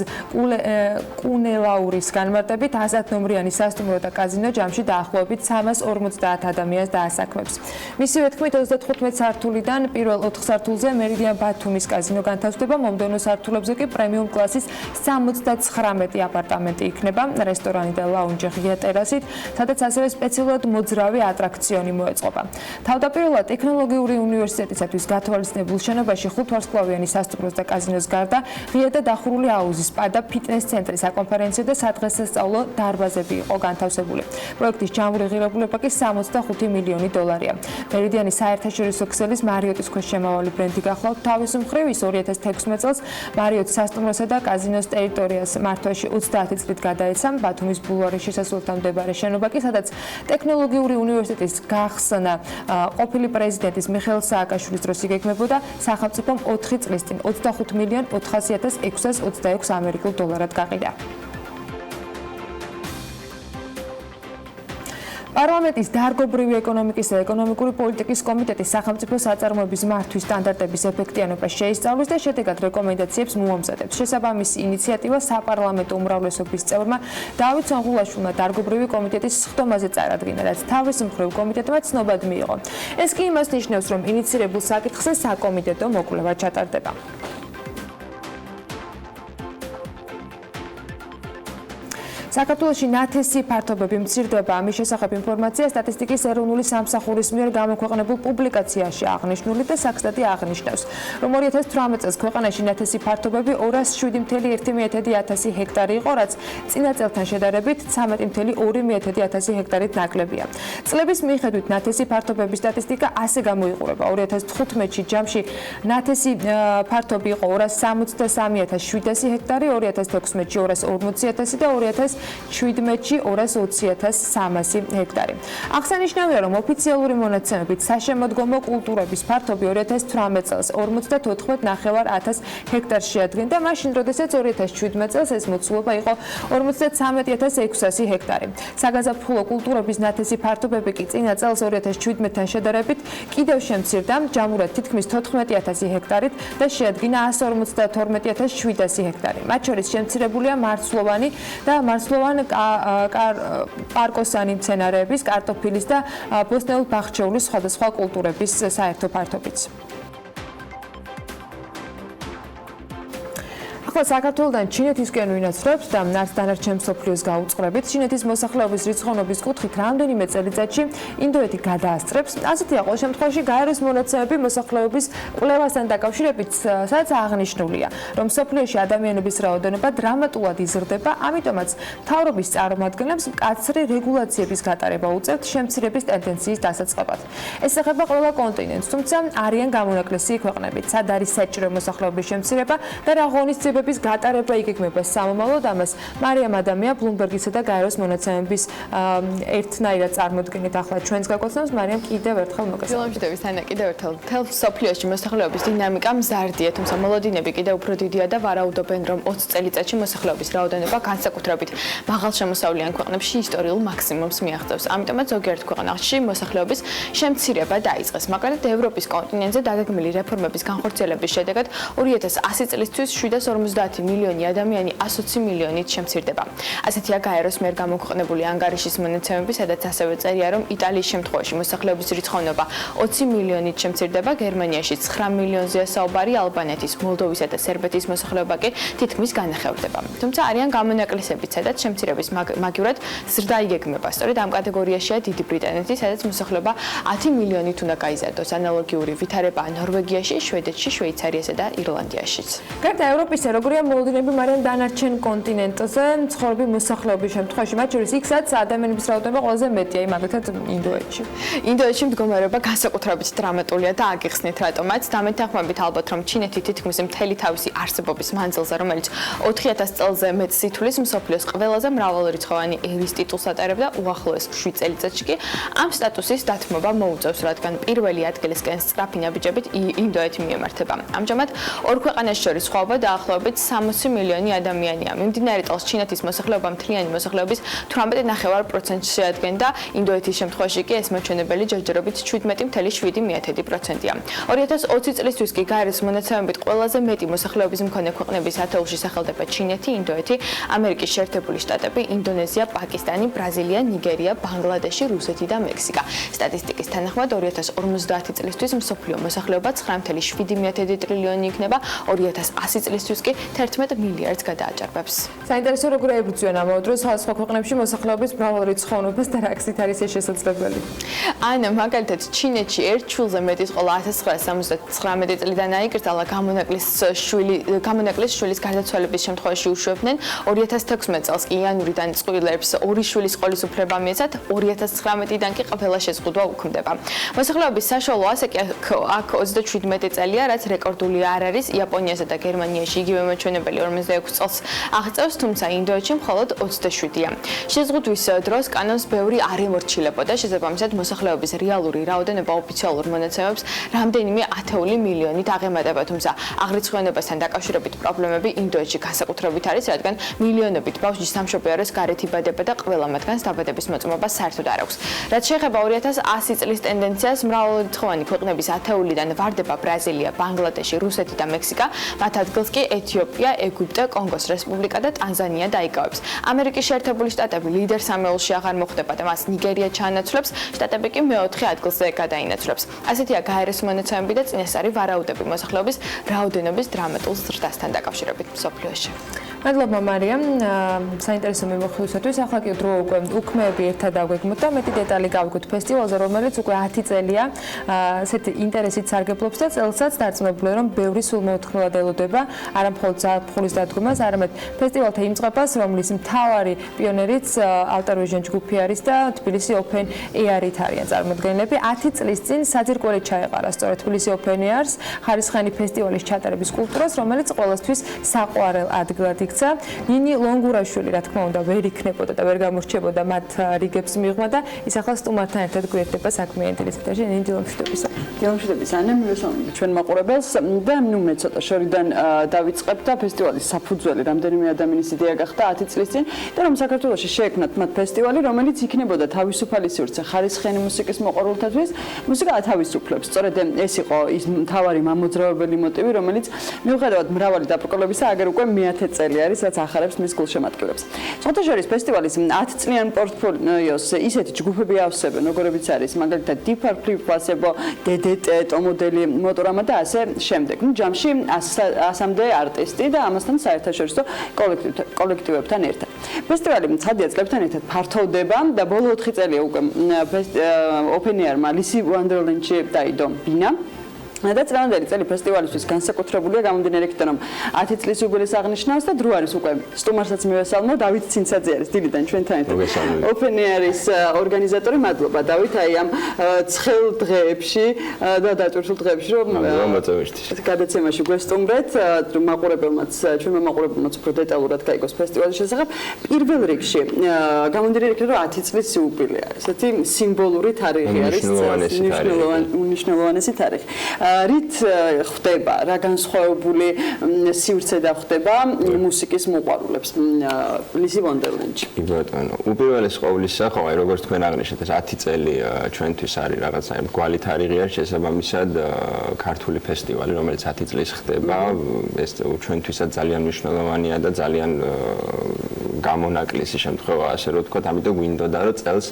S4: კუნელაურის განმარტებით 100 ნომრიანი სასტუმრო და კაზინო ჯამში დაახლოებით 350 ადამიანს დაასაქმებს. მისივე თქმით 35 სართულიდან პირველ 4 სართულზე მერიდიან ბათუმის კაზინო განთავსდება, მომდევნო სართულებზე კი პრემიუმ კლასის 79 აპარტამენტი იქნება, რესტორანი და ლაუნჯი ღია ტერასით, სადაც ასევე სპეციალურად მოძრავი ატრაქციონი მოეწყობა. თავდაპირველად ტექნოლოგიური უნივერსიტეტისათვის გათვალისწინებულ შენობაში 5 ვარსკვლავიანი სასტუმროს და კაზინოს გარდა ღია და დახურული აუზი, სპა და ფიტნეს ცენტრი, საკონფერენციო და სადღესასწაულო დარბაზები იყო განთავსებული. პროექტის ჯამური ღირებულება კი 65 მილიონი დოლარია. მერიდიანის საერთაშორისო ქსელის მარიოტის ქვეშ შემავალი ბრენდი გახლავთ თავის მხრივ, ის 2016 წელს მარიოტის სასტუმროსა და კაზინოს ტერიტორიას მართვაში 30 წლით გადაეცა. ბათუმის ბულვარის შესასვლელთან მდებარე შენობა კი, სადაც ტექნოლოგიური უნივერსიტეტის გახსნა ყოფილი პრეზიდენტის მიხეილ სააკაშვილის დროს იგეგმებოდა, სახელმწიფომ 4 წლის წინ 25.400.626 ამერიკულ დოლარად გაყიდა. პარლამენტის დარგობრივი ეკონომიკის და ეკონომიკური პოლიტიკის კომიტეტის სახელმწიფო საწარმოების მართვის სტანდარტების ეფექტიანობა შეისწავლის და შედეგად რეკომენდაციებს მოამზადებს. შესაბამის ინიციატივა საპარლამენტო უმრავლესობის წევრმა დავით სონღულაშვილმა დარგობრივი კომიტეტის სხდომაზე წარადგინა, რაც თავის მხრივ კომიტეტმა ცნობად მიიღო. ეს კი იმას ნიშნავს, რომ ინიცირებულ საკითხზე საკომიტეტო მოკვლევა ჩატარდება. საქართველოში ნათესი ფართობები მცირდება. ამის შესახებ ინფორმაცია სტატისტიკის ეროვნული სამსახურის მიერ გამოქვეყნებულ პუბლიკაციაში აღნიშნული და საქსტატი აღნიშნავს, რომ 2018 წელს ქვეყანაში ნათესი ფართობები 207,1 ჰექტარი იყო, რაც წინა წელთან შედარებით 13,2 ჰექტარით ნაკლებია. წლების მიხედვით ნათესი ფართობების სტატისტიკა ასე გამოიყურება. 2015-ში ჯამში ნათესი ფართობი იყო 263,700 ჰექტარი, 2016-ში 240,000 და 2017-ში 220,300 ჰექტარი. აღსანიშნავია, რომ ოფიციალური მონაცემებით საშემოდგომო კულტურების ფართობი 2018 წელს 54,900 ჰექტარს შეადგენდა, მაშინ, როდესაც 2017 წელს ეს მოცულობა იყო 53,600 ჰექტარი. საგაზაფხულო კულტურების ნათესი ფართობები კი წინა წელს 2017-თან შედარებით კიდევ შემცირდა, ჯამურად თითქმის 14,000 ჰექტარით და შეადგინა 152,700 ჰექტარი. მათ შორის შემცირებულია მარცვლოვანი და პარკოსანი მცენარეების, კარტოფილის და ბოსტნეულ-ბაღჩეულის სხვადასხვა კულტურების საერთო ფართობიც. ახლა საქართველოდან ჩინეთისკენ ვინაცვლებთ და არც დანარჩენ მსოფლიოს გაუწყრებით. ჩინეთის მოსახლეობის რიცხოვნობის კუთხით რამდენიმე წელიწადში ინდოეთი გადაასწრებს. ასეთია ყოველ შემთხვევაში გაეროს მონაცემები მოსახლეობის კვლევასთან დაკავშირებით, სადაც აღნიშნულია, რომ მსოფლიოში ადამიანების რაოდენობა დრამატულად იზრდება, ამიტომაც მთავრობის წარმომადგენლებს მკაცრი რეგულაციების გატარება უწევთ შემცირების ტენდენციის დასაწყებად. ეს ეხება ყველა კონტინენტს, თუმცა არიან გამონაკლისი ქვეყნებიც, სად არის საჭირო მოსახლეობის შემცირება და რა ღონისძიებები გატარება იგეგმება სამომავლოდ. ამას მარიამ ადამია ბლუმბერგისა და გაეროს მონაცემების ერთნაირად წარმოდგენით ახლა ჩვენს გაკვეთნებს. მარიამ, კიდევ ერთხელ მოგესალმებით.
S2: დილომშვიდობის თანა კიდევ ერთხელ. მთელ მსოფლიოში მოსახლეობის დინამიკა მზარდია, თუმცა მოლოდინები კიდევ უფრო დიდია და ვარაუდობენ, რომ 20 წელიწადში მოსახლეობის რაოდენობა განსაკუთრებით მაღალშემოსავლიან ქვეყნებში ისტორიულ მაქსიმუმს მიაღწევს. ამიტომაც ზოგიერთ ქვეყანაში მოსახლეობის შემცირება დაიწყეს. მაგალითად, ევროპის კონტინენტზე დაგეგმილი რეფორმების განხორციელების შედეგად 2100 წლისთვის 750 მილიონი ადამიანი 120 მილიონით შემცირდება. ასეთია გაეროს მიერ გამოქვეყნებული ანგარიშის მონაცემები, სადაც ასევე წერია, რომ იტალიის შემთხვევაში მოსახლეობის რიცხოვნობა 20 მილიონით შემცირდება, გერმანიაში 9 მილიონზეა საუბარი, ალბანეთის, მოლდოვისა და სერბეთის მოსახლეობა კი თითქმის განახევრდება. თუმცა არიან გამონაკლისებიც, სადაც შემცირების მაგივრად ზრდა იგეგმება. სწორედ ამ კატეგორიაშია დიდი ბრიტანეთი, სადაც მოსახლეობა 10 მილიონით უნდა გაიზარდოს. ანალოგიური ვითარებაა ნორვეგიაში, შვედეთში, შვეიცარიასა და ირლანდიაშიც.
S4: გარდა ევროპისა, როგორია მოლოდინები მარიამ დანარჩენ კონტინენტზე მცხოვრები მოსახლეობის შემთხვევაში, მათ შორის იქ, სადაც ადამიანების რაოდენობა ყველაზე მეტია, მაგალითად ინდოეთში.
S2: ინდოეთში მდგომარეობა განსაკუთრებით დრამატულია და აგიხსნით რატომაც. დამეთანხმებით ალბათ, რომ ჩინეთი თითქმის მთელი თავისი არსებობის მანძილზე, რომელიც 4000 წელზე მეტ სითulis მსოფლიოს ყველაზე მრავალრიცხოვანი ერის ტიტულს ატარებდა, უახლოეს 7 წელიწადში კი ამ სტატუსის დათმობა მოუწევს, რადგან პირველი ადგილისკენ სწრაფი ნაბიჯებით ინდოეთი მიემართება. ამჟამად ორ ქვეყანას შორის სხვაობა დაახლოებით 60 მილიონი ადამიანია. მიმდინარე წელს ჩინეთის მოსახლეობა მთლიანი მოსახლეობის 18.9%-ს შეადგენდა, ინდოეთის შემთხვევაში კი ეს მაჩვენებელი ჯერჯერობით 17.7%-ია. 2020 წლისთვის კი გაეროს მონაცემებით ყველაზე მეტი მოსახლეობის მქონე ქვეყნების ათეულში სახელდება ჩინეთი, ინდოეთი, ამერიკის შეერთებული შტატები, ინდონეზია, პაკისტანი, ბრაზილია, ნიგერია, ბანგლადეში, რუსეთი და მექსიკა. სტატისტიკის თანახმად 2050 წლისთვის მსოფლიო მოსახლეობა 9.7 ტრილიონი იქნება, 2100 წლისთვის კი 11 მილიარდს გადააჭარბებს.
S4: საინტერესო როგორ ეებრძვიან ამავე დროს სხვადასხვა ქვეყნებში მოსახლეობის მრავალრიცხოვანობას და რა გზით არის ეს შესაძლებელი?
S2: ანა, მაგალითად, ჩინეთში ერთ შვილზე მეტის ყოლა 1979 წლიდან აიკრძალა გამონაკლის შვილის გარდაცვალების შემთხვევაში უშვებდნენ. 2016 წელს კი იანვრიდან წყვილებს ორი შვილის ყოლის უფლება მიეცათ, 2019-დან კი ყველა შეზღუდვა უქმდება. მოსახლეობის საშუალო ასაკი აქ 37 წელია, რაც რეკორდული არ არის. იაპონიასა და გერმანიაში იგივე გამომაჩვენებელი 46 წელს აღწევს, თუმცა ინდოეთში მხოლოდ 27-ია. შეზღუდვის დროს კანონს ბევრი არ ემორჩილებოდა, შესაბამისად მოსახლეობის რეალური რაოდენობა ოფიციალურ მონაცემებს რამდენიმე ათეული მილიონით აღემატება, თუმცა აღრიცხვიანობასთან დაკავშირებით პრობლემები ინდოეთში განსაკუთრებით არის, რადგან მილიონობით ბავშვი სამშობლო ერას გარეთ იბადება და ყველა მათგანს დაბადების მოწმობა საერთოდ არ აქვს. რაც შეეხება 2100 წლის ტენდენციას, მრავალრიცხოვანი ქვეყნების ათეულიდან ვარდება ბრაზილია, ბანგლადეში, რუსეთი და მექსიკა, მათ ადგილს კი ეთიოპია, ეგვიპტე, კონგოს რესპუბლიკა და ტანზანია დაიკავებს. ამერიკის შეერთებული შტატები ლიდერ სამეულში აღარ მოხვდება და მას ნიგერია ჩაანაცვლებს, შტატები კი მეოთხე ადგილზე გადაინაცვლებს. ასეთია გაეროს მონაცემები და წინასწარი ვარაუდები მოსახლეობის რაოდენობის დრამატულ ზრდასთან დაკავშირებით მსოფლიოში.
S4: მადლობა მარიამ, საინტერესო მიმოხილვისათვის. ახლა კი დრო უკვე უქმეები ერთად დაგვეგმოთ და მეტი დეტალი გავიგოთ ფესტივალზე, რომელიც უკვე 10 წელია ასეთი ინტერესით სარგებლობს და წელსაც დარწმუნებულია, რომ ბევრი სულმოთხილად ელოდება არა მხოლოდ ზაფხულის დადგომას, არამედ ფესტივალთა იმწყებას, რომლის მთავარი პიონერიც Alter Vision ჯგუფი არის და თბილისი Open Air-ით არიან წარმოდგენილები. 10 წლის წინ საძირკველი ჩაეყარა სწორედ თბილისი Open Air-ს ხარისხიანი ფესტივალის ჩატარების კულტურას, რომელიც ყველასთვის საყვარელ ადგილად იქცა. ნინი ლონგურაშვილი, რა თქმა უნდა, ვერ იქნებოდა და ვერ გამორჩებოდა მათ რიგებს მიღმა და ის ახლა სტუმართან ერთად გვერდება საქმიანი ტელესკრინში. ნინი დილომშვიდობის.
S10: დილომშვიდობის ანა, მივესალმებით ჩვენ მაყურებელს და ნუ მე ცოტა შორიდან დავიწყებ და ფესტივალის საფუძველი რამდენიმე ადამიანის იდეა გახდა 10 წლის წინ და რომ საქართველოში შეექმნათ მათ ფესტივალი, რომელიც იქნებოდა თავისუფალი სივრცე ხარისხიანი მუსიკის მოყვარულთათვის, მუსიკა ათავისუფლებს. სწორედ ეს იყო ის მთავარი მამოძრავებელი მოტივი, რომელიც მიუხედავად მრავალი დაბრკოლებისა, აგერ უკვე მე-10 წელი არის, რაც ახარებს მის გულშემატკივრებს. სხვათაშორის ფესტივალის 10 წლიან პორტფოლიოს ისეთი ჯგუფები ავსებენ, როგორებიც არის მაგალითად Deep Purple, Placebo, DDT, Tomodeli, Motorama და ასე შემდეგ. ნუ ჯამში 100-მდე არტისტი და ამასთან საერთაშორისო კოლექტივებთან ერთად. ფესტივალი ცხადია წლებთან ერთად ფართოვდება და ბოლო 4 წელია უკვე Open Air-მა Alice Wonderland-ში დაიდო ბინა. და წლევანდელი წელი ფესტივალისთვის განსაკუთრებულია გამომდინარე იქიდან, რომ 10 წლის იუბილეს აღნიშნავს და დრო არის უკვე სტუმარსაც მივესალმო, დავით ცინცაძე არის დილიდან ჩვენთან ერთად. Open Air-ის ორგანიზატორი, მადლობა დავით, აი ამ ცხელ დღეებში და დატვირთულ დღეებში, რომ გადაცემაში გვესტუმრეთ, მაყურებელმაც, ჩვენმა მაყურებელმაც უფრო დეტალურად გაიგოს ფესტივალის შესახებ. პირველ რიგში გამომდინარე იქიდან, რომ 10 წლის იუბილე არის, ესეთი სიმბოლური თარიღი არის, უნიშნულოვანესი თარიღი. რით ხდება რა განსხვავებული სივრცე და ხდება მუსიკის მოყვარულებს Alice Wonderland-ში.
S11: ბატონო, უპირველეს ყოვლისა, ხო, აი როგორც თქვენ აღნიშნეთ, ეს 10 წელი ჩვენთვის არის რაღაცა მგვალი თარიღი არის, შესაბამისად ქართული ფესტივალი, რომელიც 10 წლის ხდება, ეს ჩვენთვისაც ძალიან მნიშვნელოვანია და ძალიან გამონაკლისი შემთხვევა, ასე რომ ვთქვათ, ამიტომ გვინდოდა, რომ წელს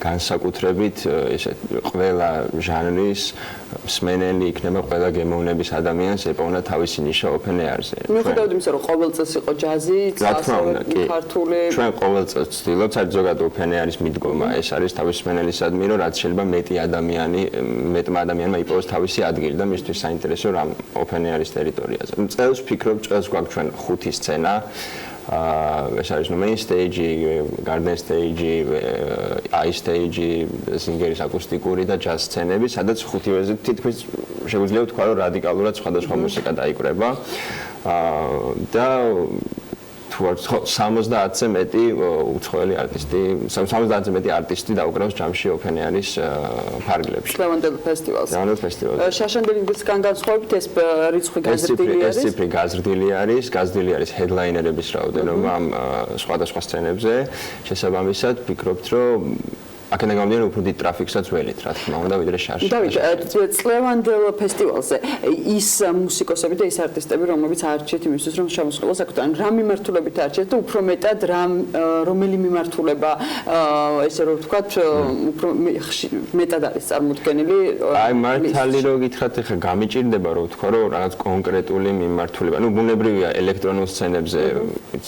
S11: განსაკუთრებით ესე ყველა ჟანრის მსმენელი იქნება, ყველა გემოვნების ადამიანს ეპოვნა თავისი ნიშა Open Air-ზე.
S10: მიუხედავად იმისა, რომ ყოველ წელს იყო ჯაზი, ქართული,
S11: ჩვენ ყოველ წელს ვცდილობთ, საერთოდ ზოგადად Open Air-ის მიდგომა, ეს არის თავის მსმენელისადმი, რომ რაც შეიძლება მეტმა ადამიანმა იპოვოს თავისი ადგილი და მისთვის საინტერესო რამ Open Air-ის ტერიტორიაზე. წელს ვფიქრობ, წელს გვაქვს ჩვენ 5 სცენა. ეს არის ნუ main stage, garden stage, ice stage, სინგერის აკუსტიკური და jazz სცენები, სადაც ხუთივეზე თითქმის შეგვიძლია ვთქვა, რომ რადიკალურად სხვადასხვა მუსიკა დაიკვრება. და თუ არ 70-ზე მეტი უცხოელი არტისტი, 70-ზე მეტი არტისტი დაუკრავს ჯამში Open Air-ის ფარგლებში.
S10: წლევანდელ ფესტივალს. შაშანბერგისგან განსხვავებით ეს რიცხვი გაზრდილი არის.
S11: ეს ციფრი გაზრდილი არის ჰედლაინერების რაოდენობა ამ სხვადასხვა სცენებზე. შესაბამისად, ვფიქრობთ, რომ აქედან გამომდინარე უფრო დიდ ტრაფიკსაც ველით, რა თქმა უნდა, ვიდრე შარში.
S10: დავით, წლევანდელ ფესტივალზე ის მუსიკოსები და ის არტისტები, რომლებიც არჩიეთ იმისთვის, რომ შემოსულოს აკეთონ, რა მიმართულებით არჩიეთ და უფრო მეტად რომელი მიმართულება, ესე რომ ვთქვათ, უფრო მეტად არის წარმოდგენილი?
S11: აი, მართალი რო გითხრათ, ეხლა გამიჭირდება რომ ვთქვა, რომ რაღაც კონკრეტული მიმართულება, ნუ ბუნებრივია ელექტრონულ სცენებზე,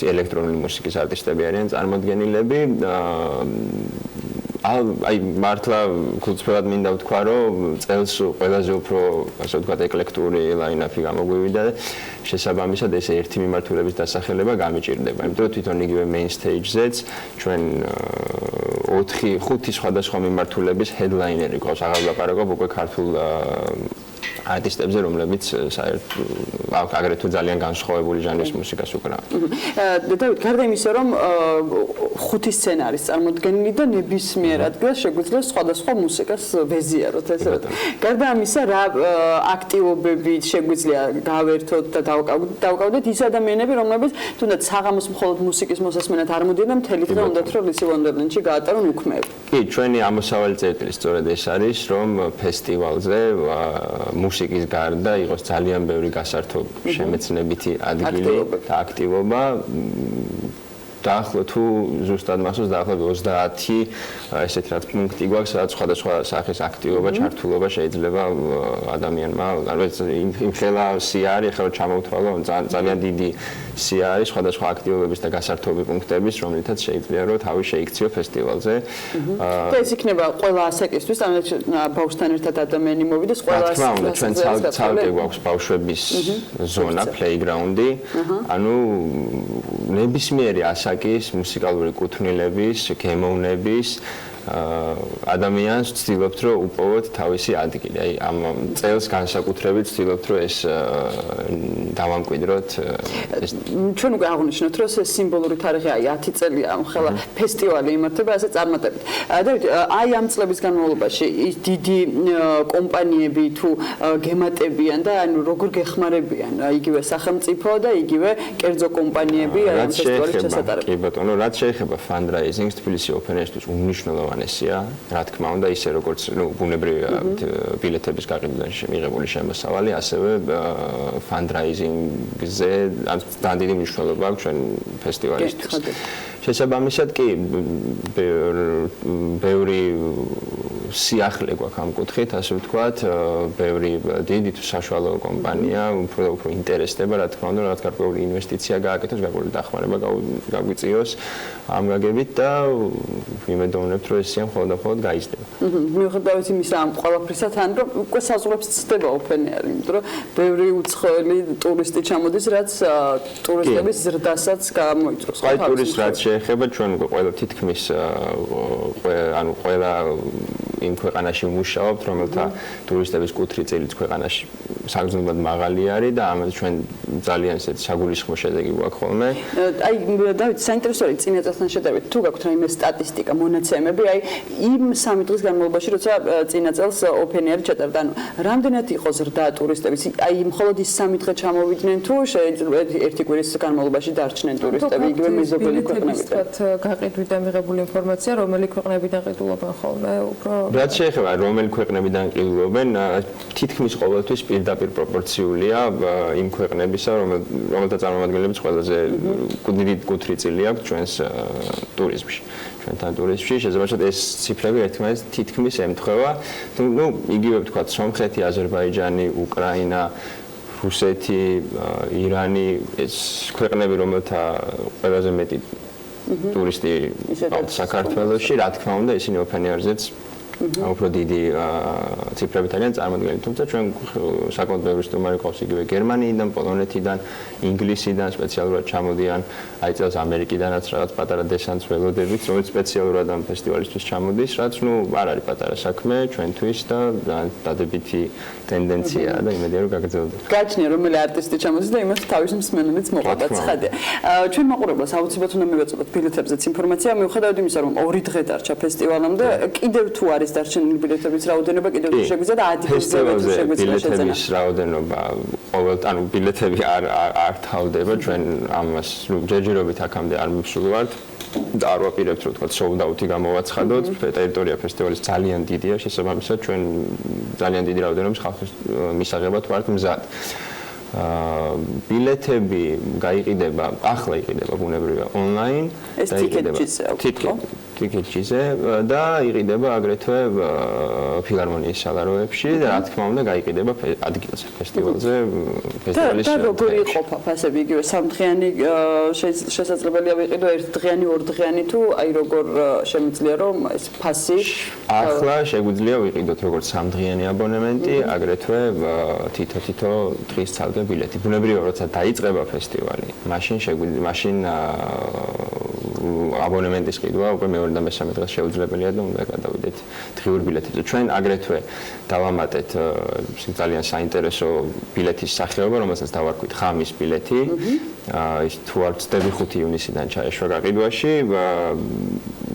S11: ელექტრონული მუსიკის არტისტები არიან წარმოდგენილები, აი მართლა გულწრფელად მინდა ვთქვა, რომ წელს ყველაზე უფრო, ასე ვთქვათ, ეკლექტური ლაინაპი გამოგვივიდა და შესაბამისად ეს ერთი მიმართულების დასახელება გამიჭირდება. იმიტომ რომ თვითონ იგივე main stage-ზეც ჩვენ 4-5 სხვადასხვა მიმართულების headliner-ი გვყავს, აღარ ვლაპარაკობ უკვე ქართულ არტისტებზე, რომლებიც აგრეთვე ძალიან განსხვავებული ჟანრის მუსიკას უკრავენ.
S10: დავით, გარდა იმისა, რომ ხუთი სცენარის წარმოდგენილი და ნებისმიერ ადგილას შეგვიძლია სხვადასხვა მუსიკას ვეზიაროთ, ესე რომ. გარდა ამისა, რა აქტივობები შეგვიძლია გავერთოთ და დავკავდეთ ის ადამიანები, რომლებიც თუნდაც საღამოს მხოლოდ მუსიკის მოსასმენად არ მოდიან და მთელი დღე უნდათ რომ ლისი ვონდერლენდში გაატარონ უქმეები.
S11: კი, ჩვენი ამოსავალი წერტილი სწორედ ეს არის, რომ ფესტივალზე მუსიკის გარდა იყოს ძალიან ბევრი გასართობ შემეცნებითი ადგილი და აქტივობა. დაახლოებით თუ ზუსტად მახსოვს დაახლოებით 30 ესეთი რაც პუნქტი გვაქვს, სადაც სხვადასხვა სახის აქტივობა, ჩართულობა შეიძლება ადამიანმა, იმ ხელა სია არის, ახლა ჩამოვთვალო, ძალიან დიდი სია არის სხვადასხვა აქტივობების და გასართობი პუნქტების, რომლითაც შეიძლება რომ თავი შეიქციო ფესტივალზე.
S10: და ეს იქნება ყველა ასაკისთვის, ანუ ბავშვთან ერთად ადამიანი მოვიდეს ყველა ასაკის.
S11: ჩვენ ცალკე გვაქვს ბავშვების ზონა, playground-ი, ანუ ნებისმიერი ასაკის მუსიკალური კუთვნილების, გემოვნების ადამიანს ვცდილობთ რომ უპოვოთ თავისი ადგილი. აი ამ წელს განსაკუთრებით ვცდილობთ რომ ეს დავამკვიდროთ.
S10: ჩვენ უკვე აღნიშნეთ რომ ეს სიმბოლური თარიღი აი 10 წელია ხელა ფესტივალი იმართება ასე წარმატებით. დავით, აი ამ წლების განმავლობაში ის დიდი კომპანიები თუ გემატებიან და ანუ როგორ გეხმარებიან იგივე სახელმწიფო და იგივე კერძო კომპანიები აი ამ ფესტივალის ჩასატარებლად.
S11: კი ბატონო, რაც შეეხება fundraising-ს თბილისი Open Air-ისთვის უმნიშვნელოვანესია, რა თქმა უნდა, ისე როგორც ბუნებრივია ბილეთების გაყიდვიდან მიღებული შემოსავალი, ასევე fundraising-ზე დიდი მნიშვნელობა აქვს ჩვენ ფესტივალისთვის. შესაბამისად კი ბევრი სიახლე გვაქვს ამ კუთხით, ასე ვთქვათ, ბევრი დიდი თუ საშუალო კომპანია უფრო ინტერესდება, რა თქმა უნდა, რაღაც გარკვეული ინვესტიცია გააკეთოს, გარკვეული დახმარება გაგვიწიოს ამ გაგებით და ვიმედოვნებთ, რომ ეს სია მხოლოდ გაიზრდება.
S10: მიუხედავად იმისა, ამ ყველაფრისა თან რომ უკვე საზღვრებს ცდება Open Air, იმიტომ რომ ბევრი უცხოელი ტურისტი ჩამოდის, რაც ტურისტების ზრდასაც გამოიწვევს.
S11: აი ტურისტს რაც შეეხება ჩვენ ყველა თითქმის ანუ ყველა იმ ქვეყანაში ვმუშაობთ, რომელთა ტურისტების კუთრი წილიც ქვეყანაში საგრძნობლად მაღალი არის და ამაზე ჩვენ ძალიან ესეთი საგულისხმო შედეგი გვაქვს ხოლმე.
S10: აი დავით, საინტერესოა წინა წელთან შედარებით, თუ გაქვთ რაიმე სტატისტიკა, მონაცემები, აი იმ 3 დღის განმავლობაში, როცა წინა წელს Open Air ჩატარდა, ანუ რამდენად იყო ზრდა ტურისტების? აი მხოლოდ ის 3 დღე ჩამოვიდნენ თუ შეიძლება ერთი კვირის განმავლობაში დარჩნენ ტურისტები იგივე მეზობელი ქვეყნებიდან?
S4: გაყიდვიდან მიღებული ინფორმაცია, რომელი ქვეყნებიდან ყიდულობენ ხოლმე, უფრო
S11: რაც შეეხება რომელი ქვეყნებიდან ყიდულობენ, თითქმის ყოველთვის პირდაპირ პროპორციულია იმ ქვეყნებისა, რომელთა წარმომადგენლებს ყველაზე დიდი კუთრი წილი აქვს ჩვენს ტურიზმში. ჩვენთან ტურიზმში შესაბამისად ეს ციფრები ერთმანეთს თითქმის ემთხვევა. ნუ იგივე ვთქვათ, სომხეთი, აზერბაიჯანი, უკრაინა, რუსეთი, ირანი, ეს ქვეყნები, რომელთა ყველაზე მეტი ტურისტი საქართველოში, რა თქმა უნდა, ისინი Open Air-ზეც უფრო დიდი ციფრებით არიან წარმოდგენილი, თუმცა ჩვენ საკმაოდ ბევრი სტუმარი ყავს იგივე გერმანიიდან, პოლონეთიდან, ინგლისიდან, სპეციალურად ჩამოდიან, აი წელს ამერიკიდანაც რაღაც პატარა დესანტს ველოდებით, რომელიც სპეციალურად ამ ფესტივალისთვის ჩამოდის, რაც ნუ არ არის პატარა საქმე ჩვენთვის და დადებითი ტენდენციაა და იმედია რომ გაგრძელდება.
S10: გაჩნია რომელი არტისტი ჩამოდის და იმას თავის მსმენელიც მოყვება ცხადია. ჩვენ მაყურებელს აუცილებლად უნდა მივეწოდოთ ბილეთებზეც ინფორმაცია, მიუხედავად იმისა, რომ 2 დღე დარჩა ფესტივალამდე, კიდევ თუ არის დარჩენილი ბილეთების რაოდენობა კიდევ თუ შეგვიძლია და 10
S11: ფესტივალზე ბილეთების რაოდენობა ანუ ბილეთები არ თავდება, ჩვენ ამას ჯერჯერობით აქამდე არ მივსულვართ. და არ ვაპირებთ რომ თქვა sold out-ი გამოვაცხადოთ, ტერიტორია ფესტივალის ძალიან დიდია, შესაბამისად ჩვენ ძალიან დიდი რაოდენობის ხალხის მისაღებად ვართ მზად. ბილეთები გაიყიდება, ახლა იყიდება ბუნებრივია ონლაინ
S10: და იყიდება
S11: ტიკეტჩიზე და იყიდება აგრეთვე ფილარმონიის სალაროებში და რა თქმა უნდა გაიყიდება ადგილზე ფესტივალზე ფესტივალის
S10: და როგორი იყოფა ფასები იგივე 3 დღიანი შესაძლებელია ვიყიდო 1 დღიანი 2 დღიანი თუ აი როგორ შემიძლია რომ ეს ფასი
S11: ახლა შეგვიძლია ვიყიდოთ როგორც 3 დღიანი აბონემენტი აგრეთვე თითო დღის ცალკე ბილეთი ბუნებრივია როცა დაიწყება ფესტივალი მაშინ აბონემენტის ყიდვა უკვე მეორე და მესამე დღეს შეუძლებელია და უნდა გადავიდეთ დღიურ ბილეთებზე. ჩვენ აგრეთვე დავამატეთ ძალიან საინტერესო ბილეთის სახეობა, რომელსაც დავარქვით ღამის ბილეთი. ის თუ არ ვცდები 5 ივნისიდან ჩაეშვა გაყიდვაში,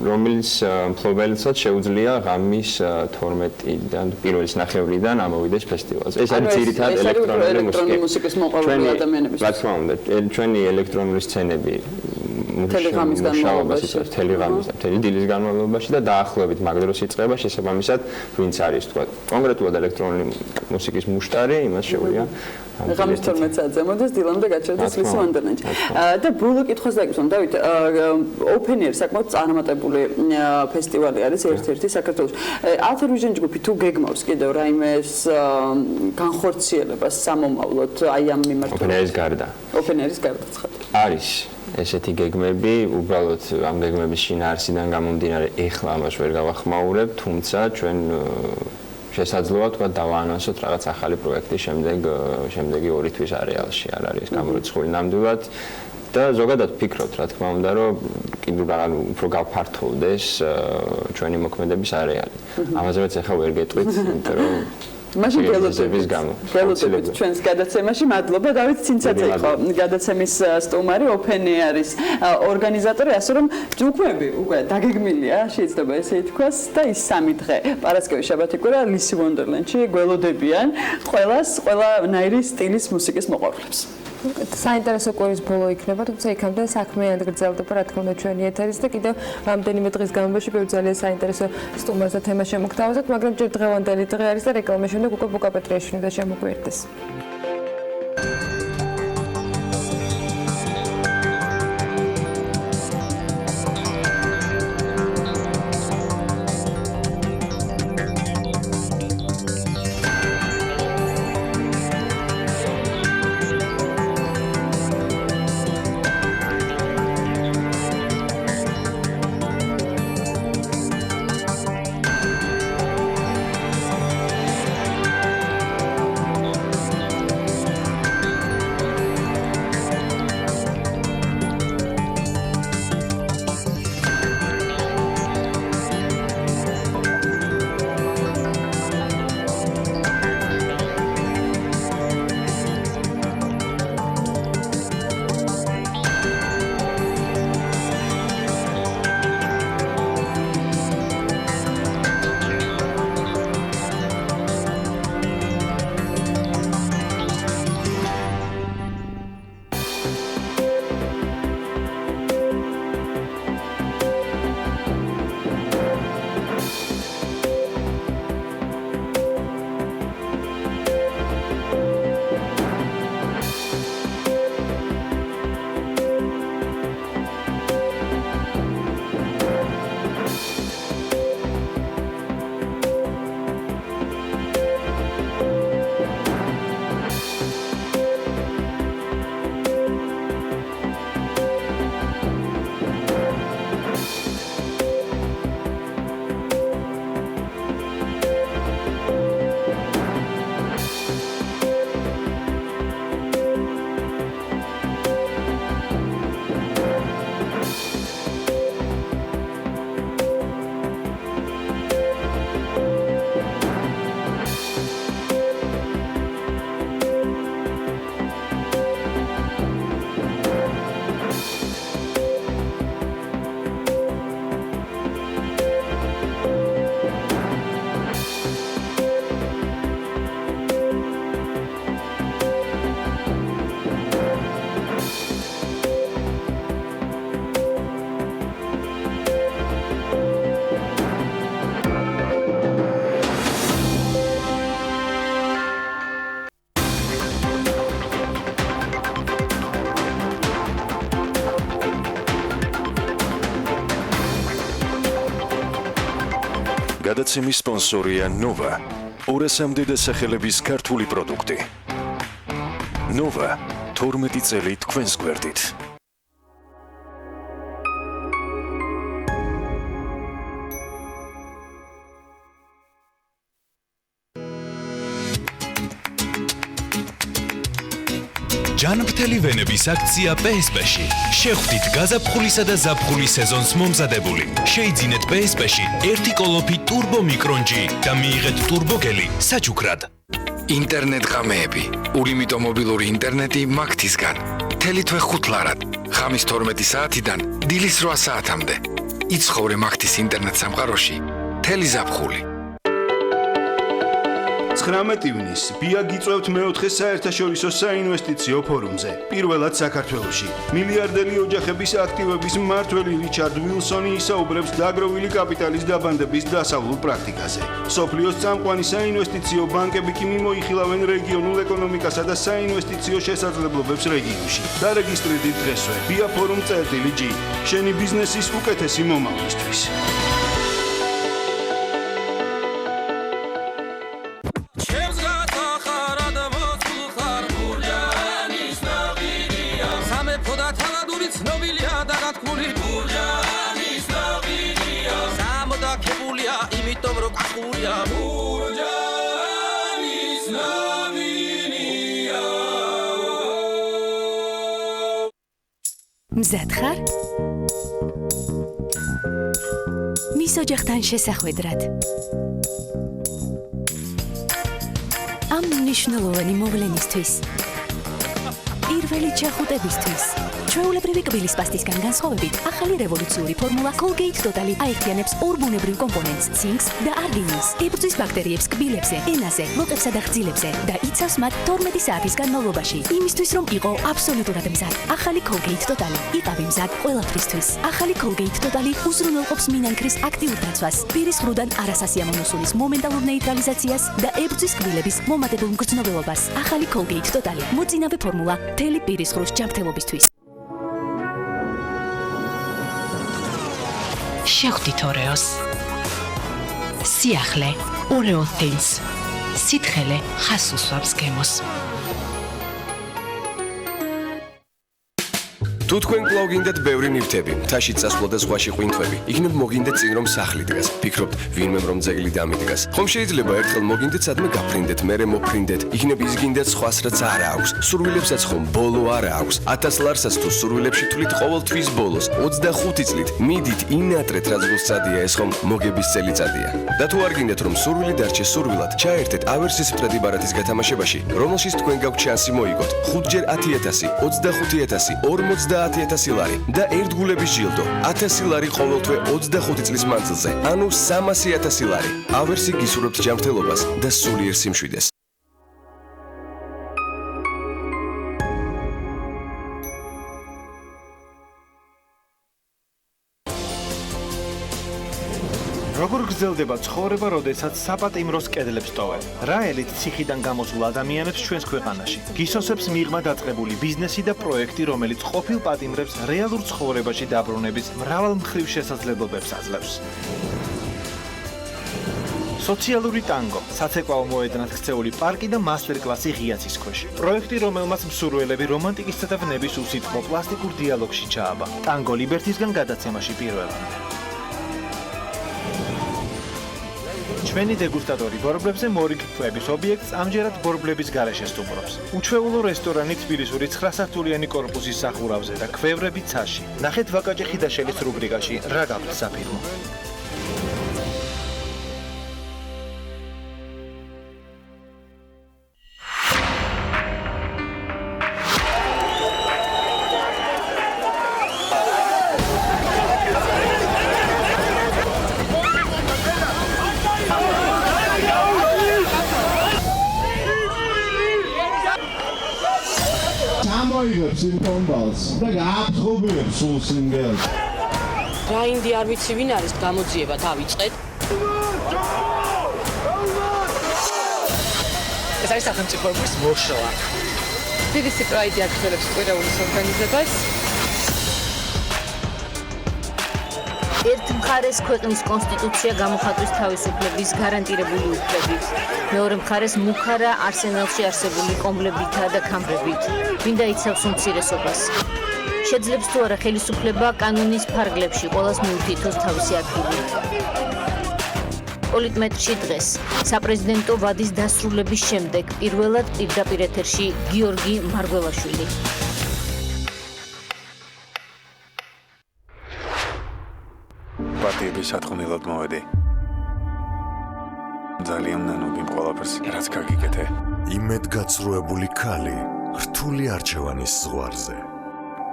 S11: რომელიც მფლობელსაც შეუძლია ღამის 12-დან პირველის ნახევრიდან ამოვიდეს ფესტივალზე. ეს არის ძირითადად ელექტრონული
S10: მუსიკის მოყვარული ადამიანების.
S11: რა თქმა უნდა, ჩვენი ელექტრონული სცენები
S10: თელეგრამის განმავლობაში,
S11: თელეგრამის და მთელი დილის განმავლობაში და დაახლოებით მაგ დროს იწყება შესაბამისად, ვინც არის თქვა კონკრეტულად ელექტრონული მუსიკის მუშტარი, იმას შეუძლია
S10: ღამის 12 საათზე მოდის დილამდე გაჩერდეს ლისი ვანდერლენდში. და ბოლო კითხვას დაგვისვამ, დავით, open air საკმაოდ წარმატებული ფესტივალი არის ერთ-ერთი საქართველოში. Alter Vision ჯგუფი თუ გეგმავს კიდევ რაიმეს განხორციელებას სამომავლოდ აი ამ მიმართულებით.
S11: open air-ის გარდა.
S10: open air-ის გარდა ცხადია.
S11: არის ესეთი გეგმები, უბრალოდ ამ გეგმების შინაარსიდან გამომდინარე, ეხლა ამას ვერ გავახმაურებ, თუმცა ჩვენ შესაძლოა თქვა დავაანონსოთ რაღაც ახალი პროექტი შემდეგი 2 თვის არეალში, არ არის გამორიცხული ნამდვილად და ზოგადად ფიქრობთ, რა თქმა უნდა, რომ კიდევ რაღაც უფრო გავფართოვდეს ჩვენი მოქმედების არეალი. ამაზეც ახლა ვერ გეტყვით, იმიტომ რომ
S10: მაშინ გელოდებით ჩვენს გადაცემაში. მადლობა, დავით ცინცაძე იყო გადაცემის სტუმარი, open air-ის ორგანიზატორი, ასე რომ ჯგუფები უკვე დაგეგმილია, შეიძლება ესე ითქვას და ის 3 დღე, პარასკევი, შაბათი, კვირა ლისი ვონდერლენდში გველოდებიან ყველა ნაირი სტილის მუსიკის მოყვარულებს.
S4: საინტერესო კვირის ბოლო იქნება, თუმცა იქამდე საქმეა გრძელდება, რა თქმა უნდა, ჩვენი ეთერის და კიდევ რამდენიმე დღის განმავლობაში ბევრი ძალიან საინტერესო სტუმარს და თემა შემოგთავაზებთ, მაგრამ ჯერ დღევანდელი დღე არის და რეკლამის შემდეგ უკვე ბუკა პეტრიაშვილი და შემოგვიერთდეს.
S1: გადაცემის სპონსორია Nova, ორასამდე დასახელების ქართული პროდუქტი. Nova, 12 წელი თქვენს გვერდით.
S12: ჯანმრთელი ვენების აქცია PSP-ში. შეხვდით გაზაფხულისა და ზაფხულის სეზონს მომზადებული. შეიძინეთ PSP-ში 1 კოლოფი ტურბო მიკრონჯი და მიიღეთ ტურბოგელი საჩუქრად.
S5: ინტერნეტ ღამეები. ულიმიტო მობილური ინტერნეტი მაგთისგან. მთელი თვე 5 ლარად. ღამის 12 საათიდან დილის 8 საათამდე. იცხოვრე მაგთის ინტერნეტ სამყაროში. მთელი ზაფხული.
S13: 19 ივნისს ბიაგ იწვევთ მეოთხე საერთაშორისო საინვესტიციო ფორუმზე. პირველად საქართველოში. მილიარდელი ოჯახების აქტივების მმართველი რიჩარდ ვილსონი ისაუბრებს დაგროვილი კაპიტალის დაბანდების დასავლურ პრაქტიკაზე. სოფლიოს წამყვანი საინვესტიციო ბანკები კი მიმოიხილავენ რეგიონულ ეკონომიკასა და საინვესტიციო შესაძლებლობებს რეგიონში. დარეგისტრირდით დღესვე. ბია forum.g. შენი ბიზნესის უკეთესი მომავლისთვის.
S15: მზად ხარ? მის ოჯახთან შესახვედრად. ამ მნიშვნელოვანი მოვლენისთვის. პირველი ჩახუტებისთვის. ჩვეულებრივი კბილის პასტისგან განსხვავებით, ახალი რევოლუციური ფორმულა Colgate Total აერთიანებს ორ ბუნებრივ კომპონენტს, ცინკს და არგინინს. იბრძვის ბაქტერიებს კბილებზე, ენაზე, ლოყებსა და ღრძილებზე და იცავს მათ 12 საათის განმავლობაში. იმისთვის, რომ იყო აბსოლუტურად მზად. ახალი Colgate Total იყავი მზად ყველაფრისთვის. ახალი Colgate Total უზრუნველყოფს მინანქრის აქტიურ დაცვას, პირის ხრუდან არასასიამოვნო სულის მომენტალურ ნეიტრალიზაციას და ებრძვის კბილების მომატებულ მგრძნობელობას. ახალი Colgate Total მოწინავე ფორმულა მთელი პირის ხრუს ჯანმრთელობისთვის.
S21: შეხვდით ორეოს. სიახლე ორეო თინს. სითხელე ხას უსვამს გემოს.
S24: თუ თქვენ კვლავ გინდათ ბევრი ნივთები, მთაში წასვლა და ზღვაში ყვინთვები, იქნებ მოგინდეთ წინ რომ სახლი დგას. ფიქრობთ, ვინმე რომ ძეგლი დამიდგას. ხომ შეიძლება ერთხელ მოგინდეთ სადმე გაფრინდეთ, მერე მოფრინდეთ. იქნებ ის გინდათ სხვას რაც არ აქვს. სურვილებსაც ხომ ბოლო არ აქვს. 1000 ლარსაც თუ სურვილებში თვლით ყოველ თვის ბოლოს, 25 წლით მიდით ინატრეთ რაც გულსწადია ეს ხომ მოგების წელიწადია. და თუ არ გინდათ რომ სურვილი დარჩეს სურვილად, ჩაერთეთ ავერსის ფრედი ბარათის გათამაშებაში, რომელშიც თქვენ გაქვთ შანსი მოიგოთ 5ჯერ 10000, 25000, 50000 ლარი და ერთგულების ჯილდო 1000 ლარი ყოველთვე 25 წლის მანძილზე, ანუ 300000 ლარი. ავერსი გისურვებთ ჯანმრთელობას და სულიერ სიმშვიდეს.
S17: როგორ გრძელდება ცხოვრება, როდესაც საპატიმროს კედლებს ტოვებ? რა ელით ციხიდან გამოსულ ადამიანებს ჩვენს ქვეყანაში? გისოსებს მიღმა დაწყებული ბიზნესი და პროექტი, რომელიც ყოფილ პატიმრებს რეალურ ცხოვრებაში დაბრუნების მრავალმხრივ შესაძლებლობებს აძლევს. სოციალური ტანგო, საცეკვაო მოედნად ქცეული პარკი და მასტერკლასი ღიაცის ქვეშ. პროექტი, რომელმაც მსურველები რომანტიკისა და ვნების უსიტყვო პლასტიკურ დიალოგში ჩააბა. ტანგო ლიბერთისგან გადაცემაში პირველამდე. ჩვენი დეგუსტატორი ბორბლებზე მორიგ-ქვების ობიექტს ამჯერად ბორბლების გარეშე სტუმრობს. უჩვეულო რესტორანი თბილისური 9-სართულიანი კორპუსის სახურავზე და ქვევრები ცაში. ნახეთ ვაკაჭი ხიდაშელის რუბრიკაში რა გაქვთ საფირმო.
S18: ამოიღებს იმ კომბალს და გააფრთხობებს სულ სინგელს.
S8: რაინდი არ ვიცი ვინ არის, გამოძიება დავიწყეთ.
S6: ეს არის სახელმწიფოების მოშლა. თბილისი პრაიდი აქტივებს კვირაულის ორგანიზებას.
S19: ერთ მხარეს ქვეყნის კონსტიტუცია გამოხატვის თავისუფლების გარანტირებული უფლებით, მეორე მხარეს მუქარა არსენალში არსებული კომბლებითა და ქამრებით, ვინ დაიცავს უმცირესობას. შეძლებს თუ არა ხელისუფლება კანონის ფარგლებში ყველას მიუთითოს თავისი ადგილი. პოლიტმეტრში დღეს. საპრეზიდენტო ვადის დასრულების შემდეგ პირველად პირდაპირ ეთერში გიორგი მარგველაშვილი.
S1: პარტიების სათხოვნილად მოვედი. ძალიან ნანობი ყველაფერს, რაც გაგიკეთე.
S3: იმედგაცრუებული ქალი, რთული არჩევანის ზღვარზე.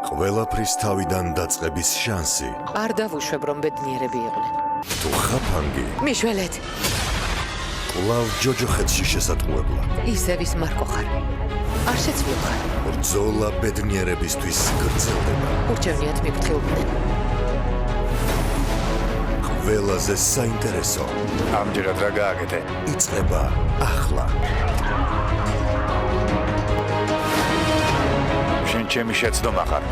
S3: ყველაფრის თავიდან დაწყების შანსი.
S20: არ დავუშვებ, რომ ბედნიერები იყვნენ.
S3: თუ ხაფანგი,
S20: მიშველეთ.
S3: კვლავ ჯოჯოხეთში შესატყუებლა.
S20: ისევ ის მარკო ხარ. არ შეცვლილ ხარ.
S3: ბრძოლა ბედნიერებისთვის გრძელდება.
S20: ურჩევნიათ მიფრთხილდნენ.
S3: ყველაზე საინტერესო.
S1: ამჯერად რა გააკეთე?
S3: იწყება ახლა.
S1: შენ ჩემი შეცდომა ხარ.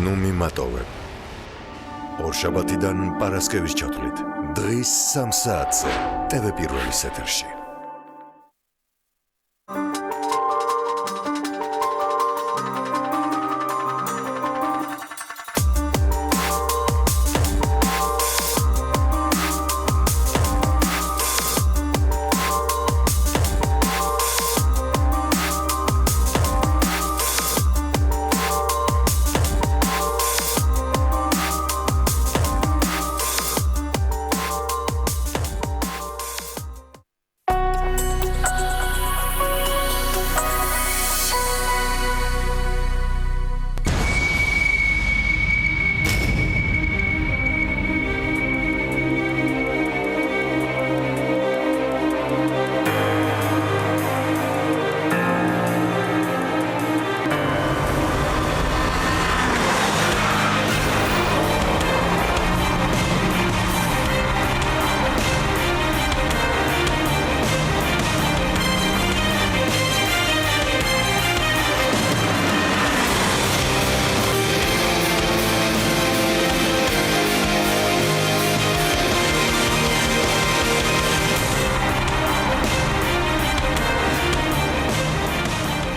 S3: ნუ მიმატოვებ. ორშაბათიდან პარასკევის ჩათვლით. დღის 3 საათზე TV პირველის ეთერში.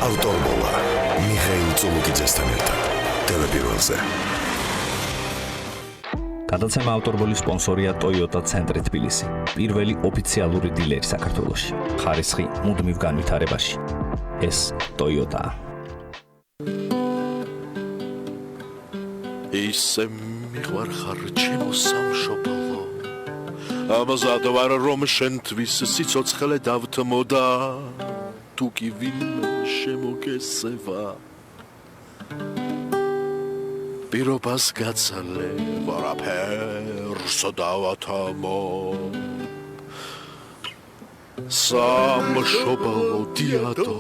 S3: ავტორბოლა მიხეილ წულუკიძესთან ერთად TV პირველზე.
S22: გადაცემა ავტორბოლის სპონსორია Toyota ცენტრი თბილისი, პირველი ოფიციალური დილერი საქართველოში. ხარისხი მუდმივ განვითარებაში. ეს Toyota.
S23: ისე მიყვარხარ ჩემო სამშობლო, ამაზად ვარ რომ შენთვის სიცოცხლე დავთმოდა, თუ კი ვინმე შემოგესევა. პირობას გაცალე ვარაფერს დავათამო, სამშობლო დიადო,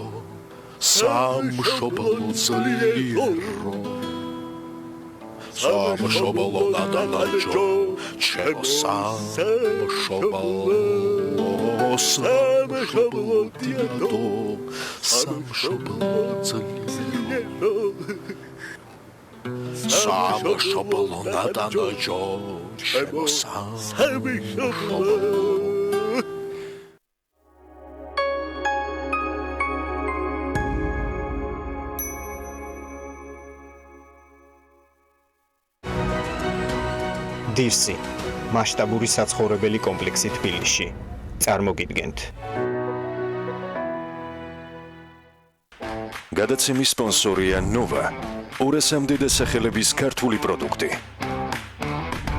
S23: სამშობლო ძლიერო, სამშობლო დადანაჯო, ჩემო სამშობლო, სამშობლო დიადო, სამშობლო ძლიერო, სამშობლო დადანაჯო, ჩემო სამშობლო.
S25: დირსი მასშტაბური საცხოვრებელი კომპლექსი თბილისში. წარმოგიდგენთ.
S1: გადაცემის სპონსორია Nova. 200-მდე დასახელების ქართული პროდუქტი.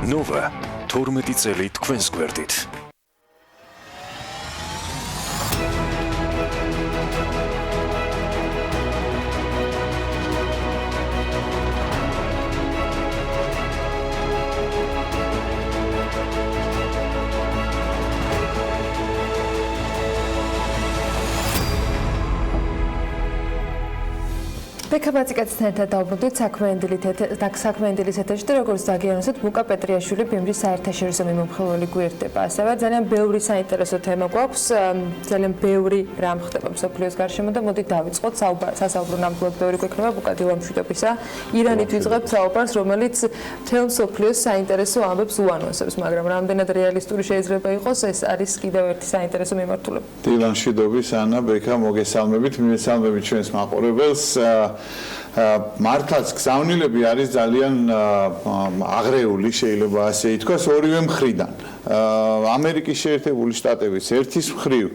S1: Nova 12 წელი თქვენს გვერდით.
S4: ბექაბაციკაცთან ერთად დავბრუნდით საქმეენდილის ეთერში და როგორც დაგიაროსეთ, მუკა პეტრიაშვილი ბიმრის საერთაშორისო მიმოხილველი გვერდება. ასევე ძალიან ბევრი საინტერესო თემა გვაქვს, ძალიან ბევრი რამ ხდება მსოფლიოს გარშემო და მოდით დავიწყოთ სასაუბრო ნამდვილად ბევრი გვექნება ბუკა დილამშვიდობისა. ირანით ვიწყებთ საუბარს, რომელიც მთელ მსოფლიოს საინტერესო ამბებს უანონსებს, მაგრამ რამდენად რეალისტური შეიძლება იყოს, ეს არის კიდევ ერთი საინტერესო მიმართულება.
S2: დილამშვიდობის ანა ბექა მოგესალმებით, მივესალმებით ჩვენს მაყურებელს. მართლაც გზავნილები არის ძალიან აღრეული, შეიძლება ასე ითქვას, ორივე მხრიდან. ამერიკის შეერთებული შტატების ერთის მხრივ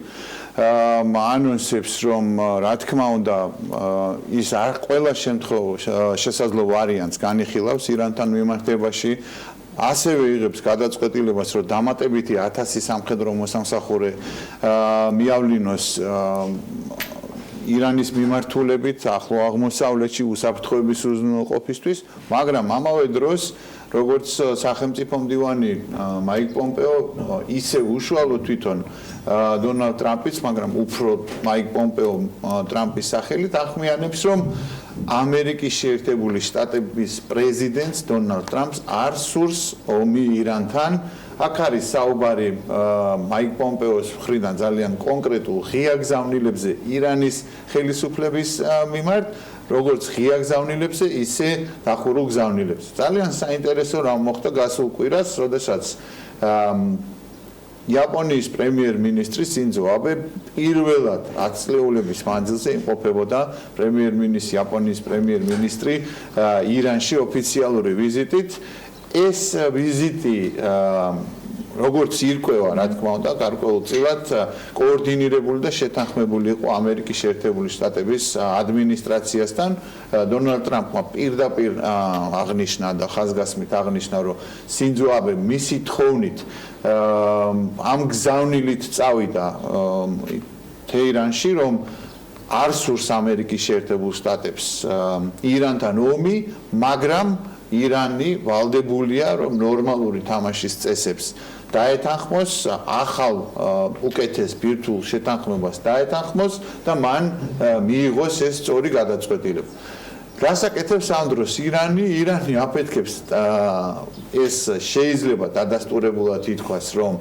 S2: ანონსებს, რომ რა თქმა უნდა ის არ ყველა შემთხვევაში შესაძლო ვარიანტს განიხილავს ირანთან მიმართებაში. ასევე იღებს გადაწყვეტილებას, რომ დამატებითი 1000 სამხედრო მოსამსახურე მიავლინოს ირანის მიმართულებით ახლო აღმოსავლეთში უსაფრთხოების უზრუნველყოფისთვის, მაგრამ ამავე დროს როგორც სახელმწიფო მდივანი მაიკ პომპეო ისე უშუალოდ თვითონ დონალდ ტრამპიც, მაგრამ უფრო მაიკ პომპეო ტრამპის სახელით ახმიანებს, რომ ამერიკის შეერთებული შტატების პრეზიდენტს დონალდ ტრამპს არ სურს ომი ირანთან. აქ არის საუბარი მაიკ პომპეოს მხრიდან ძალიან კონკრეტულ ღია გზავნილებზე ირანის ხელისუფლების მიმართ, როგორც ღია გზავნილებზე, ისე დახურულ გზავნილებზე. ძალიან საინტერესო რამ მოხდა გასულ კვირას, როდესაც იაპონიის პრემიერ-მინისტრი სინძო აბე პირველად 10 წლეულების მანძილზე იმყოფებოდა იაპონიის პრემიერ-მინისტრი ირანში ოფიციალური ვიზიტით. ეს ვიზიტი როგორც ირკვევა, რა თქმა უნდა, გარკვეულწილად კოორდინირებული და შეთანხმებული იყო ამერიკის შეერთებული შტატების ადმინისტრაციასთან. დონალდ ტრამპმა პირდაპირ აღნიშნა და ხაზგასმით აღნიშნა, რომ სინძო აბე მისი თხოვნით ამ გზავნილით წავიდა თეირანში, რომ არ სურს ამერიკის შეერთებულ შტატებს ირანთან ომი, მაგრამ ირანი ვალდებულია, რომ ნორმალური თამაშის წესებს დაეთანხმოს, ახალ უკეთეს ბირთვულ შეთანხმებას დაეთანხმოს და მან მიიღოს ეს სწორი გადაწყვეტილება. რასაკეთებს ამ დროს ირანი აფეთქებს ეს შეიძლება დადასტურებულად ითქვას, რომ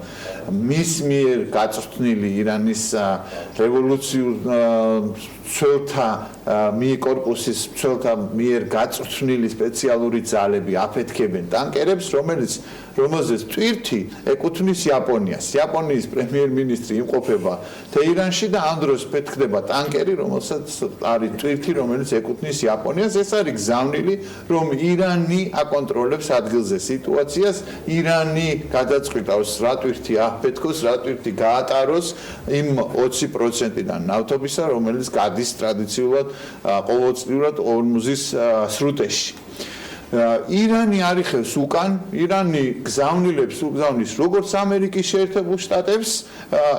S2: მის მიერ გაწვრთნილი ირანის რევოლუციურ ცველთა კორპუსის ცველთა მიერ გაწვრთნილი სპეციალური ძალები აფეთქებენ ტანკერებს, რომელზეც ტვირთი ეკუთვნის იაპონიას. იაპონიის პრემიერ-მინისტრი იმყოფება თეირანში და ამ დროს ფეთქდება ტანკერი, რომელსაც არის ტვირთი, რომელიც ეკუთვნის იაპონიას. ეს არის გზავნილი, რომ ირანი აკონტროლებს ადგილზე სიტუაციას, ირანი გადაწყვიტავს რა ტვირთი აფეთქოს, რა ტვირთი გაატაროს იმ 20%-დან ნავთობისა, რომელიც გადის ტრადიციულად ყოველწლიურად ორმუზის სრუტეში. ირანი არიხევს უკან, ირანი გზავნილებს უგზავნის როგორც ამერიკის შეერთებულ შტატებს,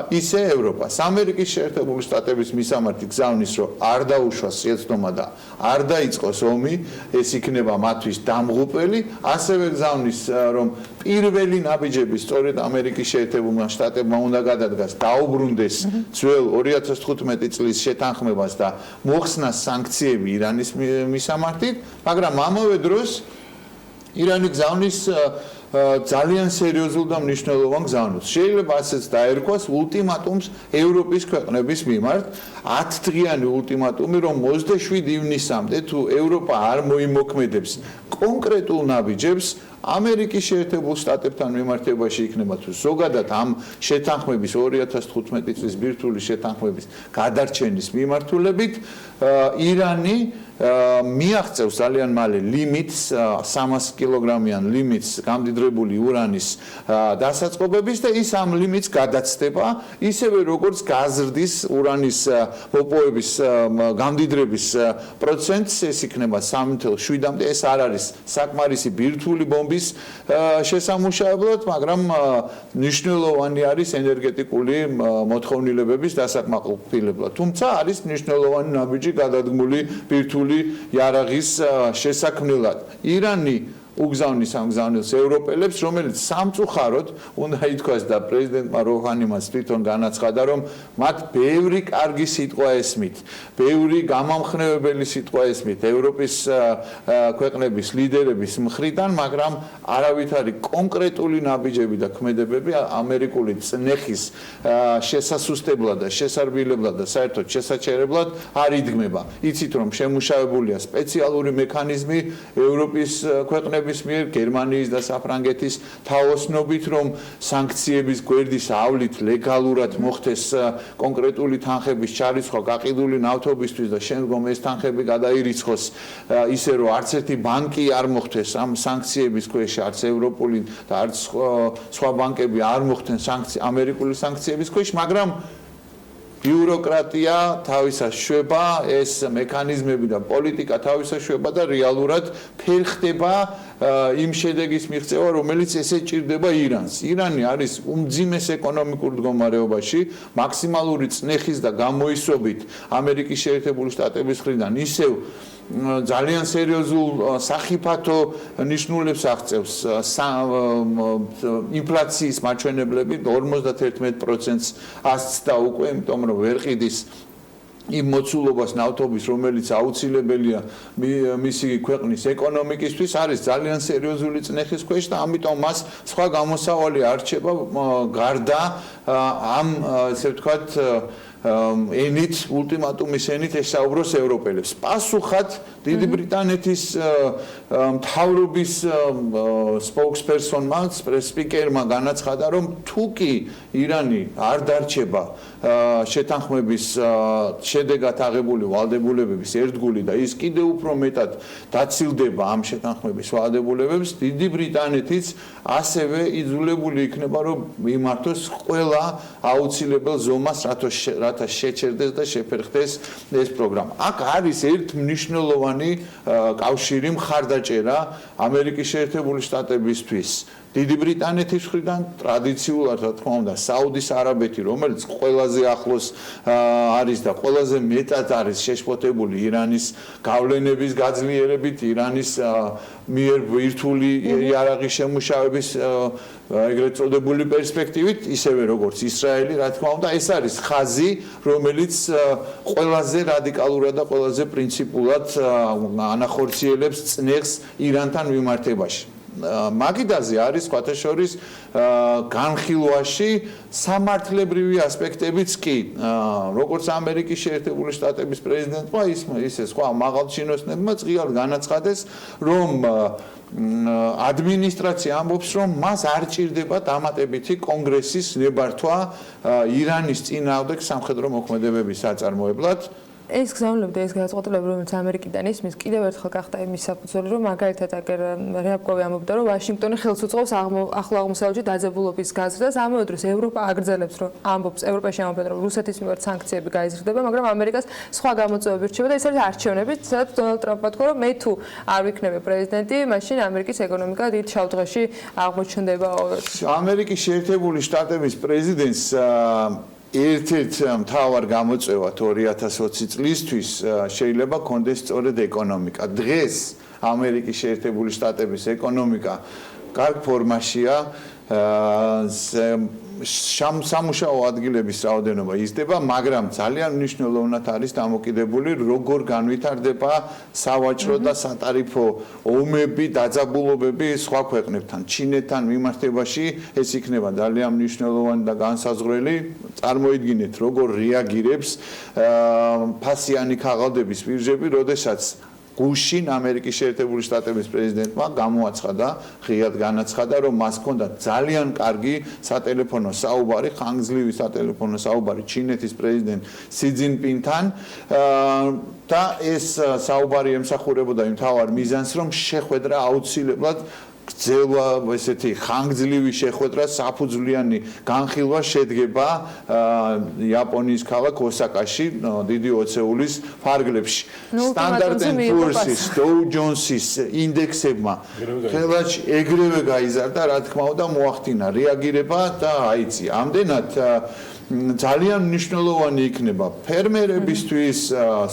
S2: ისე ევროპას. ამერიკის შეერთებული შტატების მისამართი გზავნის, რომ არ დაუშვას შეცდომა და არ დაიწყოს ომი, ეს იქნება მათთვის დამღუპელი, ასევე გზავნის, რომ პირველი ნაბიჯები სწორედ ამერიკის შეერთებულმა შტატებმა უნდა გადადგას, დაუბრუნდეს ძველ 2015 წლის შეთანხმებას და მოხსნას სანქციები ირანის მისამართით, მაგრამ ამავე დროს ირანი გზავნის ძალიან სერიოზულ და მნიშვნელოვან გზავნილს. შეიძლება ასეც დაერქვას ულტიმატუმს ევროპის ქვეყნების მიმართ, 10 დღიანი ულტიმატუმი, რომ 27 ივნისამდე თუ ევროპა არ მოიმოქმედებს კონკრეტულ ნაბიჯებს ამერიკის შეერთებულ შტატებთან მიმართებაში იქნება თუ ზოგადად ამ შეთანხმების 2015 წლის ბირთვული შეთანხმების გადარჩენის მიმართულებით ირანი მიაღწევს ძალიან მალე ლიმიტს 300 კილოგრამიან ლიმიტს გამდიდრებული ურანის დასაწყობების და ის ამ ლიმიტს გადაცდება ისევე როგორც გაზრდის ურანის მოპოვების გამდიდრების პროცენტს ეს იქნება 3.7-მდე ეს არ არის საკმარისი ბირთვული ბომბის შესამუშავებლად მაგრამ მნიშვნელოვანი არის ენერგეტიკული მოთხოვნილებების დასაკმაყოფილებლად თუმცა არის მნიშვნელოვანი ნაბიჯი გადადგმული ბირთვული იარაღის შესაქმნელად. ირანი უგზავნის ამ გზავნილს ევროპელებს, რომელიც სამწუხაროდ უნდა ითქვას და პრეზიდენტმა როჰანიმაც თვითონ განაცხადა, რომ მათ ბევრი კარგი სიტყვა ესმით, ბევრი გამამხნევებელი სიტყვა ესმით ევროპის ქვეყნების ლიდერების მხრიდან, მაგრამ არავითარი კონკრეტული ნაბიჯები და ქმედებები ამერიკული წნეხის შესასუსტებლად და შესარბილებლად და საერთოდ შესაჩერებლად არ იდგმება. იცით რომ შემუშავებულია სპეციალური მექანიზმი ევროპის ქვეყნების მიერ, გერმანიის და საფრანგეთის თაოსნობით, რომ სანქციების გვერდის ავლით ლეგალურად მოხდეს კონკრეტული თანხების ჩარიცხვა გაყიდული ნავთობისთვის და შემდგომ ეს თანხები გადაირიცხოს ისე რომ არც ერთი ბანკი არ მოხდეს ამ სანქციების ქვეშ, არც ევროპული და არც სხვა ბანკები არ მოხდნენ ამერიკული სანქციების ქვეშ, მაგრამ ბიუროკრატია თავისას შვება, ეს მექანიზმები და პოლიტიკა თავისას შვება და რეალურად ფერ ხდება იმ შედეგის მიღწევა, რომელიც ესე ჭირდება ირანს. ირანი არის უმძიმეს ეკონომიკურ მდგომარეობაში, მაქსიმალური წნეხის და გამოისობით ამერიკის შეერთებული შტატების მხრიდან ისევ ძალიან სერიოზულ სახიფათო ნიშნულებს აღწევს ინფლაციის მაჩვენებლები 51%-ს ასწდა უკვე, იმიტომ რომ ვერ ყიდის იმ მოცულობას ნავთობის, რომელიც აუცილებელია მისი ქვეყნის ეკონომიკისთვის, არის ძალიან სერიოზული წნეხის ქვეშ და ამიტომ მას სხვა გამოსავალი არ რჩება გარდა ამ ესე ვთქვათ ენით, ულტიმატუმის ენით ესაუბროს ევროპელებს. პასუხად დიდი ბრიტანეთის მთავრობის spokesperson-მა, სპიკერმა განაცხადა, რომ თუ კი ირანი არ დარჩება შეთანხმების შედეგად აღებული ვალდებულებების ერთგული და ის კიდევ უფრო მეტად დაცილდება ამ შეთანხმების ვალდებულებებს, დიდი ბრიტანეთიც ასევე იძულებული იქნება, რომ მიმართოს ყველა აუცილებელ ზომას, რათა შეჩერდეს და შეფერხდეს ეს პროგრამა. აქ არის ერთ მნიშვნელოვანი კავშირი მხარდაჭერა ამერიკის შეერთებული შტატებისთვის. დიდი ბრიტანეთის მხრიდან ტრადიციულად, რა თქმა უნდა, საუდის არაბეთი, რომელიც ყველაზე ახლოს არის და ყველაზე მეტად არის შეშფოთებული ირანის გავლენების გაძლიერებით, ირანის მიერ ბირთვული იარაღის შემუშავების ეგრეთ წოდებული პერსპექტივით, ისევე როგორც ისრაელი, რა თქმა უნდა, ეს არის ხაზი, რომელიც ყველაზე რადიკალურად და ყველაზე პრინციპულად ანახორციელებს წნეხს ირანთან მიმართებაში. მაგიდაზე არის სხვათა შორის განხილვაში სამართლებრივი ასპექტებიც კი, როგორც ამერიკის შეერთებული შტატების პრეზიდენტმა, ისე სხვა მაღალჩინოსნებმა ღიად განაცხადეს, რომ ადმინისტრაცია ამბობს, რომ მას არ ჭირდება დამატებითი კონგრესის ნებართვა ირანის წინააღმდეგ სამხედრო მოქმედებების საწარმოებლად.
S4: ეს გზავნილება და ეს გადაწყვეტილება, რომელიც ამერიკიდან ისმის, კიდევ ერთხელ გახდა იმის საფუძველი, რომ მაგალითად აგერ რეაბკოვი ამბობდა, რომ ვაშინგტონი ხელს უწყობს ახლო აღმოსავლეთში დაძაბულობის გაზრდას, ამავე დროს ევროპა აგრძელებს, რომ ამბობს, ევროპაში ამბობს, რომ რუსეთის მიმართ სანქციები გაიზრდება, მაგრამ ამერიკას სხვა გამოწვევები რჩება და ეს არის არჩევნები, სადაც დონალდ ტრამპმა თქვა, რომ მე თუ არ ვიქნები პრეზიდენტი, მაშინ ამერიკის ეკონომიკა დიდ შავდღეში აღმოჩნდება.
S2: ამერიკის შეერთებული შტატების პრეზიდენტს ერთ-ერთ მთავარ გამოწვევად 2020 წლისთვის შეიძლება კონდეს სწორედ ეკონომიკა. დღეს ამერიკის შეერთებული შტატების ეკონომიკა კარგ ფორმაშია, სამუშაო ადგილების რაოდენობა იზრდება, მაგრამ ძალიან მნიშვნელოვნად არის დამოკიდებული, როგორ განვითარდება სავაჭრო და სატარიფო ომები, დაძაბულობები სხვა ქვეყნებთან, ჩინეთთან მიმართებაში, ეს იქნება ძალიან მნიშვნელოვანი და განსაზღვრელი. წარმოიდგინეთ, როგორ რეაგირებს ფასიანი ქაღალდების ბირჟები, როდესაც გუშინ ამერიკის შეერთებული შტატების პრეზიდენტმა გამოაცხადა, ღიად განაცხადა, რომ მას ჰქონდა ძალიან კარგი სატელეფონო საუბარი, ხანგრძლივი სატელეფონო საუბარი ჩინეთის პრეზიდენტ სი ძინპინთან და ეს საუბარი ემსახურებოდა იმ მთავარ მიზანს, რომ შეხვედრა აუცილებლად გრძელვა, ესეთი ხანგრძლივი შეხვედრა, საფუძვლიანი განხილვა შედგება იაპონიის ქალაქ ოსაკაში, დიდი ოცეულის ფარგლებში. Standard & Poor's-ის, Dow Jones-ის ინდექსებმა ხელად ეგრევე გაიზარდა, რა თქმა უნდა, მოახდინა რეაგირება და აიცი. ამდენად ძალიან მნიშვნელოვანი იქნება ფერმერებისთვის,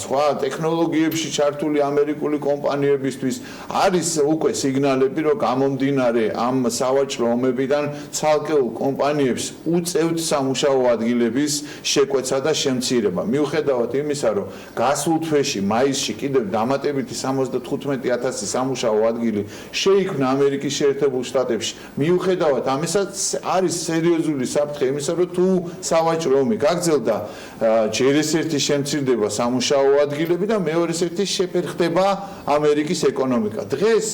S2: სხვა ტექნოლოგიებში ჩართული ამერიკული კომპანიებისთვის. არის უკვე სიგნალები, რომ გამომდინარე ამ სავაჭრო ომებიდან ცალკეულ კომპანიებს უწევთ სამუშაო ადგილების შეკვეცა და შემცირება. მიუხედავად იმისა, რომ გასულ თვეში მაისში კიდევ დამატებითი 75,000 სამუშაო ადგილი შეიქმნა ამერიკის შეერთებულ შტატებში. მიუხედავად ამისა, არის სერიოზული საფრთხე იმისა, რომ თუ სავაჭრო ომი გაგრძელდა, ჯერ ერთი შემცირდება სამუშაო ადგილები და მეორე ერთი შეფერხდება ამერიკის ეკონომიკა. დღეს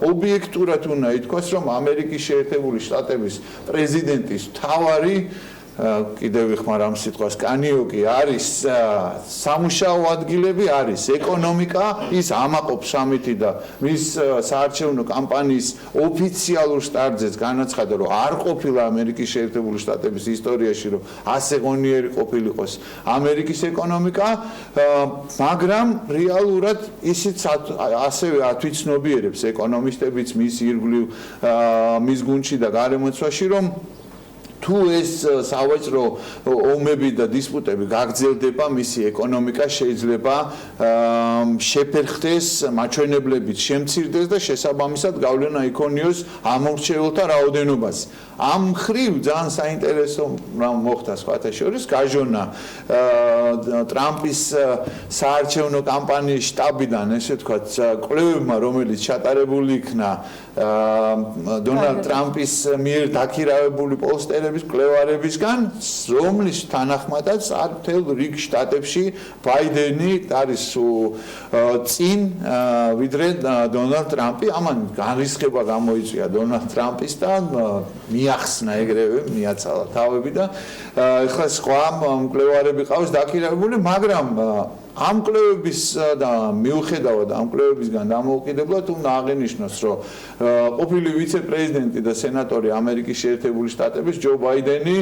S2: ობიექტურად უნდა ითქვას, რომ ამერიკის შეერთებული შტატების პრეზიდენტის მთავარი კიდევ ვიხმარ ამ სიტყვას კანიოკი არის სამუშაო ადგილები, არის ეკონომიკა, ის ამაყობს სამითი და მის საარჩევნო კამპანიის ოფიციალურ სტარტზეც განაცხადა, რომ არ ყოფილა ამერიკის შეერთებული შტატების ისტორიაში, რომ ასე ღონიერი ყოფილიყოს ამერიკის ეკონომიკა, მაგრამ რეალურად ისიც ასევე ათვიცნობიერებს ეკონომისტებიც მის ირგვლივ მის გუნდში და გარემოცვაში, რომ თუ ეს სავაჭრო ომები და დისპუტები გაგრძელდება, მისი ეკონომიკა შეიძლება შეფერხდეს, მაჩვენებლებით შემცირდეს და შესაბამისად გავლენა იქონიოს ამორჩეულთა რაოდენობაზე. ამ მხრივ ძალიან საინტერესო რამ მოხდა სხვათა შორის გაჟონა ტრამპის საარჩევნო კამპანიის შტაბიდან, ესე ვთქვათ, კვლევებმა, რომელიც ჩატარებული იქნა დონალდ ტრამპის მიერ დაქირავებული პოლსტერების კვლევარებისგან, რომლის თანახმადაც მთელ რიგ შტატებში ბაიდენი არის წინ ვიდრე დონალდ ტრამპი. ამან განრისხება გამოიწვია დონალდ ტრამპისთან, მიახსნა ეგრევე, მიაცალა თავები და ეხლა სხვა მკვლევარები ყავს დაქირავებული, მაგრამ ამ კვლევების და მიუხედავად ამ კვლევებისგან დამოუკიდებლად უნდა აღინიშნოს, რომ ყოფილი ვიცე-პრეზიდენტი და სენატორი ამერიკის შეერთებული შტატების ჯო ბაიდენი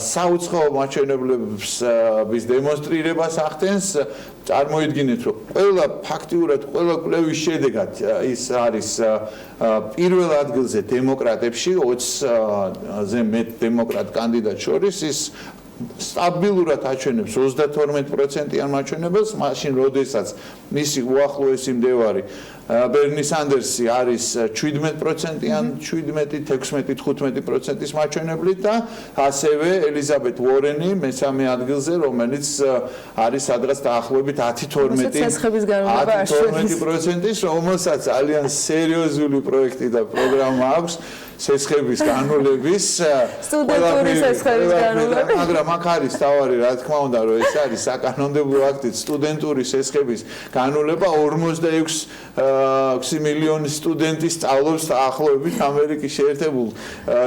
S2: საუცხოო მაჩვენებლების დემონსტრირებას ახდენს. წარმოიდგინეთ, რომ ფაქტიურად ყველა კვლევის შედეგად ის არის პირველ ადგილზე დემოკრატებში, 20-ზე მეტ დემოკრატ კანდიდატ შორის, ის სტაბილურად აჩვენებს 32%-იან მაჩვენებელს, მაშინ როდესაც მისი უახლოესი მდევარი ბერნი სანდერსი არის 17%-იან, 17-16-15%-ის მაჩვენებლით და ასევე ელიზაბეთ უორენი მესამე ადგილზე, რომელიც არის სადღაც დაახლოებით 10-12%-ის, რომელსაც ძალიან სერიოზული პროექტი და პროგრამა აქვს. სესხების განულების
S4: სტუდენტური სესხების განულები,
S2: მაგრამ აქ არის თავარი, რა თქმა უნდა, რომ ეს არის საკანონმდებლო აქტით სტუდენტური სესხების განულება 46 მილიონი სტუდენტი სწავლობს დაახლოებით ამერიკის შეერთებულ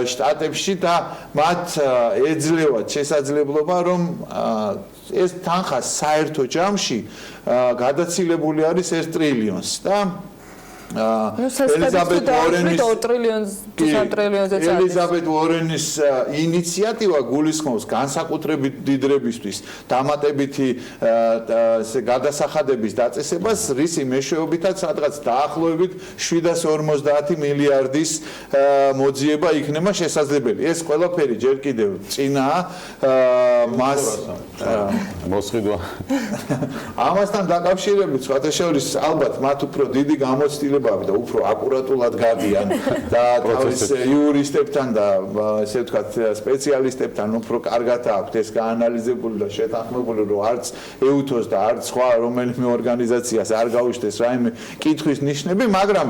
S2: შტატებში და მათ ეძლევათ შესაძლებლობა, რომ ეს თანხა საერთო ჯამში გადაცილებული არის 1 ტრილიონს და ელიზაბეთ უორენის ინიციატივა გულისხმობს განსაკუთრებით დიდრებისთვის დამატებითი გადასახადების დაწესებას, რისი მეშვეობითაც სადღაც დაახლოებით 750 მილიარდის მოძიება იქნება შესაძლებელი. ეს ყველაფერი ჯერ კიდევ წინაა მას
S7: მოსყიდვა.
S2: ამასთან დაკავშირებით სხვათა შორის ალბათ მათ უფრო დიდი გამოცდილება და უფრო აკურატულად გადიან და თავის იურისტებთან და ესე ვთქვათ სპეციალისტებთან უფრო კარგად აქვთ ეს გაანალიზებული და შეთანხმებული, რომ არც ეუთოს და არც სხვა რომელიმე ორგანიზაციას არ გაუჩნდეს რაიმე კითხვის ნიშნები, მაგრამ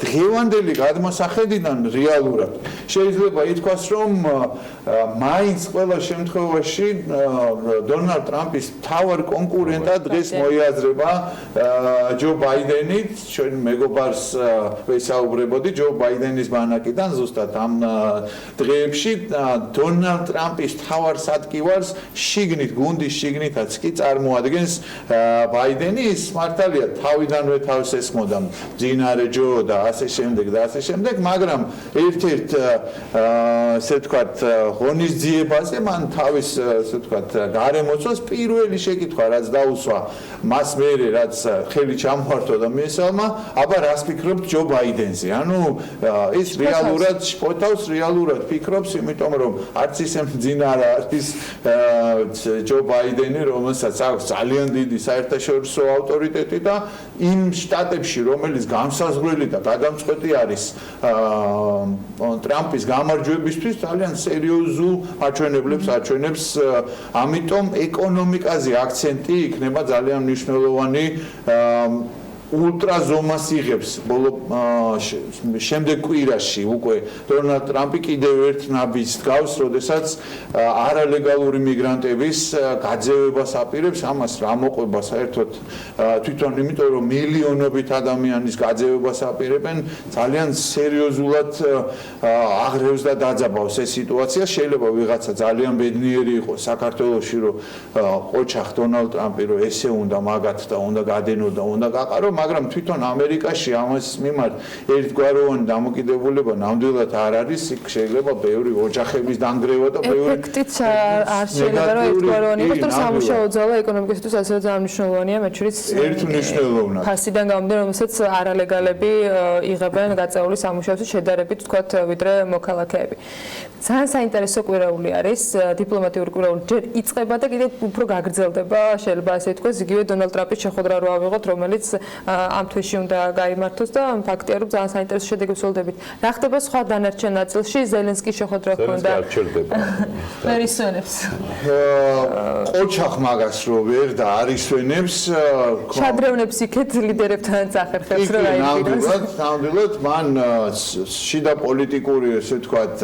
S2: დღევანდელი გადმოსახედიდან რეალურად შეიძლება ითქვას, რომ მაინც ყველა შემთხვევაში დონალდ ტრამპის მთავარ კონკურენტად დღეს მოიაზრება ჯო ბაიდენი. ჩვენ მეგობარს ვესაუბრებოდი ჯო ბაიდენის ბანაკიდან ზუსტად ამ დღეებში დონალდ ტრამპის მთავარ სადგივარს შიგნით, გუნდის შიგნითაც კი წარმოადგენს ბაიდენი. ის მართალია თავიდანვე თავს ესხმოდა მძინარე ჯო და ასე შემდეგ და ასე შემდეგ, მაგრამ ერთ-ერთ ესე ვთქვათ ღონისძიებაზე მან თავის ესე ვთქვათ გარემოცვას პირველი შეკითხვა რაც დაუსვა მას მერე რაც ხელი ჩამოართვა და მიესალმა, აბა აბა რას ფიქრობთ ჯო ბაიდენზე? ანუ ის რეალურად შფოთავს, რეალურად ფიქრობს, იმიტომ რომ არც ისე მძინა არ არის ჯო ბაიდენი, რომელსაც აქვს ძალიან დიდი საერთაშორისო ავტორიტეტი და იმ შტატებში, რომელიც განსაზღვრელი და გადამწყვეტი არის ტრამპის გამარჯვებისთვის, ძალიან სერიოზულ აჩვენებლებს აჩვენებს, ამიტომ ეკონომიკაზე აქცენტი იქნება ძალიან მნიშვნელოვანი ულტრაზომას იღებს ბოლო შემდეგ კვირაში უკვე დონალდ ტრამპი კიდევ ერთ ნაბიჯს დგავს, როდესაც არალეგალური მიგრანტების გაძევებას აპირებს, ამას რა მოყვება საერთოდ თვითონ იმიტომ რომ მილიონობით ადამიანის გაძევებას აპირებენ, ძალიან სერიოზულად აღრევს და დაძაბავს ეს სიტუაცია. შეიძლება ვიღაცა ძალიან ბედნიერი იყოს საქართველოში, რომ ყოჩახ დონალდ ტრამპი რომ ესე უნდა მაგათ და უნდა გადენო და უნდა გაყარო, მაგრამ თვითონ ამერიკაში ამას მიმართ ერთგვაროვანი დამოკიდებულება ნამდვილად არ არის, იქ შეიძლება ბევრი ოჯახების დანგრევა და ბევრი
S4: ეფექტიც არ შეიძლება რომ ერთგვაროვანი იყოს, რომ სამუშაო ძალა ეკონომიკისთვის ასევე ძალიან მნიშვნელოვანია, მათ შორის
S2: ერთმნიშვნელოვნად.
S4: ფასიდან გამომდინარე, რომელსაც არალეგალები იღებენ გაწეული სამუშაოზე შედარებით ვთქვათ, ვიდრე მოქალაქეები. ძალიან საინტერესო კვირაული არის, დიპლომატიური კვირაული ჯერ იწყება და კიდევ უფრო გაგრძელდება, შეიძლება ასე ვთქვათ, იგივე დონალდ ტრამპის შეხვედრა რო ავიღოთ, რომელიც ამ თვეში უნდა გაიმართოს და ფაქტია რომ ძალიან საინტერესო შედეგებს ველოდებით. რა ხდება სხვა დანარჩენ ნაწილში? ზელენსკის შეხვედრა ჰქონდა. ვერ ისვენებს.
S2: ყოჩახ მაგას რო ვერ და არ ისვენებს,
S4: შადრევნებს იქეთ ლიდერებთან ახერხებს რომ
S2: აიყვანოს. ნამდვილად მან შიდა პოლიტიკური ესე ვთქვათ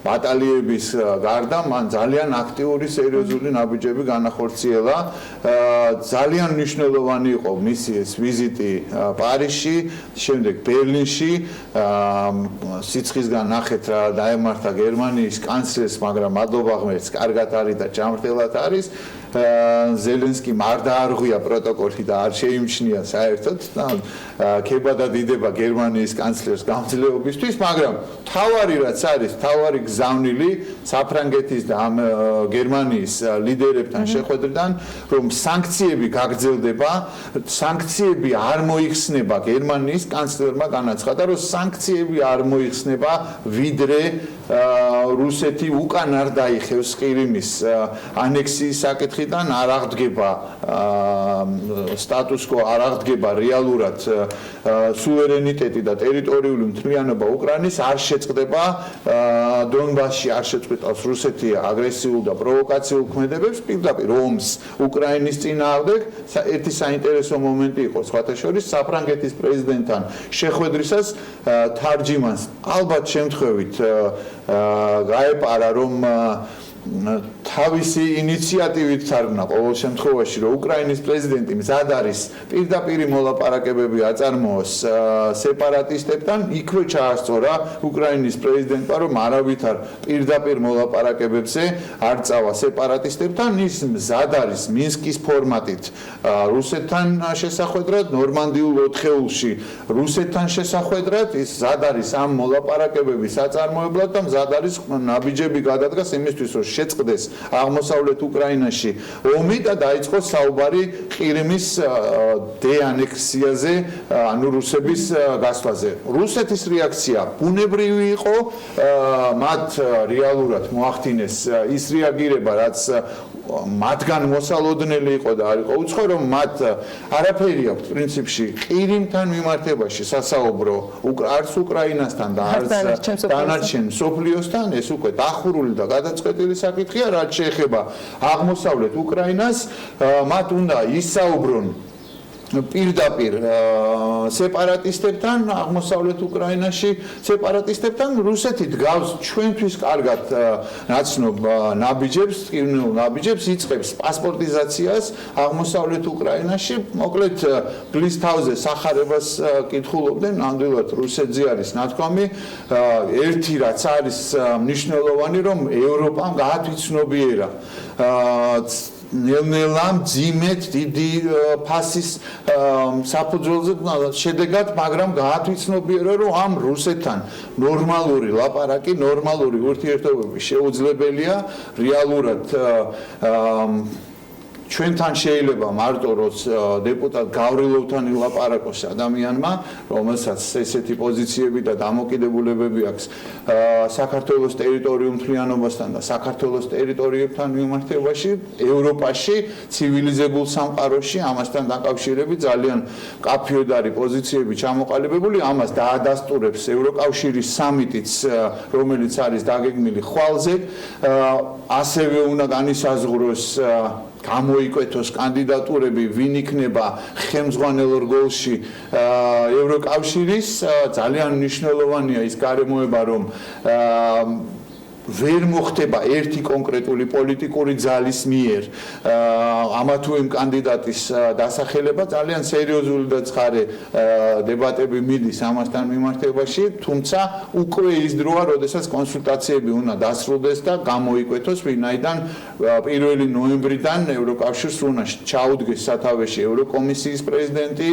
S2: ბატალიების გარდა მან ძალიან აქტიური სერიოზული ნაბიჯები განახორციელა. ძალიან მნიშვნელოვანი იყო მისი ეს ვიზიტი პარიზში, შემდეგ ბერლინში, სიცხისგან ნახეთ რა დაემართა გერმანიის კანცლერს, მაგრამ მადლობა ღმერთს, კარგად არის და ჯანმრთელად არის. ზელენსკი არ დაარღვია პროტოკოლი და არ შეიმჩნია საერთოდ და ქება და დიდება გერმანიის კანცლერს გამძლეობისთვის, მაგრამ თავარი რაც არის, თავარი გზავნილი საფრანგეთის და გერმანიის ლიდერებთან შეხვედრიდან, რომ სანქციები გაგრძელდება, სანქციები არ მოიხსნება გერმანიის კანცლერმა განაცხადა, რომ სანქციები არ მოიხსნება, ვიდრე რუსეთი უკან არ დაიხევს ყირიმის ანექსიის საკითხიდან, არ აღდგება სტატუს კო, არ აღდგება რეალურად სუვერენიტეტი და ტერიტორიული მთლიანობა უკრაინის, არ შეწყდება დონბასში, არ შეწყვეტავს რუსეთი აგრესიულ და პროვოკაციულ ქმედებებს, პირდაპირ ომს უკრაინის წინააღმდეგ. ერთი საინტერესო მომენტი იყო სხვათა შორის საფრანგეთის პრეზიდენტთან შეხვედრისას თარჯიმანს ალბათ შემთხვევით გაეპარა რომ თავისი ინიციატივით თარგმნა ყოველ შემთხვევაში რომ უკრაინის პრეზიდენტი მზად არის პირდაპირ მოლაპარაკებები აწარმოოს სეპარატისტებთან, იქვე ჩაასწორა უკრაინის პრეზიდენტმა რომ არავითარ პირდაპირ მოლაპარაკებებზე არ წავა სეპარატისტებთან, ის მზად არის მინსკის ფორმატით რუსეთთან შესახვედრად, ნორმანდიულ ოთხეულში რუსეთთან შესახვედრად, ის მზად არის ამ მოლაპარაკებების აწარმოებლად და მზად არის ნაბიჯები გადადგას იმისთვის რომ შეწყდეს აღმოსავლეთ უკრაინაში ომი და დაიწყოს საუბარი ყირიმის დეანექსიაზე, ანუ რუსების გასვლაზე. რუსეთის რეაქცია ბუნებრივი იყო, მათ რეალურად მოახდინეს ის რეაგირება, რაც მათგან მოსალოდნელი იყო და არ იყო უცხო, რომ მათ არაფერი აქვს პრინციპში ყირიმთან მიმართებაში სასაუბრო არც უკრაინასთან და არც დანარჩენ მსოფლიოსთან, ეს უკვე დახურული და გადაწყვეტილი საკითხია, რაც შეეხება აღმოსავლეთ უკრაინას, მათ უნდა ისაუბრონ პირდაპირ სეპარატისტებთან აღმოსავლეთ უკრაინაში, სეპარატისტებთან რუსეთი დგავს ჩვენთვის კარგად ნაცნობ ნაბიჯებს, ტკივნილ ნაბიჯებს, იწყებს პასპორტიზაციას აღმოსავლეთ უკრაინაში, მოკლედ გლის თავზე სახარებას კითხულობდნენ, ნამდვილად რუსეთზე არის ნათქვამი, ერთი რაც არის მნიშვნელოვანი, რომ ევროპამ გაათვითცნობიერა ნელ-ნელა მძიმედ დიდი ფასის საფუძველზე შედეგად, მაგრამ გაათვითცნობიერა, რომ ამ რუსეთთან ნორმალური ლაპარაკი, ნორმალური ურთიერთობები შეუძლებელია, რეალურად ჩვენთან შეიძლება მარტო როც დეპუტატ გავრილოვთან ილაპარაკოს ადამიანმა, რომელსაც ესეთი პოზიციები და დამოკიდებულებები აქვს საქართველოს ტერიტორიულ მთლიანობასთან და საქართველოს ტერიტორიებთან მიმართებაში, ევროპაში, ცივილიზებულ სამყაროში ამასთან დაკავშირებით ძალიან მკაფიოდ არის პოზიციები ჩამოყალიბებული, ამას დაადასტურებს ევროკავშირის სამიტიც, რომელიც არის დაგეგმილი ხვალზე, ასევე უნდა განისაზღვროს გამოიკვეთოს კანდიდატურები, ვინ იქნება ხელმძღვანელ რგოლში ევროკავშირის, ძალიან მნიშვნელოვანია ის გარემოება, რომ ვერ მოხდება ერთი კონკრეტული პოლიტიკური ძალის მიერ ამა თუ იმ კანდიდატის დასახელება, ძალიან სერიოზული და ცხარე დებატები მიდის ამასთან მიმართებაში, თუმცა უკვე ის დროა, როდესაც კონსულტაციები უნდა დასრულდეს და გამოიკვეთოს, ვინაიდან 1 ნოემბრიდან ევროკავშირს უნდა ჩაუდგეს სათავეში ევროკომისიის პრეზიდენტი,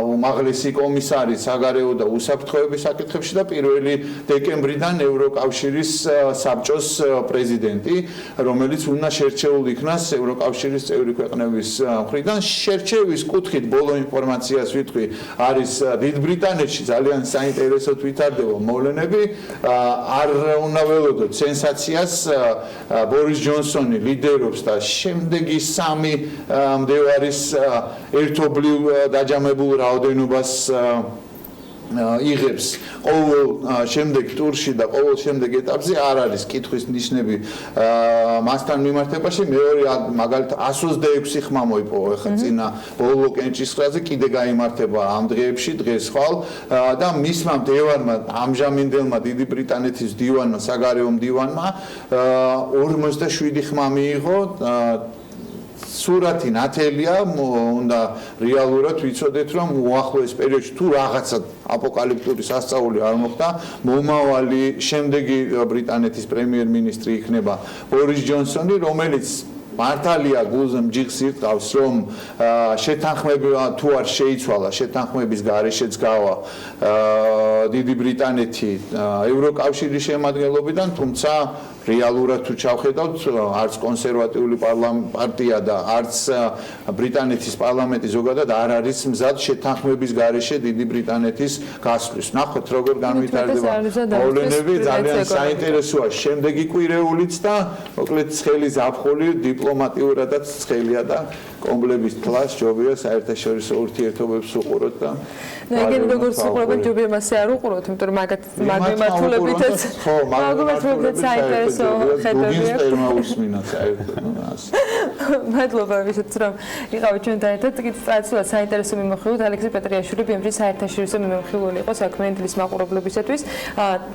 S2: უმაღლესი კომისარი საგარეო და უსაფრთხოების საკითხებში და 1 დეკემბრიდან ევროკავშირის საბჭოს პრეზიდენტი, რომელიც უნდა შერჩეულ იქნას ევროკავშირის წევრი ქვეყნების მხრიდან. შერჩევის კუთხით ბოლო ინფორმაციას ვიტყვი, არის დიდ ბრიტანეთში ძალიან საინტერესოდ ვითარდება მოვლენები. არ უნდა ველოდოთ სენსაციას, ბორის ჯონსონი ლიდერობს და შემდეგი 3 მდევარის ერთობლივ დაჯამებულ რაოდენობას იღებს ყოველ შემდეგ ტურში და ყოველ შემდეგ ეტაპზე არ არის კითხვის ნიშნები მასთან მიმართებაში. მეორე მაგალითად 126 ხმა მოიპოვა ხა წინა ბოლო კენჭისყრაზე, კიდე გაიმართება ამ დღეებში, დღეს ხვალ და მისმა მდევარმა, ამჟამინდელმა დიდი ბრიტანეთის მდივანმა, საგარეო მდივანმა 57 ხმა მიიღო. სურათი ნათელია, უნდა რეალურად ვიცოდეთ, რომ უახლოეს პერიოდში თუ რაღაცა აპოკალიფტური სასწაული არ მოხდა, მომავალი შემდეგი ბრიტანეთის პრემიერ-მინისტრი იქნება ბორის ჯონსონი, რომელიც მართალია გულზე მჯიხს ირტყავს, რომ შეთანხმება თუ არ შეიცვალა, შეთანხმების გარეშეც გავა დიდი ბრიტანეთი ევროკავშირის შემადგენლობიდან, თუმცა რეალურად თუ ჩავხედავთ, არც კონსერვატიული პარტია და არც ბრიტანეთის პარლამენტი ზოგადად არ არის მზად შეთანხმების გარეშე დიდი ბრიტანეთის გასვლის. ნახოთ როგორ განვითარდება მოვლენები, ძალიან საინტერესოა შემდეგი კვირეულიც და მოკლედ ცხელი ზაფხული დიპლომატიურადაც ცხელია და კომბლების თლას ჯობია საერთაშორისო ურთიერთობებს უყუროთ და
S4: ნაგები როგორც უყურებენ ჯობია მასე არ უყუროთ, იმიტომ რომ მაგათ მიმართულებითაც საინტერესო მადლობა ვისაც რომ იყავით ჩვენთან ერთად. კიდევ წარსულად საინტერესო მიმოხილვით ალექსი პეტრიაშვილი ბიემჟის საერთაშორისო მიმოხილველი იყო საქმიანობის მაყურებლობისათვის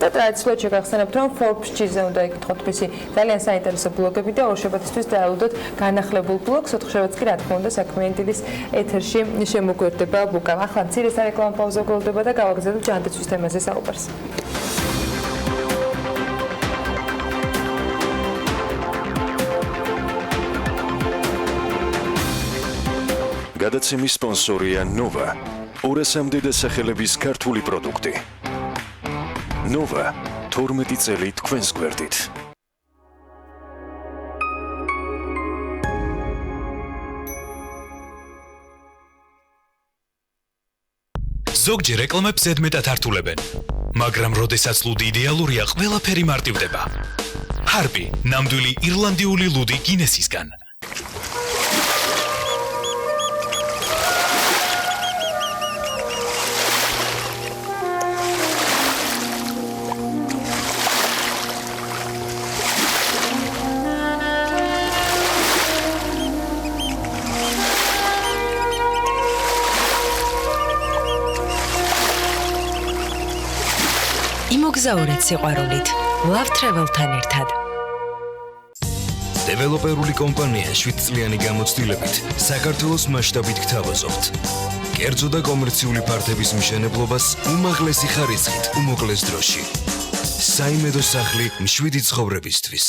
S4: და ტრადიციულად შეგახსენებთ, რომ Forbes-ზე უნდა იკითხოთ მისი ძალიან საინტერესო ბლოგები და ორშაბათისთვის დაელოდოთ განახლებულ ბლოგს. ოთხშაბათს კი რა თქმა უნდა საქმიანობის ეთერში შემოგვერდება ბუკა. ახლა მცირე სარეკლამო პაუზა გველდება და გავაგრძელებთ ჯანდაცვის თემაზე საუბარს.
S1: გადაცემის სპონსორია Nova, 200-მდე დასახელების ქართული პროდუქტი. Nova, 12 წელი თქვენს გვერდით.
S12: ზოგჯერ რეკლამებს ზედმეტად ართულებენ, მაგრამ როდესაც ლუდი იდეალურია, ყველაფერი მარტივდება. Harbi, ნამდვილი ირლანდიული ლუდი გინესისგან.
S21: იმოგზაურეთ სიყვარულით Love Travel-თან ერთად.
S12: დეველოპერული კომპანია 7 წლიანი გამოცდილებით საქართველოს მასშტაბით გთავაზობთ. კერძო და კომერციული ფართების მშენებლობას უმაღლესი ხარისხით, უმოკლეს დროში. საიმედო სახლი მშვიდი ცხოვრებისთვის.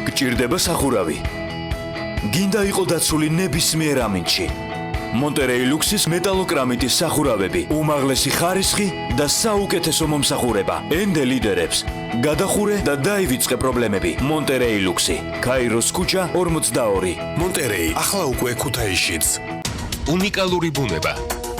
S9: გჭირდება სახურავი. გინდა იყო დაცული ნებისმიერ ამინდში. მონტერეი ლუქსის მეტალოკრამიტის სახურავები, უმაღლესი ხარისხი და საუკეთესო მომსახურება. ენდე ლიდერებს. გადახურე და დაივიწყე პრობლემები. მონტერეი ლუქსი. კაიროს ქუჩა 42.
S3: მონტერეი ახლა უკვე ქუთაისშიც.
S10: უნიკალური ბუნება,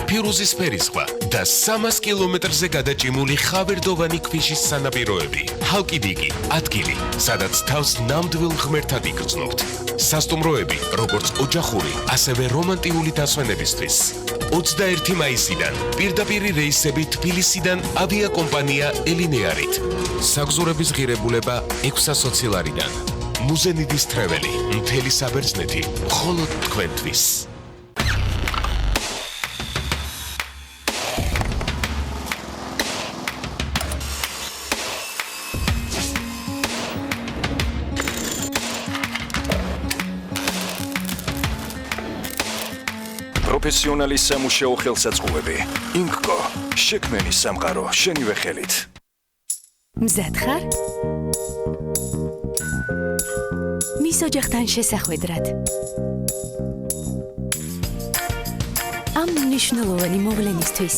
S10: ფირუზის ფერისხმა და 300 კილომეტრზე გადაჭიმული ხავერდოვანი ქვიშის სანაპიროები. ჰალკიდიკი, ადგილი, სადაც თავს ნამდვილ ღმერთად იგრძნობთ. სასტუმროები, როგორც ოჯახური, ასევე რომანტიკული დასვენებისთვის. 21 მაისიდან პირდაპირი რეისები თბილისიდან ავიაკომპანია ელინეარით. საგზურების ღირებულება 600 ლარიდან. მუზენიდის ტრეველი, მთელი საბერძნეთი, მხოლოდ თქვენთვის.
S1: პროფესიონალი სამუშაო ხელსაწყოები. ინკკო, შექმენი სამყარო შენივე ხელით.
S15: მზად ხარ? მის ოჯახთან შესახვედრად. ამ მნიშვნელოვანი მოვლენისთვის.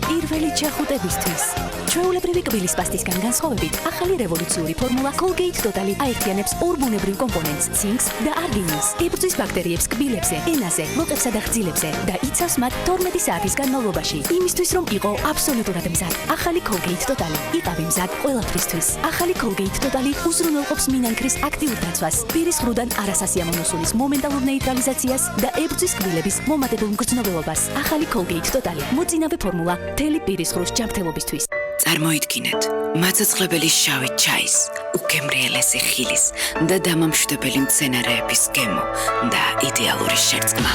S15: პირველი ჩახუტებისთვის. ჩვეულებრივი კბილის პასტისგან განსხვავებით, ახალი რევოლუციური ფორმულა Colgate Total აერთიანებს ორ ბუნებრივ კომპონენტს, ცინკს და არგინინს. ებრძვის ბაქტერიებს კბილებზე, ენაზე, ლოყებსა და ხძილებზე და იცავს მათ 12 საათის განმავლობაში. იმისთვის რომ იყო აბსოლუტურად მზად. ახალი Colgate Total იყავი მზად ყველაფრისთვის. ახალი Colgate Total უზრუნველყოფს მინანქრის აქტიურ დაცვას, პირის ხრუდან არასასიამოვნო სულის მომენტალურ ნეიტრალიზაციას და ებრძვის კბილების მომატებელ მგრძნობელობას. ახალი Colgate Total მოწინავე ფორმულა მთელი პირის ხრუს ჯანმრთელობისთვის.
S11: წარმოიდგინეთ, მაცოცხლებელი შავი ჩაის, უგემრიელესი ხილის და დამამშვიდებელი მცენარეების გემო და იდეალური შერწყმა.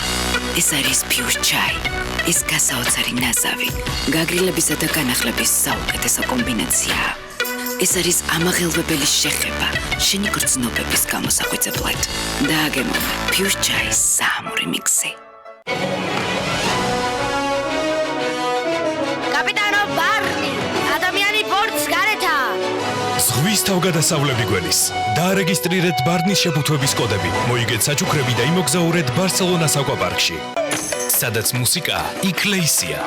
S11: ეს არის ფიუს ჩაი. ეს გასაოცარი ნაზავი, გაგრილებისა და განახლების საუკეთესო კომბინაციაა. ეს არის ამაღელვებელი შეხება შენი გრძნობების გამოსახვიწყებლად. დააგემოვნე ფიუს ჩაის საამური მიქსი.
S14: კაპიტანო ბარნი, ადამიანი ბორტს გარეთა.
S12: ზღვის თავგადასავლები გველის. დაარეგისტრირეთ ბარნის შეფუთვების კოდები. მოიგეთ საჩუქრები და იმოგზაურეთ ბარსელონას აკვაპარკში. სადაც მუსიკა, იქ ლეისია.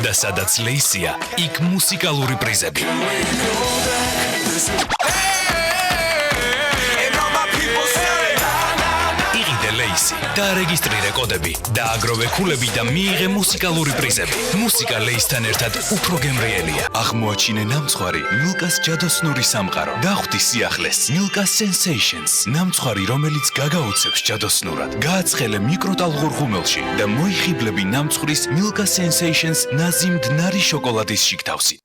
S12: და სადაც ლეისია, იქ მუსიკალური პრიზები. ლეისი და რეგისტრირე კოდები და აგროვე ქულები და მიიღე მუსიკალური პრიზები. მუსიკა ლეისთან ერთად უფრო გემრიელია. აღმოაჩინე ნამცხვარი მილკას ჯადოსნური სამყარო. დახვდი სიახლეს მილკას sensations. ნამცხვარი, რომელიც გაგაოცებს ჯადოსნურად. გააცხელე მიკროტალღურ ღუმელში და მოიხიბლები ნამცხვრის მილკას sensations ნაზი მდნარი შოკოლადის შიგთავსით.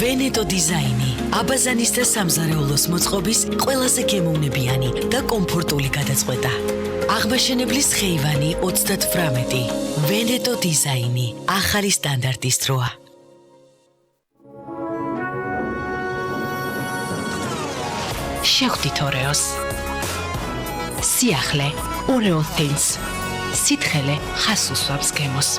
S21: ვენეტო დიზაინი აბაზანის და სამზარეულოს მოწყობის ყველაზე გემოვნებიანი და კომფორტული გადაწყვეტა. აღმაშენებლის ხეივანი 38. ვენეტო დიზაინი ახალი სტანდარტის დროა. შეხვდით ორეოს. სიახლე ორეო თენს. სითხელე ხას უსვამს გემოს.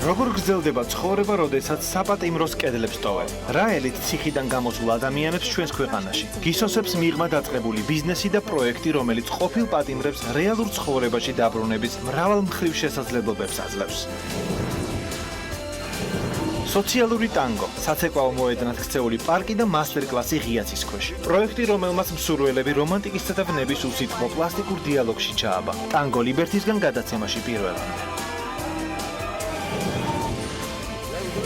S17: როგორ გრძელდება ცხოვრება, როდესაც საპატიმროს კედლებს ტოვებ? რა ელით ციხიდან გამოსულ ადამიანებს ჩვენს ქვეყანაში? გისოსებს მიღმა დაწყებული ბიზნესი და პროექტი, რომელიც ყოფილ პატიმრებს რეალურ ცხოვრებაში დაბრუნების მრავალმხრივ შესაძლებლობებს აძლევს. სოციალური ტანგო, საცეკვაო მოედნად ქცეული პარკი და მასტერკლასი ღიაცის ქვეშ. პროექტი, რომელმაც მსურველები რომანტიკისა და ვნების უსიტყვო პლასტიკურ დიალოგში ჩააბა. ტანგო ლიბერთისგან გადაცემაში პირველამდე.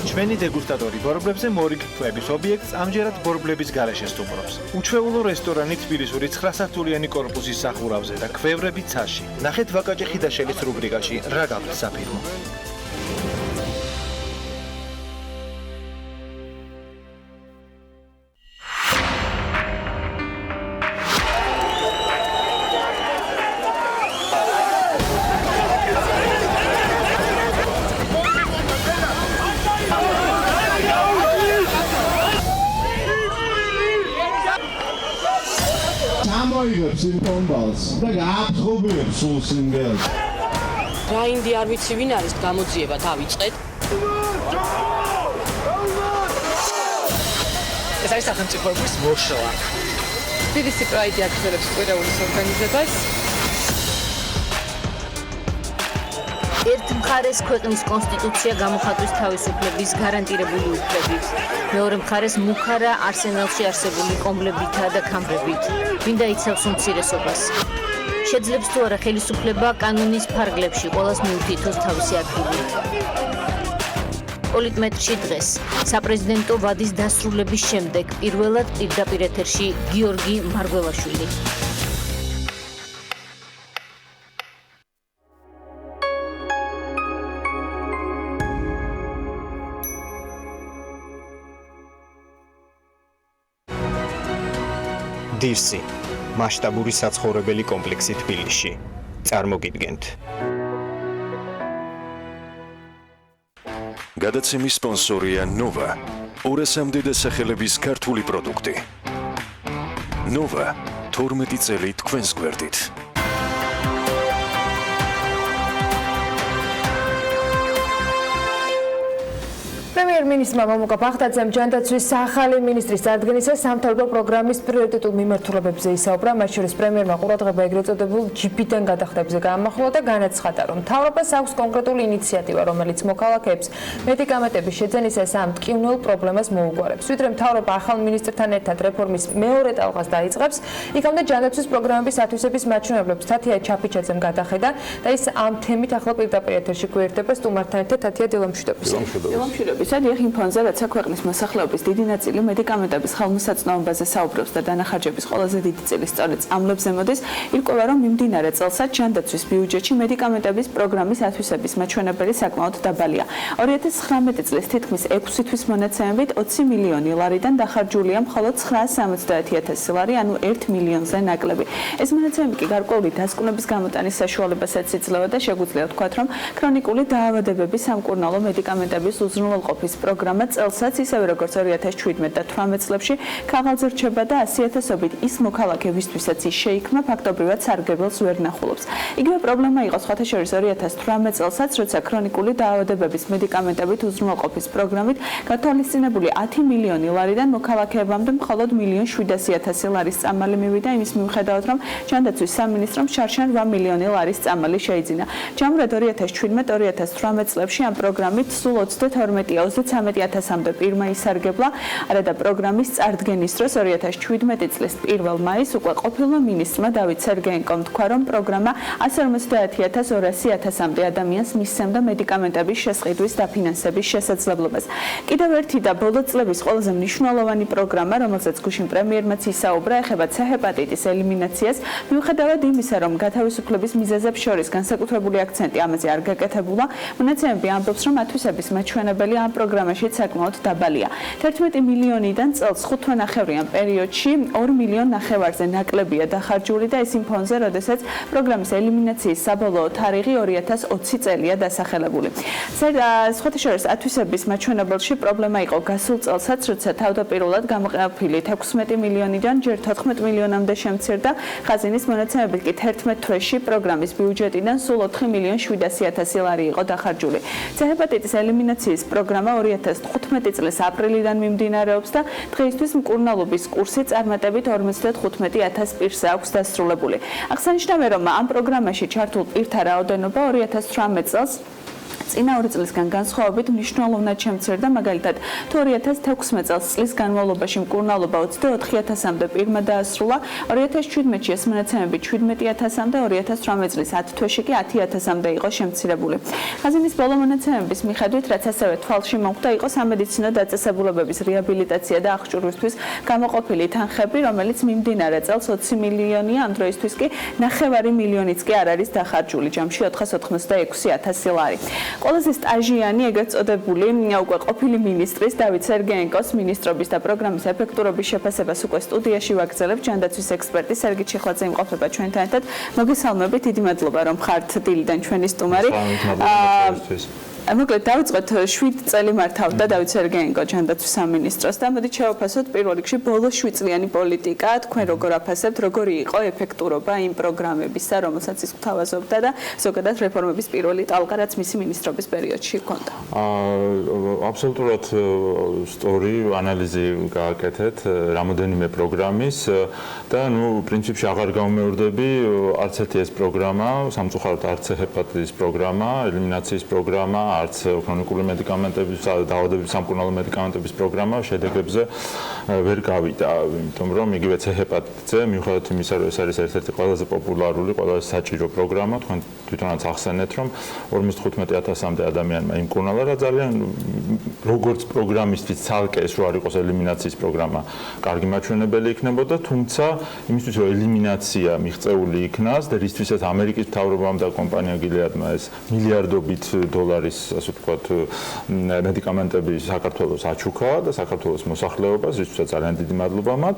S17: ჩვენი დეგუსტატორი ბორბლებზე მორიგ-ქვების ობიექტს ამჯერად ბორბლების გარეშე სტუმრობს. უჩვეულო რესტორანი თბილისური 9-სართულიანი კორპუსის სახურავზე და ქვევრები ცაში. ნახეთ ვაკაჭი ხიდაშელის რუბრიკაში რა გაქვთ საფირმო.
S18: ამოიღებს იმ კომბალს და გააფრთხობებს სულ სიმღერას.
S20: რაინდი არ ვიცი ვინ არის გამოძიება დავიწყეთ.
S6: ეს არის სახელმწიფოების მოშლა. თბილისი პრაიდი აგრძელებს კვირაულის ორგანიზებას.
S19: ერთ მხარეს ქვეყნის კონსტიტუცია გამოხატვის თავისუფლების გარანტირებული უფლებით, მეორე მხარეს მუქარა არსენალში არსებული კომბლებითა და ქამრებით, ვინ დაიცავს უმცირესობას. შეძლებს თუ არა ხელისუფლება კანონის ფარგლებში ყველას მიუთითოს თავისი ადგილი. პოლიტმეტრში დღეს საპრეზიდენტო ვადის დასრულების შემდეგ პირველად პირდაპირ ეთერში გიორგი მარგველაშვილი.
S25: დირსი მასშტაბური საცხოვრებელი კომპლექსი თბილისში. წარმოგიდგენთ.
S1: გადაცემის სპონსორია ნოვა. 200-მდე დასახელების ქართული პროდუქტი. ნოვა 12 წელი თქვენს გვერდით.
S4: პრემიერ-მინისტრმა მომუკა ბახტაძემ ჯანდაცვის ახალი მინისტრის წარდგენისას სამთავრობო პროგრამის პრიორიტეტულ მიმართულებებზე ისაუბრა, მათ შორის პრემიერმა ყურადღება ეგრეთ წოდებულ ჯიპიდან გადახდებზე გაამახვილა და განაცხადა, რომ მთავრობას აქვს კონკრეტული ინიციატივა, რომელიც მოქალაქეებს მედიკამენტების შეძენისას ამ მტკივნეულ პრობლემას მოუგვარებს. ვიდრე მთავრობა ახალ მინისტრთან ერთად რეფორმის მეორე ტალღას დაიწყებს, იქამდე ჯანდაცვის პროგრამების ათვისების მაჩვენებლებს თათია ჩაფიჩაძემ გადახედა და ის ამ თემით ახლა პირდაპირ ეთერში გვერდება სტუმართან ერთად თათია დილამშვიდობისა.
S5: ისედიხ იმ ფონზე, რაცა ქვეყნის მოსახლეობის დიდი ნაწილი მედიკამენტების ხელმისაწვდომობაზე საუბრობს და დანახარჯების ყველაზე დიდი წილი სწორედ წამლებზე მოდის, ირკვევა, რომ მიმდინარე წელსაც ჯანდაცვის ბიუჯეტში მედიკამენტების პროგრამის ათვისების მაჩვენებელი საკმაოდ დაბალია. 2019 წლის თითქმის 6 თვის მონაცემებით 20 მილიონი ლარიდან დახარჯულია მხოლოდ 970.000 ლარი, ანუ 1 მილიონზე ნაკლები. ეს მონაცემები კი გარკვეული დასკვნების გამოტანის საშუალებასაც იძლევა და შეგვიძლია ვთქვათ, რომ ქრონიკული დაავადებების სამკურნალო მედიკამენტების უზრუნველყოფის პროგრამა წელსაც ისევე როგორც 2017 და 18 წლებში ქაღალდზე რჩება და 100,000-ობით ის მოქალაქე, ვისთვისაც ის შეიქმნა, ფაქტობრივად სარგებელს ვერ ნახულობს. იგივე პრობლემა იყო სხვათა შორის 2018 წელსაც, როცა ქრონიკული დაავადებების მედიკამენტებით უზრუნველყოფის პროგრამით გათვალისწინებული 10 მილიონი ლარიდან მოქალაქეებამდე მხოლოდ 1,700,000 ლარის წამალი მივიდა, იმის მიუხედავად, რომ ჯანდაცვის სამინისტრომ შარშან 8 მილიონი ლარის წამალი შეიძინა. ჯამურად 2017-2018 წლებში ამ პროგრამით სულ 22-23,000-მდე პირმა ისარგებლა, არადა პროგრამის წარდგენის დროს 2017 წლის 1 მაისს უკვე ყოფილმა მინისტრმა დავით სერგეენკომ თქვა, რომ პროგრამა 150,000-200,000-მდე ადამიანს მისცემდა მედიკამენტების შესყიდვის დაფინანსების შესაძლებლობას. კიდევ ერთი და ბოლო წლების ყველაზე მნიშვნელოვანი პროგრამა, რომელზეც გუშინ პრემიერმაც ისაუბრა, ეხება C-ჰეპატიტის ელიმინაციას, მიუხედავად იმისა, რომ გათავისუფლების მიზეზებს შორის განსაკუთრებული აქცენტი ამაზე არ გაკეთებულა, მონაცემები ამბობს, რომ ათვისების მაჩვენებელი ამ პროგრამაში საკმაოდ დაბალია. 11 მილიონიდან წელს 5 თვენახევრიან პერიოდში 2 მილიონ ნახევარზე ნაკლებია დახარჯული და ეს იმ ფონზე, როდესაც პროგრამის ელიმინაციის საბოლოო თარიღი 2020 წელია დასახელებული. სხვათა შორის ათვისების მაჩვენებელში პრობლემა იყო გასულ წელსაც, როცა თავდაპირველად გამოყოფილი 16 მილიონიდან ჯერ 14 მილიონამდე შემცირდა, ხაზინის მონაცემებით კი 11 თვეში პროგრამის ბიუჯეტიდან სულ 4,700,000 ლარი იყო დახარჯული. C-ჰეპატიტის ელიმინაციის პროგრამა 2015 წლის აპრილიდან მიმდინარეობს და დღეისთვის მკურნალობის კურსი წარმატებით 55,000 პირს აქვს დასრულებული. აღსანიშნავია, რომ ამ პროგრამაში ჩართულ პირთა რაოდენობა 2018 წელს წინა 2 წლისგან განსხვავებით მნიშვნელოვნად შემცირდა, მაგალითად, 2016 წელს წლის განმავლობაში მკურნალობა 24,000-მდე პირმა დაასრულა, 2017-ში ეს მონაცემები 17,000-მდე, 2018 წლის 10 თვეში კი 10,000-მდე იყო შემცირებული. ხაზინის ბოლო მონაცემების მიხედვით, რაც ასევე თვალში მოხვდა, იყო სამედიცინო დაწესებულებების რეაბილიტაცია და აღჭურვისთვის გამოყოფილი თანხები, რომელიც მიმდინარე წელს 20 მილიონია, ამ დროისთვის კი 9 მილიონიც კი არ არის დახარჯული, ჯამში 486,000 ლარი. ყველაზე სტაჟიანი, ეგრეთ წოდებული, უკვე ყოფილი მინისტრის დავით სერგეენკოს მინისტრობის და პროგრამის ეფექტურობის შეფასებას უკვე სტუდიაში ვაგრძელებ. ჯანდაცვის ექსპერტი სერგი ჩიხლაძე იმყოფება ჩვენთან ერთად. მოგესალმებით, დიდი მადლობა, რომ ხართ დილიდან ჩვენი სტუმარი. მოკლედ დავიწყოთ 7 წელი მართავდა დავით სერგეენკო ჯანდაცვის სამინისტროს და მოდით შევაფასოთ პირველ რიგში ბოლო 7 წლიანი პოლიტიკა, თქვენ როგორ აფასებთ, როგორი იყო ეფექტურობა იმ პროგრამებისა, რომელსაც ის გვთავაზობდა და ზოგადად რეფორმების პირველი ტალღა, რაც მისი მინისტრობის პერიოდში ჰქონდა.
S8: აბსოლუტურად სწორი ანალიზი გააკეთეთ რამოდენიმე პროგრამის და პრინციპში აღარ გამომეორდები არც ერთი ეს პროგრამა, სამწუხაროდ არც ჰეპატიტის პროგრამა, ელიმინაციის პროგრამა, არც ქრონიკული მედიკამენტების დაავადებების სამკურნალო მედიკამენტების პროგრამა შედეგებზე ვერ გავიდა, იმიტომ რომ იგივე ჰეპატიტზე, მიუხედავად იმისა, რომ ეს არის ერთ-ერთი ყველაზე პოპულარული, ყველაზე საჭირო პროგრამა, თქვენ თვითონაც ახსენეთ, რომ 55,000-მდე ადამიანმა იმკურნალა და ძალიან როგორც პროგრამისთვის ცალკე ეს რო არ იყოს ელიმინაციის პროგრამა, კარგი მაჩვენებელი იქნებოდა, თუმცა იმისთვის რომ ელიმინაცია მიღწეული იქნას და რისთვისაც ამერიკის მთავრობამ და კომპანია გილეადმა ეს მილიარდობით დოლარის, ასე ვთქვათ, მედიკამენტები საქართველოს აჩუქა და საქართველოს მოსახლეობას, რისთვისაც ძალიან დიდი მადლობა მათ.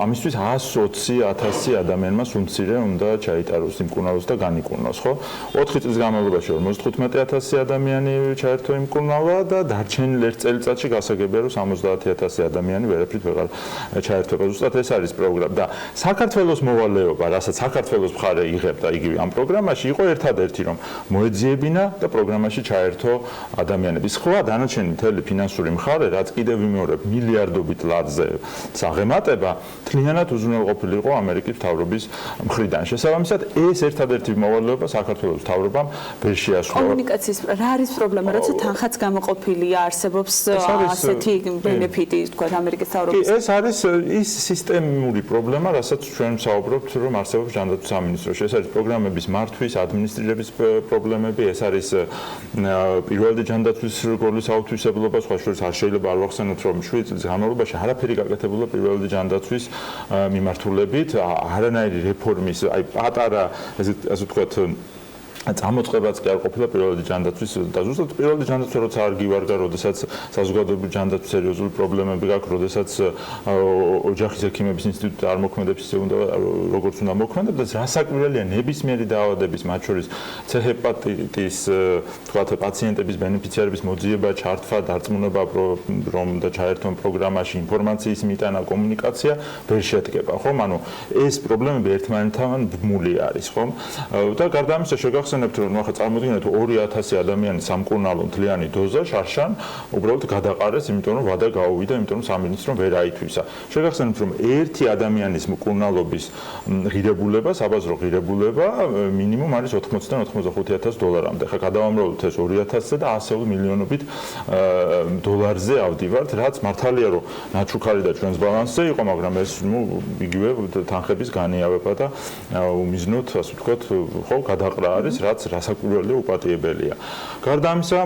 S8: ამისთვის 120,000 ადამიანმა სულმცირე უნდა ჩაიტაროს იმკურნალოს და განიკურნოს, ხო? 4 წლის განმავლობაში 55,000 ადამიანი ჩაერთო იმკურნალვა და დარჩენილ ერთ წელიწადში გასაგებია რომ 70,000 ადამიანი ვერაფრით ვეღარ ჩაერთვება. ზუსტად ეს არის პროგრამა და საქართველოს მოვალეობა, რასაც საქართველოს მხარე იღებდა იგივე ამ პროგრამაში, იყო ერთადერთი რომ მოეძიებინა და პროგრამაში ჩაერთო ადამიანები. სხვა დანარჩენი მთელი ფინანსური მხარე, რაც კიდევ ვიმეორებ მილიარდობით ლარზე საღემატება, თლიანად უზრუნველყოფილი იყო ამერიკის მთავრობის მხრიდან. შესაბამისად, ეს ერთადერთი მოვალეობა საქართველოს მთავრობამ ვერ შეასრულა.
S5: კომუნიკაციის რა არის პრობლემა, როცა თანხაც გამოყოფილია, არსებობს ასეთი ბენეფიტი, თქვა ამერიკის მთავრობის.
S8: ეს არის ის სისტემური პრობლემა, რასაც ჩვენ ვსაუბრობთ, რომ არსებობს ჯანდაცვის სამინისტროში. ეს არის პროგრამების მართვის, ადმინისტრირების პრობლემები, ეს არის პირველადი ჯანდაცვის რგოლის აუთვისებლობა, სხვა შორის არ შეიძლება არ ვახსენოთ, რომ 7 წლის განმავლობაში არაფერი გაკეთებულა პირველადი ჯანდაცვის მიმართულებით, არანაირი რეფორმის, აი პატარა, ასე ვთქვათ, წამოწყებაც კი არ ყოფილა პირველადი ჯანდაცვის და ზუსტად პირველადი ჯანდაცვა როცა არ გივარდა, როდესაც საზოგადოებრივი ჯანდაცვის სერიოზული პრობლემები გაქვს, როდესაც ოჯახის ექიმების ინსტიტუტი არ მოქმედებს ისე უნდა როგორც უნდა მოქმედებდეს, რასაკვირველია ნებისმიერი დაავადების, მათ შორის ჰეპატიტის, თქვათ პაციენტების ბენეფიციარების მოძიება, ჩართვა, დარწმუნება რომ და ჩაერთონ პროგრამაში ინფორმაციის მიტანა, კომუნიკაცია ვერ შედგება, ხომ? ანუ ეს პრობლემები ერთმანეთთან ბმული არის, ხომ? და გარდა ამისა შეგახსენებთ რომ ახლა წარმოიდგინეთ 2,000 ადამიანი სამკურნალო მთლიანი დოზა შარშან უბრალოდ გადაყარეს, იმიტომ რომ ვადა გაუვიდა, იმიტომ რომ სამინისტრომ ვერ აითვისა. შეგახსენებთ რომ ერთი ადამიანის მკურნალობის ღირებულება, საბაზრო ღირებულება მინიმუმ არის 80-დან 85,000 დოლარამდე. ხა გადავამრავლოთ ეს 2,000-ზე და ასეულ მილიონობით დოლარზე ავდივართ, რაც მართალია რომ ნაჩუქარი და ჩვენს ბალანსზე იყო, მაგრამ ეს იგივე თანხების განიავება და უმიზნოდ, ასე ვთქვათ, ხო, გადაყრა არის, რაც რასაკვირველია უპატიებელია. გარდა ამისა,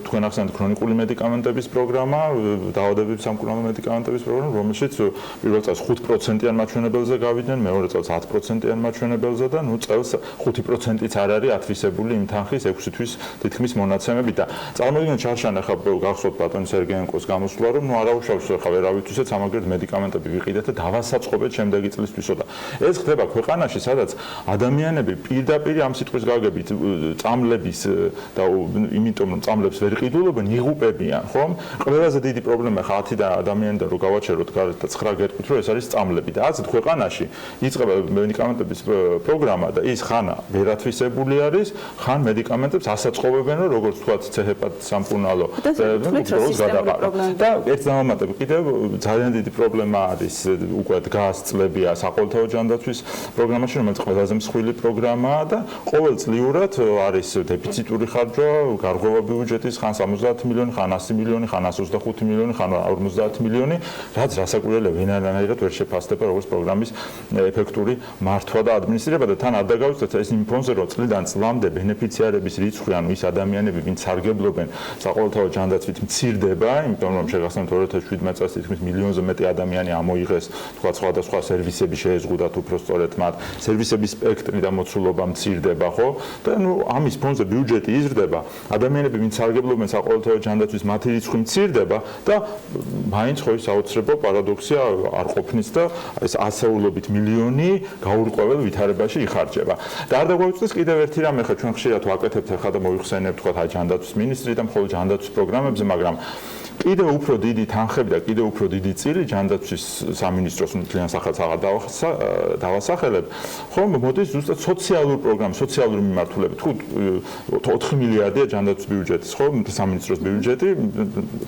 S8: თქვენ ახსენეთ ქრონიკული მედიკამენტების პროგრამა, დაავადებების სამკურნალო მედიკამენტების პროგრამა, რომელშიც პირველ წელს 5%-იან მაჩვენებელზე გავიდნენ, მეორე წელს 10%-იან მაჩვენებელზე და წელს 5%-იც არ არის ათვისებული იმ თანხის 6 თვის თითქმის მონაცემებით და წარმოიდგინეთ შარშან ახლა გახსოვთ ბატონი სერგეენკოს გამოსვლა, რომ არაუშავს ახლა ვერავითვისაც ამაგერთ მედიკამენტები ვიყიდეთ და დავასაწყობეთ შემდეგი წლისთვისო და ეს ხდება ქვეყანაში, სადაც ადამიანები პირდაპირ ამ სიტყვის გაგებით წამლების და იმიტომ რომ წამლებს ვერ ყიდულობენ, იღუპებიან, ხომ? ყველაზე დიდი პრობლემა ხა 10 ადამიანიდან რო გავაჩეროთ გარეთ და 9 გეტყვით, რომ ეს არის წამლები და ასეთ ქვეყანაში იწყება მედიკამენტების პროგრამა და ის ხან ვერ ათვისებული არის, ხან მედიკამენტებს ასაწყობებენ, რომ როგორც თქვა ჰეპატიტის სამკურნალო და ერთ დამამატებ კიდევ ძალიან დიდი პრობლემა არის უკვე დგას წლებია საყოველთაო ჯანდაცვის პროგრამაში, რომელიც ყველაზე მსხვილი პროგრამაა და ყოველწლიურად არის დეფიციტური ხარჯვა, გარღვევა ბიუჯეტის ხან 70 მილიონი, ხან 100 მილიონი, ხან 125 მილიონი, ხან 50 მილიონი, რაც რასაკვირველია ვინაირად ვერ შეფასდება როგორც პროგრამის ეფექტური მართვა და ადმინისტრირება და თან არ დაგავიწყეთ ეს იმ ფონზე, რომ წლიდან წლამდე ბენეფიციარების რიცხვი, ანუ ის ადამიანები, ვინც სარგებლობენ საყოველთაო ჯანდაცვით, მცირდება, იმიტომ რომ შეგახსენებთ 2017 წელს თითქმის მილიონზე მეტი ადამიანი ამოიღეს, თქვა სხვადასხვა სერვისები შეეზღუდათ უფრო სწორედ მათ, სერვისების სპექტრი და მოცულობა მცირდება, ხო? ხო? და ამის ფონზე ბიუჯეტი იზრდება, ადამიანები ვინც სარგებლობენ საყოველთაო ჯანდაცვის მათი რიცხვი მცირდება და მაინც ხო ის აუცილებლო პარადოქსია არ ყოფნის და ეს ასეულობით მილიონი გაურკვეველ ვითარებაში იხარჯება. და არ დაგვეუწყდეს კიდევ ერთი რამე, ხა ჩვენ ხშირად ვაკეთებთ ხა და მოიხსენებთ თქვა ჯანდაცვის მინისტრი და მხოლოდ ჯანდაცვის პროგრამებზე, მაგრამ კიდევ უფრო დიდი თანხები და კიდევ უფრო დიდი წილი ჯანდაცვის სამინისტროს მთლიან სახელს აღარ დავასახელებ, ხომ მოდის ზუსტად სოციალურ პროგრამას, სოციალური მიმართულებით. თუ 4 მილიარდია ჯანდაცვის ბიუჯეტის, ხო, სამინისტროს ბიუჯეტი,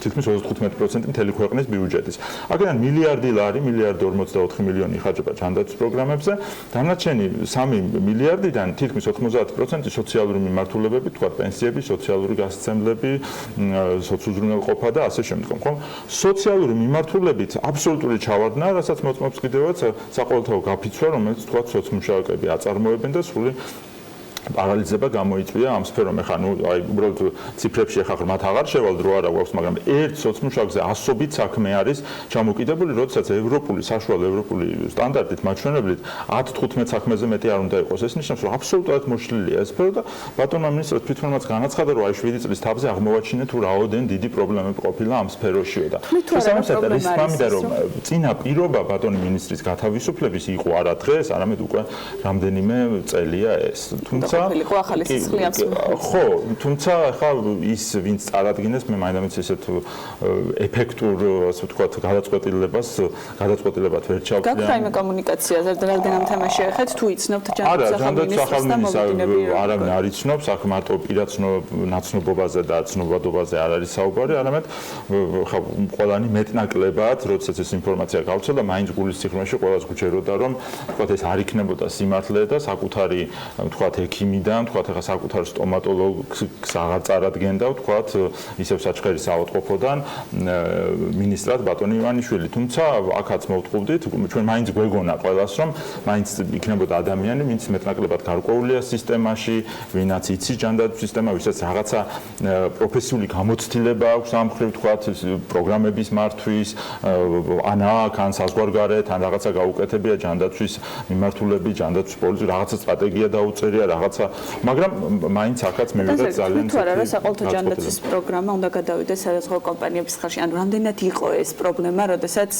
S8: თითქმის 35% მთელი ქვეყნის ბიუჯეტის. აქედან მილიარდი ლარი, მილიარდი 44 მილიონი იხარჯება ჯანდაცვის პროგრამებზე, დანარჩენი 3 მილიარდიდან თითქმის 90% სოციალური მიმართულებები, თქვა პენსიები, სოციალური გასაცემლები, სოციუზრუნველყოფა და ასე შემდგომ, ხო? სოციალური მიმართულებით აბსოლუტური ჩავარდნა, რასაც მოწმობს კიდევაც საყოველთაო გაფიცვა, რომელიც თქვა სოციმუშაკები აწარმოებენ და სრული პარალიზება გამოიწვია ამ სფერომ. ეხლა აი უბრალოდ ციფრებში ეხლა მათ აღარ შევალ დრო არა გვაქვს, მაგრამ ერთ სოციმუშაკზე ასობით საქმე არის ჩამოკიდებული, როდესაც ევროპული საშუალო ევროპული სტანდარტით მაჩვენებლით 10-15 საქმეზე მეტი არ უნდა იყოს. ეს ნიშნავს, რომ აბსოლუტურად მოშლილია ეს სფერო და ბატონმა მინისტრმა თვითონაც განაცხადა, რომ აი 7 წლის თავზე აღმოვაჩინა თუ რაოდენ დიდი პრობლემები ყოფილა ამ სფეროშიო და შესაბამისად ის ფამიდა რომ წინა პირობა ბატონი მინისტრის გათავისუფლების იყო არა დღეს, არამედ უკვე რამდენიმე წელია ეს. თუმცა ხო, თუმცა ახლა ის ვინც წარადგენეს, მე მაინც ესეთ ეფექტურ, ასე ვთქვათ, გადაწყვეტილებად ვერ ჩავთვლიან.
S5: გაქვთ რაიმე კომუნიკაციაზე, რადგან ამ თემაში ახეთ თუ იცნობთ ჯანდაცვის
S8: ახალმინისტრს არავინ არ იცნობს, აქ მარტო პირად ნაცნობობაზე და ცნობადობაზე არ არის საუბარი, არამედ ხა ყველანი მეტნაკლებად, როდესაც ეს ინფორმაცია გავრცელდა, მაინც გულის სიღრმეში ყველას გვჭიროდა, რომ ვთქვათ ეს არ იქნებოდა სიმართლე და საკუთარი ვთქვათ ექიმიდან, ვთქვათ ახლა საკუთარ სტომატოლოგს აღარ წარადგენდა, ვთქვათ ისევ საჩხერის ავადმყოფოდან მინისტრად ბატონი ივანიშვილი. თუმცა აქაც მოვთხოვდით, ჩვენ მაინც გვეგონა ყველას, რომ მაინც იქნებოდა ადამიანი, ვინც მეტნაკლებად გარკვეულია სისტემაში, ვინაც იცის ჯანდაცვის სისტემა, ვისაც რაღაცა პროფესიული გამოცდილება აქვს ამ მხრივ, ვთქვათ პროგრამების მართვის, ან აქ ან საზღვარგარეთ, ან რაღაცა გაუკეთებია ჯანდაცვის მიმართულებით, ჯანდაცვის პოლიტიკა, რაღაცა სტრატეგია დაუწერია, რაღაცა, მაგრამ მაინც აქაც მივიღეთ ძალიან
S5: თუ არა საყოველთაო ჯანდაცვის პროგრამა უნდა გადავიდეს სხვადასხვა კომპანიების ხელში. ანუ რამდენად იყო ეს პრობლემა, როდესაც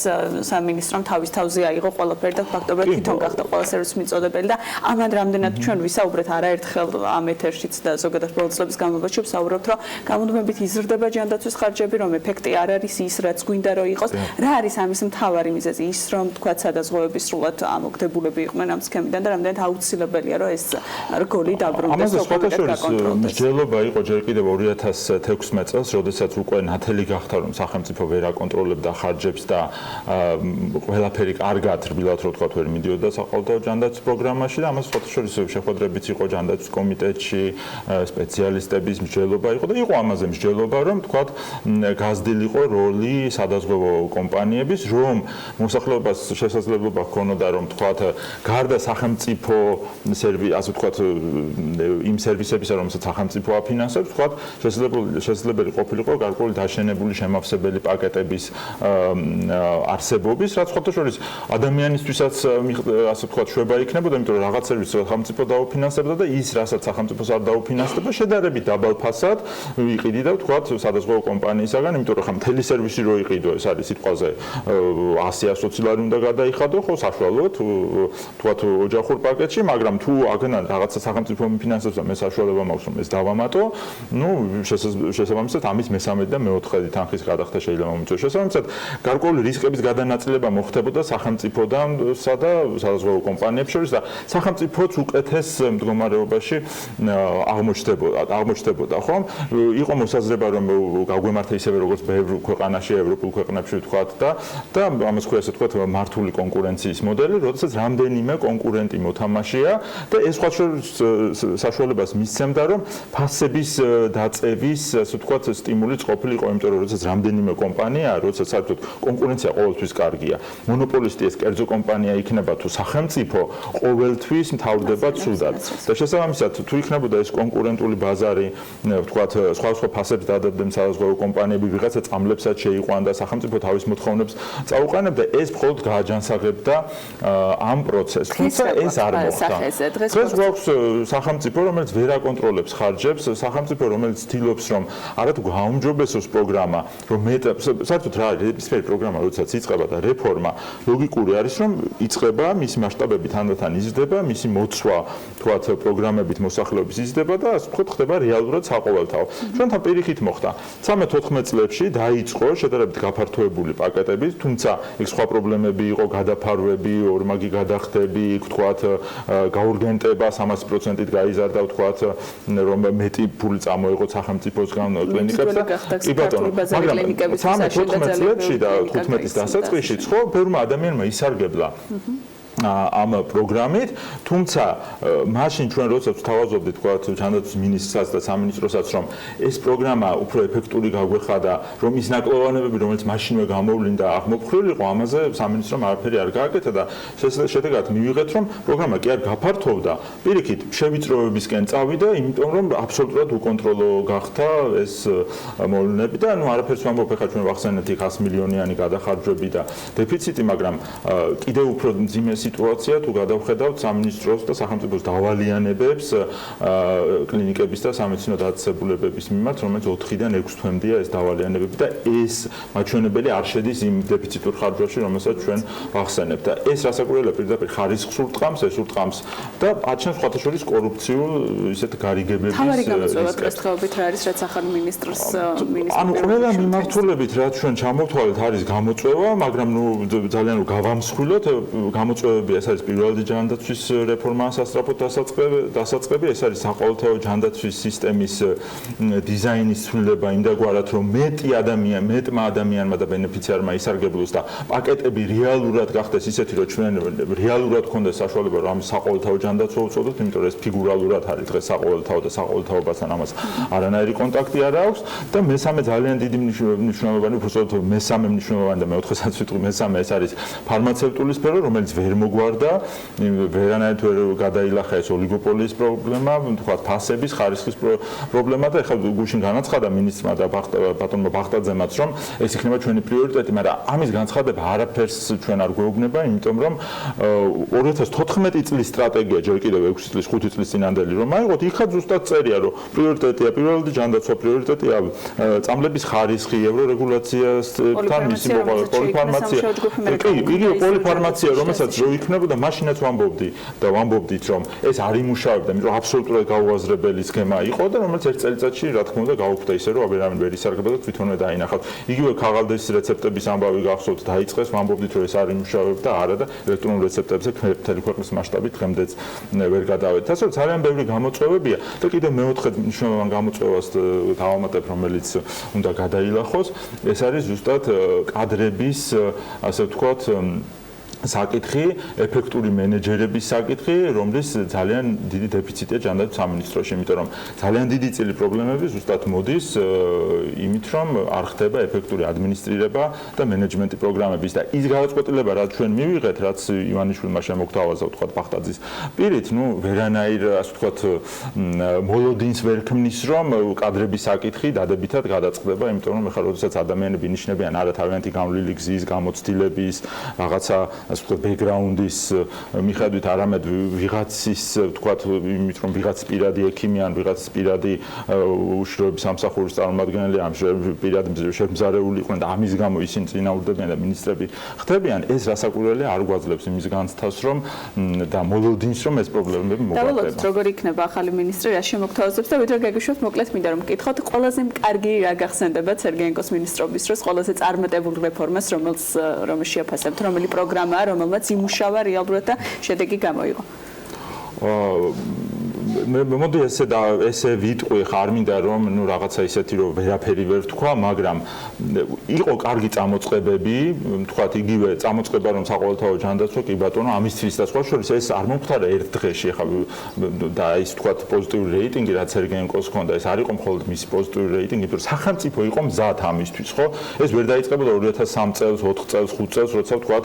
S5: სამინისტრომ თავის თავზე აიღო ყველაფერი და ფაქტობრივად თვითონ გახდა ყველა სერვისის მიწოდებელი და ამან რამდენად ჩვენ ვისაუბრეთ არაერთხელ ამ ეთერშიც და ზოგადად ბოლო წლების განმავლობაში ვსაუბრობთ, რომ გამუდმებით იზრდება ჯანდაცვის ხარჯები, რომ ეფექტი არ არის ის, რაც გვინდა რომ იყოს. რა არის ამის მთავარი მიზეზი? ის რომ თქვა სადაზღვევები სრულად ამოგდებულები იყვნენ ამ სქემიდან და რამდენად აუცილებელია რომ ეს რგოლი დაბრუნდეს
S8: სოფლიოს მსჯელობა იყო ჯერ კიდევ 2016 წელს, როდესაც უკვე ნათელი გახდა, რომ სახელმწიფო ვერ აკონტროლებდა ხარჯებს და ყველაფერი კარგად რბილად რო თქვა ვერ მიდიოდა საყოველთაო ჯანდაცვის პროგრამაში და ამას ფოტოშორის შეხვედრებიც იყო ჯანდაცვის კომიტეტში, სპეციალისტების მსჯელობა იყო და იყო ამაზე მსჯელობა, რომ თქვა გაზრდილიყო როლი სადაზღვევო კომპანიების, რომ მოსახლეობას შესაძლებლობა ჰქონოდა, რომ თქვა გარდა სახელმწიფო ასე ვთქვათ იმ სერვისებისა, რომელსაც სახელმწიფო აფინანსებს, ვთქვათ, შესაძლებელი ყოფილიყო გარკვეული დაშენებული შემავსებელი პაკეტების არსებობის, რაც ფოტოშორის ადამიანისთვისაც ასე ვთქვათ შვება იქნებოდა, იმიტომ რომ რაღაც სერვისს სახელმწიფო დაუფინანსებდა და ის, რასაც სახელმწიფოს არ დაუფინანსებდა, შედარებით დაბალ ფასად ვიყიდიდა, ვთქვათ, სადაზღვევო კომპანიისაგან, იმიტომ რომ ხა მთელი სერვისი რო იყიდო, ეს არის სიტყვაზე 100-120 ლარი უნდა გადაიხადო, ხო, საშუალოდ, ვთქვათ, ოჯახურ პაკეტში, მაგრამ თუ აგნან რაღაცა სახელმწიფო ფინანსებს და მე საშუალება მაქვს რომ ეს დავამატო, ну, შესაბამისად ამის მესამედი და მეოთხედი თანხის გადახდა შეიძლება მომიწვიოს. შესაბამისად, გარკვეული რისკების გადანაწილება მოხდებოდა სახელმწიფოდანსა და საზღვაო კომპანიებს შორის და სახელმწიფოც უკეთეს მდგომარეობაში აღმოჩნდებოდა, ხო? იყო მოსაზრება რომ გაგვემართა ისევე როგორც ბევრ ქვეყანაში, ევროპულ ქვეყნებში ვთქვათ და ამას ქვია ასე ვთქვათ მართული კონკურენციის მოდელი, როდესაც რამდენიმე კონკურენტი მოთამაშეა და ეს საშუალებას მისცემდა, რომ ფასების დაწევის, ასე ვთქვათ, სტიმულიც ყოფილიყო, იმიტომ რომ როდესაც რამდენიმე კომპანიაა, როდესაც საერთოდ კონკურენცია ყოველთვის კარგია. მონოპოლისტი ეს კერძო კომპანია იქნება თუ სახელმწიფო, ყოველთვის მთავრდება ცუდად. და შესაბამისად, თუ იქნებოდა ეს კონკურენტული ბაზარი, ვთქვათ, სხვა ფასებს დადებდნენ საზღვაო კომპანიები, ვიღაცა წამლებსაც შეიყვანდა და სახელმწიფო თავის მოთხოვნებს წაუყენებდა, ეს მხოლოდ გააჯანსაღებდა ამ პროცესს. თუმცა ეს არ მოხდა. დღეს გვაქვს სახელმწიფო, რომელიც ვერ აკონტროლებს ხარჯებს, სახელმწიფო, რომელიც ცდილობს, რომ არათუ გაუმჯობესოს პროგრამა, რომ საერთოდ რა არის პროგრამა, როდესაც იწყება და რეფორმა, ლოგიკური არის, რომ იწყება, მისი მასშტაბები თანდათან იზრდება, მისი მოცვა, თქვათ, პროგრამებით მოსახლეობის იზრდება და ასე ვთქვათ, ხდება რეალურად საყოველთაო. ჩვენთან პირიქით მოხდა. 13 წლებში დაიწყო შედარებით გაფართოებული პაკეტები, თუმცა იქ სხვა პრობლემები იყო, გადაფარვები, ორმაგი გადახდები, იქ ვთქვათ, გაურგენტება 300%-ით გაიზარდა, ვთქვათ, რომ მეტი ფული წამოიღოთ სახელმწიფოსგან კლინიკებსა. კი ბატონო, მაგრამ 13 წლებში და 15-ის დასაწყისშიც ხო ბევრმა ადამიანმა ისარგებლა ამ პროგრამით, თუმცა მაშინ ჩვენ როდესაც ვთავაზობდით თქვათ ჯანდაცვის მინისტრსაც და სამინისტროსაც, რომ ეს პროგრამა უფრო ეფექტური გაგვეხადა, რომ ის ნაკლოვანებები, რომელიც მაშინვე გამოვლინდა, აღმოფხვრილიყო, ამაზე სამინისტრომ არაფერი არ გააკეთა და შედეგად მივიღეთ, რომ პროგრამა კი არ გაფართოვდა, პირიქით შევიწროებისკენ წავიდა, იმიტომ რომ აბსოლუტურად უკონტროლო გახდა ეს მოვლენები და არაფერს ვამბობ, ახლა ჩვენ ვახსენეთ იქ 100 მილიონიანი გადახარჯვები და დეფიციტი, მაგრამ კიდევ უფრო მძიმე სიტუაცია თუ გადავხედავთ სამინისტროს და სახელმწიფოს დავალიანებებს კლინიკების და სამედიცინო დაწესებულებების მიმართ, რომელიც 4-დან 6 თვემდეა ეს დავალიანებები და ეს მაჩვენებელი არ შედის იმ დეფიციტურ ხარჯვებში, რომელსაც ჩვენ ვახსენებთ და ეს რასაკვირველია პირდაპირ ხარისხს ურტყამს, ეს ურტყამს და აჩენს სხვათა შორის კორუფციულ ისეთ გარიგებების
S5: თავარი გამოწვევა დღესდღეობით რა არის, რაც ახალ მინისტრს
S8: ანუ ყველა მიმართულებით რაც ჩვენ ჩამოვთვალეთ არის გამოწვევა, მაგრამ ძალიან გავამსხვილოთ გამოწვევა ეს არის პირველადი ჯანდაცვის რეფორმაა სასწრაფოდ დასაწყები, ეს არის საყოველთაო ჯანდაცვის სისტემის დიზაინის ცვლილება იმდაგვარად, რომ მეტმა ადამიანმა და ბენეფიციარმა ისარგებლოს და პაკეტები რეალურად გახდეს ისეთი, რომ ჩვენ რეალურად გქონდეს საშუალება, რომ საყოველთაო ჯანდაცვა უწოდოთ, იმიტომ რომ ეს ფიგურალურად არის დღეს საყოველთაო და საყოველთაობასთან ამას არანაირი კონტაქტი არ აქვს და მესამე ძალიან დიდი მნიშვნელოვანი, უბრალოდ მესამე მნიშვნელოვანი და მეოთხესაც ვიტყვი მესამე, ეს არის ფარმაცევტული სფერო, რომელიც ვერ მოგვარდა, ვერანაირად ვერ გადაილახა ეს ოლიგოპოლიის პრობლემა, თქვათ ფასების, ხარისხის პრობლემა და ეხლა გუშინ განაცხადა მინისტრმა და ბატონმა ბახტაძემაც, რომ ეს იქნება ჩვენი პრიორიტეტი, მაგრამ ამის განცხადება არაფერს ჩვენ არ გვეუბნება, იმიტომ რომ 2014 წლის სტრატეგია ჯერ კიდევ 6 წლის 5 წლის წინანდელი რომ აიღოთ, იქაც ზუსტად წერია, რომ პრიორიტეტია პირველადი ჯანდაცვა, პრიორიტეტია წამლების ხარისხი, ევრორეგულაციასთან მისი პოლიფარმაცია. კი, იგივე პოლიფარმაცია, რომელსაც რო იქნებოდა, მაშინაც ვამბობდით, რომ ეს არ იმუშავებდა, იმიტომ რომ აბსოლუტურად გაუაზრებელი სქემა იყო და რომელიც ერთ წელიწადში, რა თქმა უნდა, გაუქმდა ისე, რომ აბერამენ ვერ ისარგებლა და თვითონვე დაინახავთ. იგივე ქაღალდის რეცეპტების ამბავი გახსოვთ, დაიწყეს, ვამბობდით, რომ ეს არ იმუშავებდა, არა და ელექტრონულ რეცეპტებზე მთელი ქვეყნის მასშტაბით დღემდეც ვერ გადავედით. ასე რომ ძალიან ბევრი გამოწვევებია და კიდევ მეოთხე მნიშვნელოვან გამოწვევას დავამატებ, რომელიც უნდა გადაილახოს, ეს არის ზუსტად კადრების, ასე ვთქვათ, საკითხი, ეფექტური მენეჯერების საკითხი, რომლის ძალიან დიდი დეფიციტია ჯანდაცვის სამინისტროში, იმიტომ რომ ძალიან დიდი წილი პრობლემები ზუსტად მოდის იმით, რომ არ ხდება ეფექტური ადმინისტრირება და მენეჯმენტი პროგრამების და ის გადაწყვეტილება, რაც ჩვენ მივიღეთ, რაც ივანიშვილმა შემოგთავაზა, ვთქვათ, ბახტაძის პირით, ვერანაირ, ასე ვთქვათ, მოლოდინს ვერ ქმნის, რომ კადრების საკითხი დადებითად გადაწყდება, იმიტომ რომ ეხლა როდესაც ადამიანები ნიშნებიან არა თავიანთი გამვლილი გზის, გამოცდილების, რაღაცა ასე ვთქვათ, ბექგრაუნდის მიხედვით, არამედ ვიღაცის, ვთქვათ, იმით რომ ვიღაც პირადი ექიმი ან ვიღაც პირადი უშიშროების სამსახურის წარმომადგენელი, ამ პირადი შემზარეული იყვნენ და ამის გამო ისინი წინაურდებიან და მინისტრები ხდებიან, ეს რასაკვირველია არ გვაძლევს იმის განცდას, რომ და მოლოდინს, რომ ეს პრობლემები მოგვარდება.
S5: დავალოთ, როგორ იქნება ახალი მინისტრი, რა შემოგთავაზებს და ვიდრე გაგიშვათ, მოკლედ მინდა რომ მკითხოთ, ყველაზე კარგი რა გახსენდება სერგეენკოს მინისტრობის დროს, ყველაზე წარმატებულ რეფორმას, რომელშ შეაფასებთ, რომელი პროგრამა რომელმაც იმუშავა რეალურად და შედეგი გამოიღო.
S8: მოდი ესე ვიტყვი, არ მინდა რომ რაღაცა ისეთი რომ ვერაფერი ვერ ვთქვა, მაგრამ იყო კარგი წამოწყებები, თქვათ იგივე წამოწყება რომ საყოველთაო ჯანდაცვა, კი ბატონო, ამისთვის და სხვა შორის ეს არ მომხდარა ერთ დღეში, ხა და ის თქვათ პოზიტიური რეიტინგი, რაც სერგეენკოს ჰქონდა, ეს არ იყო მხოლოდ მისი პოზიტიური რეიტინგი, იმიტომ რომ სახელმწიფო იყო მზად ამისთვის, ხო? ეს ვერ დაიწყებოდა 2003 წელს, 4 წელს, 5 წელს, როცა თქვათ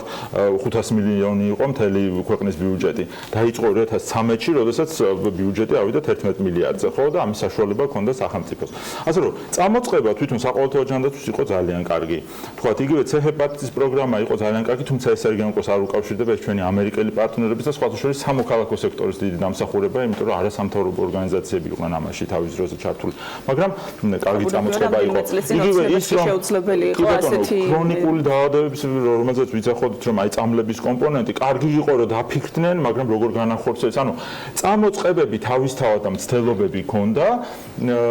S8: 500 მილიონი იყო მთელი ქვეყნის ბიუჯეტი. დაიწყო 2013-ში, როდესაც ბიუჯეტი ბიუჯეტი ავიდა 11 მილიარდზე, ხო და ამის საშუალება ჰქონდა სახელმწიფოს. ასე რომ წამოწყება თვითონ საყოველთაო ჯანდაცვის იყო ძალიან კარგი. თქვათ იგივე C-ჰეპატიტის პროგრამა იყო ძალიან კარგი, თუმცა ეს რეგიონს არ უკავშირდება ეს ჩვენი ამერიკელი პარტნიორების და სხვათა შორის სამოქალაქო სექტორის დიდი დამსახურება, იმიტომ რომ არასამთავრობო ორგანიზაციები იყვნენ ამაში თავის დროზე ჩართული. მაგრამ კარგი წამოწყება იყო. იგივე ის რომ
S5: შეუძლებელი იყო ასეთი
S8: ქრონიკული დაავადებების რომელზეც ვიცახოდით რომ აი წამლების კომპონენტი კარგი იყო რომ დაფიქრდნენ, მაგრამ როგორ განახორციელეს, ანუ წამოწყებები თავისთავად და მცდელობები ჰქონდა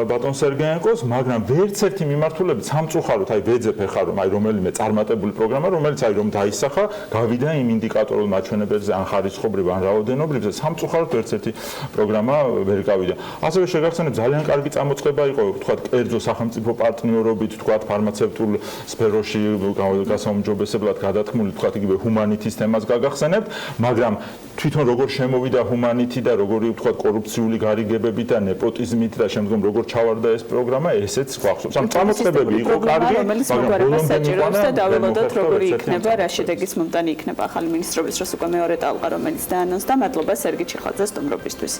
S8: ბატონ სერგეენკოს, მაგრამ ვერც ერთი მიმართულებით სამწუხაროდ აი ვეძებ ახლა რომ აი რომელიმე წარმატებული პროგრამა, რომელიც აი რომ დაისახა, გავიდა იმ ინდიკატორულ მაჩვენებელზე ან ხარისხობრივ ან რაოდენობრივ, სამწუხაროდ ვერც ერთი პროგრამა ვერ გავიდა. ასევე შეგახსენებთ ძალიან კარგი წამოწყება იყო, თქვათ, კერძო სახელმწიფო პარტნიორობით, თქვათ, ფარმაცევტულ სფეროში გასაუმჯობესებლად გადათქმული, თქვათ, იგივე ჰუმანიტის თემას გაგახსენებთ, მაგრამ თვითონ როგორ შემოვიდა ჰუმანიტი და როგორი ვთქვათ კორუფციული გარიგებებით და nepotizmით და შემდგომ როგორ ჩავარდა ეს პროგრამა, ესეც გვახსოვს. ამ წამოწყებები იყო კარგი, მაგრამ ბოლომდე
S5: საჭიროებს და დაველოდოთ როგორი იქნება, რა შედეგის მომტანი იქნება ახალი მინისტრობის დროს უკვე მეორე ტალღა, რომელიც დაანონსდა. მადლობა სერგი ჩიხაძეს სტუმრობისთვის.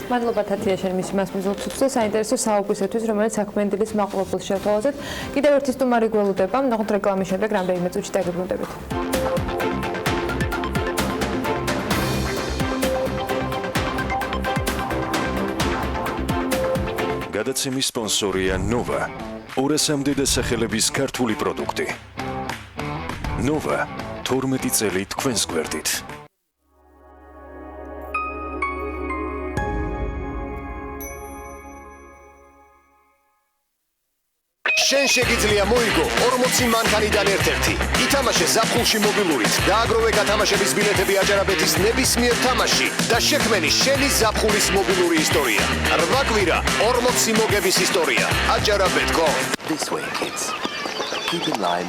S4: მადლობა თათია შენ მისი მასმიზოლთუს და საინტერესო საუბრისათვის, რომელიც საქმენდილის მაყურებელს შევთავაზეთ. კიდევ ერთი სტუმარი გველოდება, ნახოთ რეკლამის შემდეგ რამდენიმე წუთში დაგებრუნდებით.
S1: გადაცემის სპონსორია Nova. 200-მდე დასახელების ქართული პროდუქტი. Nova 12 წელი თქვენს გვერდით.
S13: შენ შეგიძლია მოიგო 40 მანქანიდან ერთ-ერთი. ითამაშე ზაფხულში მობილურით, დააგროვე გათამაშების ბილეთები აჯარაბეთის ნებისმიერ თამაში და შექმენი შენი ზაფხულის მობილური ისტორია. 8 კვირა 40 მოგების ისტორია. აჯარაბეთ.com.
S16: This way, kids. Keep in line.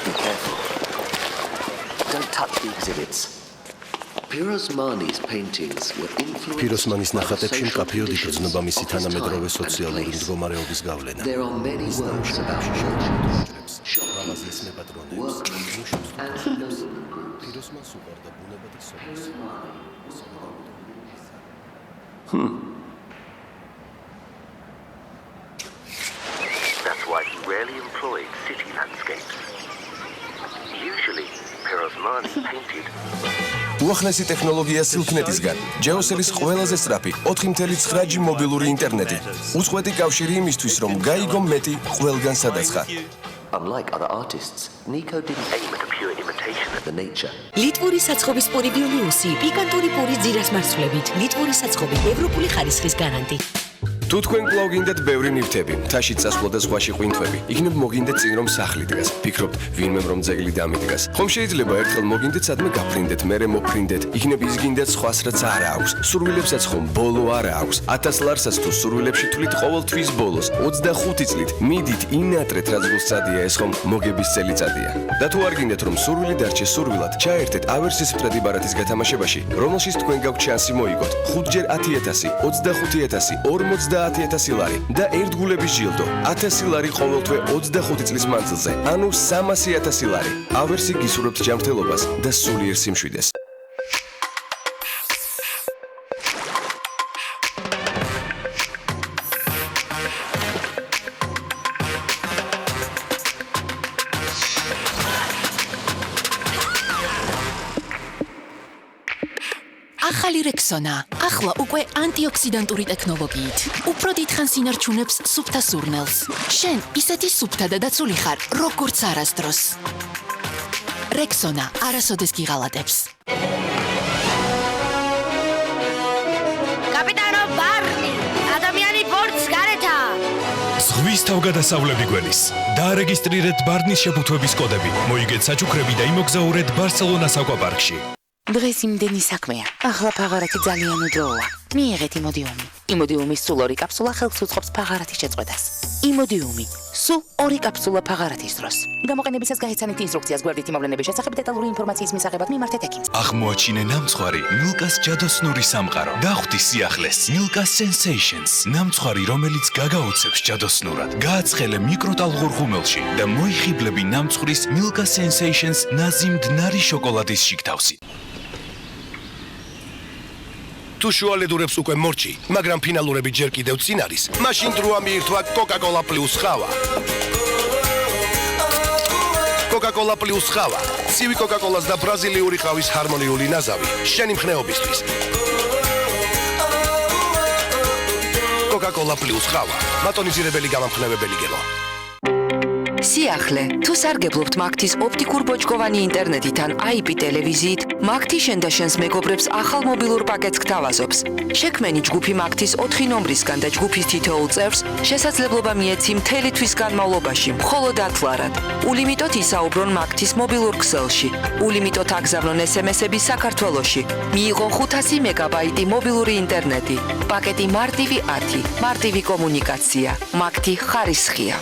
S16: Be careful. Don't touch the exhibits. Pirosmani's paintings were influenced.
S22: Pirosmanis ნახატებში მკაფიოდ იგრძნობა მისი თანამედროვე სოციალური მდგომარეობის გავლენა.
S16: There are many works about
S22: Ramazes მეპატრონებს. Pirosmans უყარდა ბუნება და სოფლის.
S16: That's why he rarely employed city landscapes. Usually, Pirosmani painted
S23: უახლესი ტექნოლოგია სილქნეტისგან, ჯეოსელის ყველაზე სწრაფი 4.9G მობილური ინტერნეტი. უწყვეტი კავშირი იმისთვის, რომ გაიგო მეტი ყველგან სადაცხა.
S16: Unlike other artists, Nico didn't aim at a pure imitation of the nature.
S21: ლიტვური საცხობის პური ბიულიუსი, პიკანტური პურის ძირას მარცვლებით, ლიტვური საცხობი ევროპული ხარისხის გარანტი.
S23: თუ თქვენ კვლავ ბევრი ნივთები, მთაში წასვლა და ზღვაში ყვინთვები, იქნებ მოგინდეთ წინ რომ სახლი დგას. ფიქრობთ, ვინმე რომ ძეგლი დამიდგას. ხომ შეიძლება ერთხელ მოგინდეთ სადმე გაფრინდეთ, მერე მოფრინდეთ, იქნებ იზგინდეთ სხვას რაც არ აქვს. სურვილებსაც ხომ ბოლო არ აქვს. 1000 ლარსაც თუ სურვილებში თვლით ყოველ თვის ბოლოს, 25 წლით მიდით ინატრეთ რაც გულსადია ეს ხომ მოგების წელიწადია. და თუ არ გინდეთ რომ სურვილი დარჩეს სურვილად, ჩაერთეთ ავერსის მტრედი ბარათის გათამაშებაში, რომელშიც თქვენ გაქვთ შანსი მოიგოთ 5ჯერ 10000, 25000, 50,000 ლარი და ერთგულების ჯილდო 1000 ლარი ყოველთვე 25 წლის მანძილზე, ანუ 300,000 ლარი. ავერსი გისურვებთ ჯანმრთელობას და სულიერ სიმშვიდეს.
S21: ახალი რექსონა, ახლა უკვე ანტიოქსიდანტური ტექნოლოგიით. უფრო დიდხანს ინარჩუნებს სუფთა სურნელს. შენ ისეთი სუფთა და დაცული ხარ, როგორც არასდროს. რექსონა არასოდეს გიღალატებს.
S14: კაპიტანო ბარნი, ადამიანი ბორტს გარეთაა.
S12: ზღვის თავგადასავლები გველის. დაარეგისტრირეთ ბარნის შეფუთვების კოდები. მოიგეთ საჩუქრები და იმოგზაურეთ ბარსელონას აკვაპარკში.
S21: დღეს იმდენი საქმეა. ახლა ფაღარათი ძალიან უდროოა. მიიღეთ იმოდიუმი. იმოდიუმის სულ 2 კაფსულა ხელს უწყობს ფაღარათის შეწყვეტას. იმოდიუმი. სულ 2 კაფსულა ფაღარათის დროს. გამოყენებისას გაეცანით ინსტრუქციას გვერდით იმოვლენების შესახებ დეტალური ინფორმაციის მისაღებად მიმართეთ ექიმს.
S12: აღმოაჩინე ნამცხვარი მილკას ჯადოსნური სამყარო. დახვდი სიახლეს მილკას sensations. ნამცხვარი, რომელიც გაგაოცებს ჯადოსნურად. გააცხელე მიკროტალღურ ღუმელში და მოიხიბლები ნამცხვრის მილკას sensations. ნაზი მდნარი შოკოლადის შიგთავსი.
S23: თუ შუალედურებს უკვე მორჩი, მაგრამ ფინალურები ჯერ კიდევ წინ არის, მაშინ დროა მიირთვა Coca-Cola Plus ხავა. Coca-Cola Plus ხავა. ცივი Coca-Cola-ს და ბრაზილიური ხავის ჰარმონიული ნაზავი შენი მხნეობისთვის. Coca-Cola Plus ხავა. მატონიზირებელი გამამხნევებელი გელო.
S21: სიახლე, თუ სარგებლობთ მაგთის ოპტიკურ ბოჭკოვანი ინტერნეტით ან IP ტელევიზიით, მაგთი შენ და შენს მეგობრებს ახალ მობილურ პაკეტს გთავაზობს. შექმენი ჯგუფი მაგთის 4 ნომრისგან და ჯგუფის თითოეულ წევრს შესაძლებლობა მიეცი მთელი თვის განმავლობაში მხოლოდ ათლარად. ულიმიტოდ ისაუბრონ მაგთის მობილურ ქსელში. ულიმიტოდ აგზავნონ SMS-ები საქართველოში. მიიღონ 500 მეგაბაიტი მობილური ინტერნეტი. პაკეტი მარტივი 10. მარტივი კომუნიკაცია. მაგთი ხარისხია.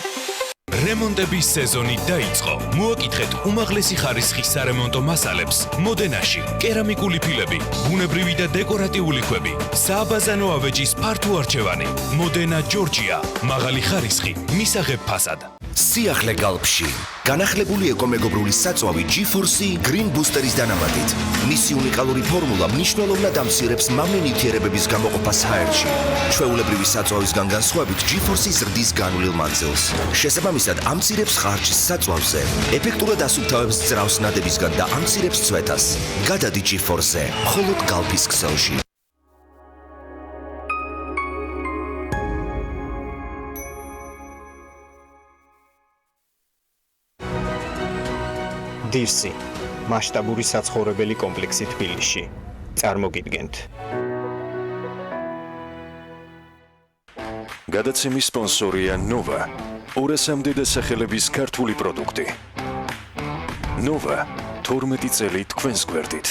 S12: რემონტების სეზონი დაიწყო. მოაკითხეთ უმაღლესი ხარისხის სარემონტო მასალებს მოდენაში. კერამიკული ფილები, ბუნებრივი და დეკორატიული ქვები, სააბაზანო ავეჯის ფართო არჩევანი. მოდენა ჯორჯია, მაღალი ხარისხი, მისაღებ ფასად.
S2: სიახლე გალფში. განახლებული ეკომეგობრული საწვავი G4C Green Booster-ის დანამატით. მისი უნიკალური ფორმულა მნიშვნელოვნად ამცირებს მავნე ნივთიერებების გამოყოფას ჰაერში. ჩვეულებრივი საწვავისგან განსხვავებით G4C ზრდის განვლილ მანძილს. შესაბამისად ამცირებს ხარჯს საწვავზე, ეფექტურად ასუფთავებს ძრავს ნადებისგან და ამცირებს ცვეთას. გადადი G4-ზე, მხოლოდ გალფის ქსელში.
S25: დირსი მასშტაბური საცხოვრებელი კომპლექსი თბილისში. წარმოგიდგენთ.
S1: გადაცემის სპონსორია Nova. 200-მდე დასახელების ქართული პროდუქტი. Nova 12 წელი თქვენს გვერდით.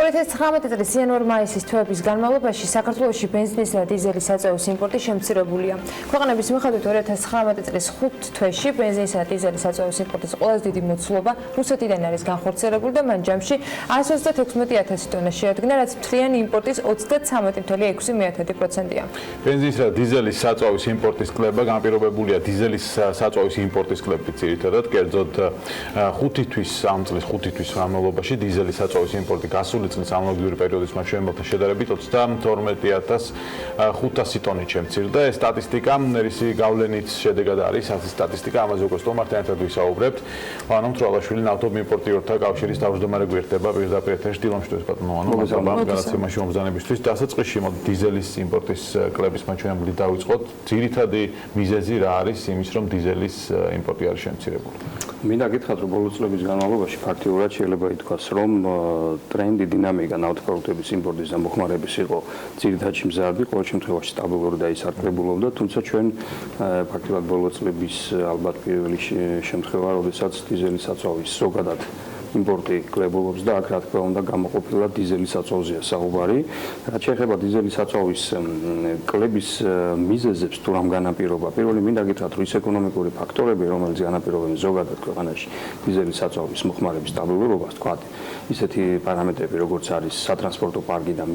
S4: 2019 წლის იანვარ-მაისის თვეების განმავლობაში საქართველოში ბენზინის და დიზელის საწვავის იმპორტი შემცირებულია. ქვეყნების მიხედვით 2019 წლის 5 თვეში ბენზინის და დიზელის საწვავის იმპორტის ყველაზე დიდი მოცულობა რუსეთიდან არის განხორციელებული და მან ჯამში 136,000 ტონა შეადგინა, რაც მთლიანი იმპორტის 33,6%-ია.
S8: ბენზინის და დიზელის საწვავის იმპორტის კლება განპირობებულია დიზელის საწვავის იმპორტის კლებით ძირითადად, კერძოდ 5 თვის ამ წლის 5 თვის განმავლობაში დიზელის საწვავის იმპორტი გასული წლის ანალოგიური პერიოდის მაჩვენებელთან შედარებით 32,500 ტონით შემცირდა. ეს სტატისტიკა რისი გავლენით შედეგად არის, ასეთი სტატისტიკა, ამაზე უკვე სტუმართან ერთად ვისაუბრებთ. ვანო მთვრალაშვილი ნავთობ იმპორტიორთა კავშირის თავმჯდომარე გვერდება პირდაპირ ეთერში დილომშვიდობის ბატონო ვანო, მადლობა გადაცემაში მომბრძანებისთვის. დასაწყისში დიზელის იმპორტის კლების მაჩვენებელი დავიწყოთ. ძირითადი მიზეზი რა არის იმის, რომ დიზელის იმპორტი არის შემცირებული?
S3: მინდა გითხრათ, რომ ბოლო წლების განმავლობაში ფაქტიურად შეიძლება ითქვას, რომ ტრენდი დინამიკა ნავთობპროდუქტების იმპორტის და მოხმარების იყო ძირითადში მზარდი, ყოველ შემთხვევაში სტაბილური და ისარგებლობდა, თუმცა ჩვენ ფაქტიურად ბოლო წლების ალბათ პირველი შემთხვევა, როდესაც დიზელის საწვავის ზოგადად იმპორტი კლებულობს და აქ რა თქმა უნდა გამოყოფილად დიზელის საწვავზეა საუბარი. რაც შეეხება დიზელის საწვავის კლების მიზეზებს თუ რამ განაპირობა, პირველი მინდა გითხრათ, რომ ის ეკონომიკური ფაქტორები, რომელიც განაპირობენ ზოგადად ქვეყანაში დიზელის საწვავის მოხმარების სტაბილურობას, თქვა ისეთი პარამეტრები, როგორც არის სატრანსპორტო პარკი და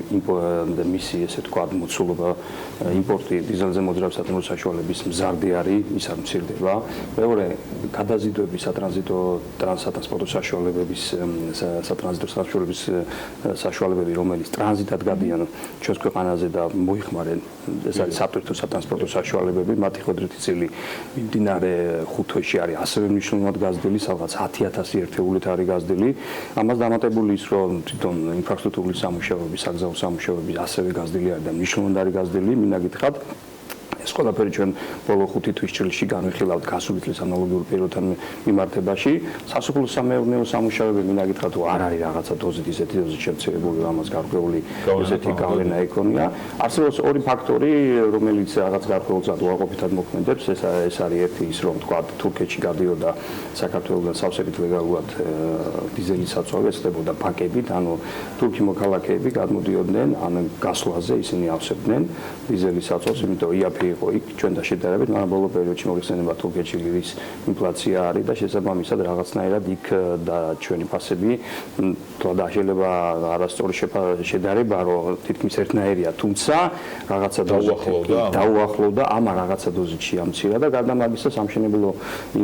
S3: მისი ესე თქვა მოცულობა, იმპორტი დიზელზე მოძრავ სათანადო საშუალების მზარდი არის, ის არ მცირდება. მეორე, გადაზიდვები სატრანსპორტო საშუალებების საშუალებები, რომელიც ტრანზიტად გადიან ჩვენს ქვეყანაზე და მოიხმარენ, ეს არის სატვირთო სატრანსპორტო საშუალებები, მათი ხვედრითი წილი მიმდინარე 5 თვეში არის ასევე მნიშვნელოვნად გაზრდილი, სადღაც 10,000 ერთეულით არის გაზრდილი. ამას დამატებული ის, რომ თვითონ ინფრასტრუქტურის სამუშაოები, საგზაო სამუშაოები ასევე გაზრდილი არის და მნიშვნელოვნად არის გაზრდილი, მინდა გითხრათ. ეს ყველაფერი ჩვენ ბოლო 5 თვის წილში განვიხილავთ გასული წლის ანალოგიურ პერიოდთან მიმართებაში. სასოფლო-სამეურნეო სამუშაოები მინდა გითხრათ, რომ არ არის რაღაცა დოზით ისეთი დოზით შემცირებული, ამას გარკვეული ესეთი გავლენა ექონია. არსებობს ორი ფაქტორი, რომელიც რაღაც გარკვეულწად უარყოფითად მოქმედებს. ეს არის ერთი ის, რომ თქვა თურქეთში გადიოდა საქართველოსთან სავსებით ლეგალურად დიზელის საწვავი ეცდებოდა პაკებით, ანუ თურქი მოქალაქეები გადმოდიოდნენ ან გასვლაზე ისინი ავსებდნენ დიზელის საწვავს, იმიტომ იაფი იყო იქ ჩვენ და შედარებით, მაგრამ ბოლო პერიოდში მოიხსენება თურქეთში ლირის ინფლაცია არის და შესაბამისად რაღაცნაირად იქ და ჩვენი ფასები და შეიძლება არასწორი შედარება რომ თითქმის ერთნაირია, თუმცა რაღაცა დაუახლოვდა, ამა რაღაცა დოზით შეამცირა და გარდა ამისა სამშენებლო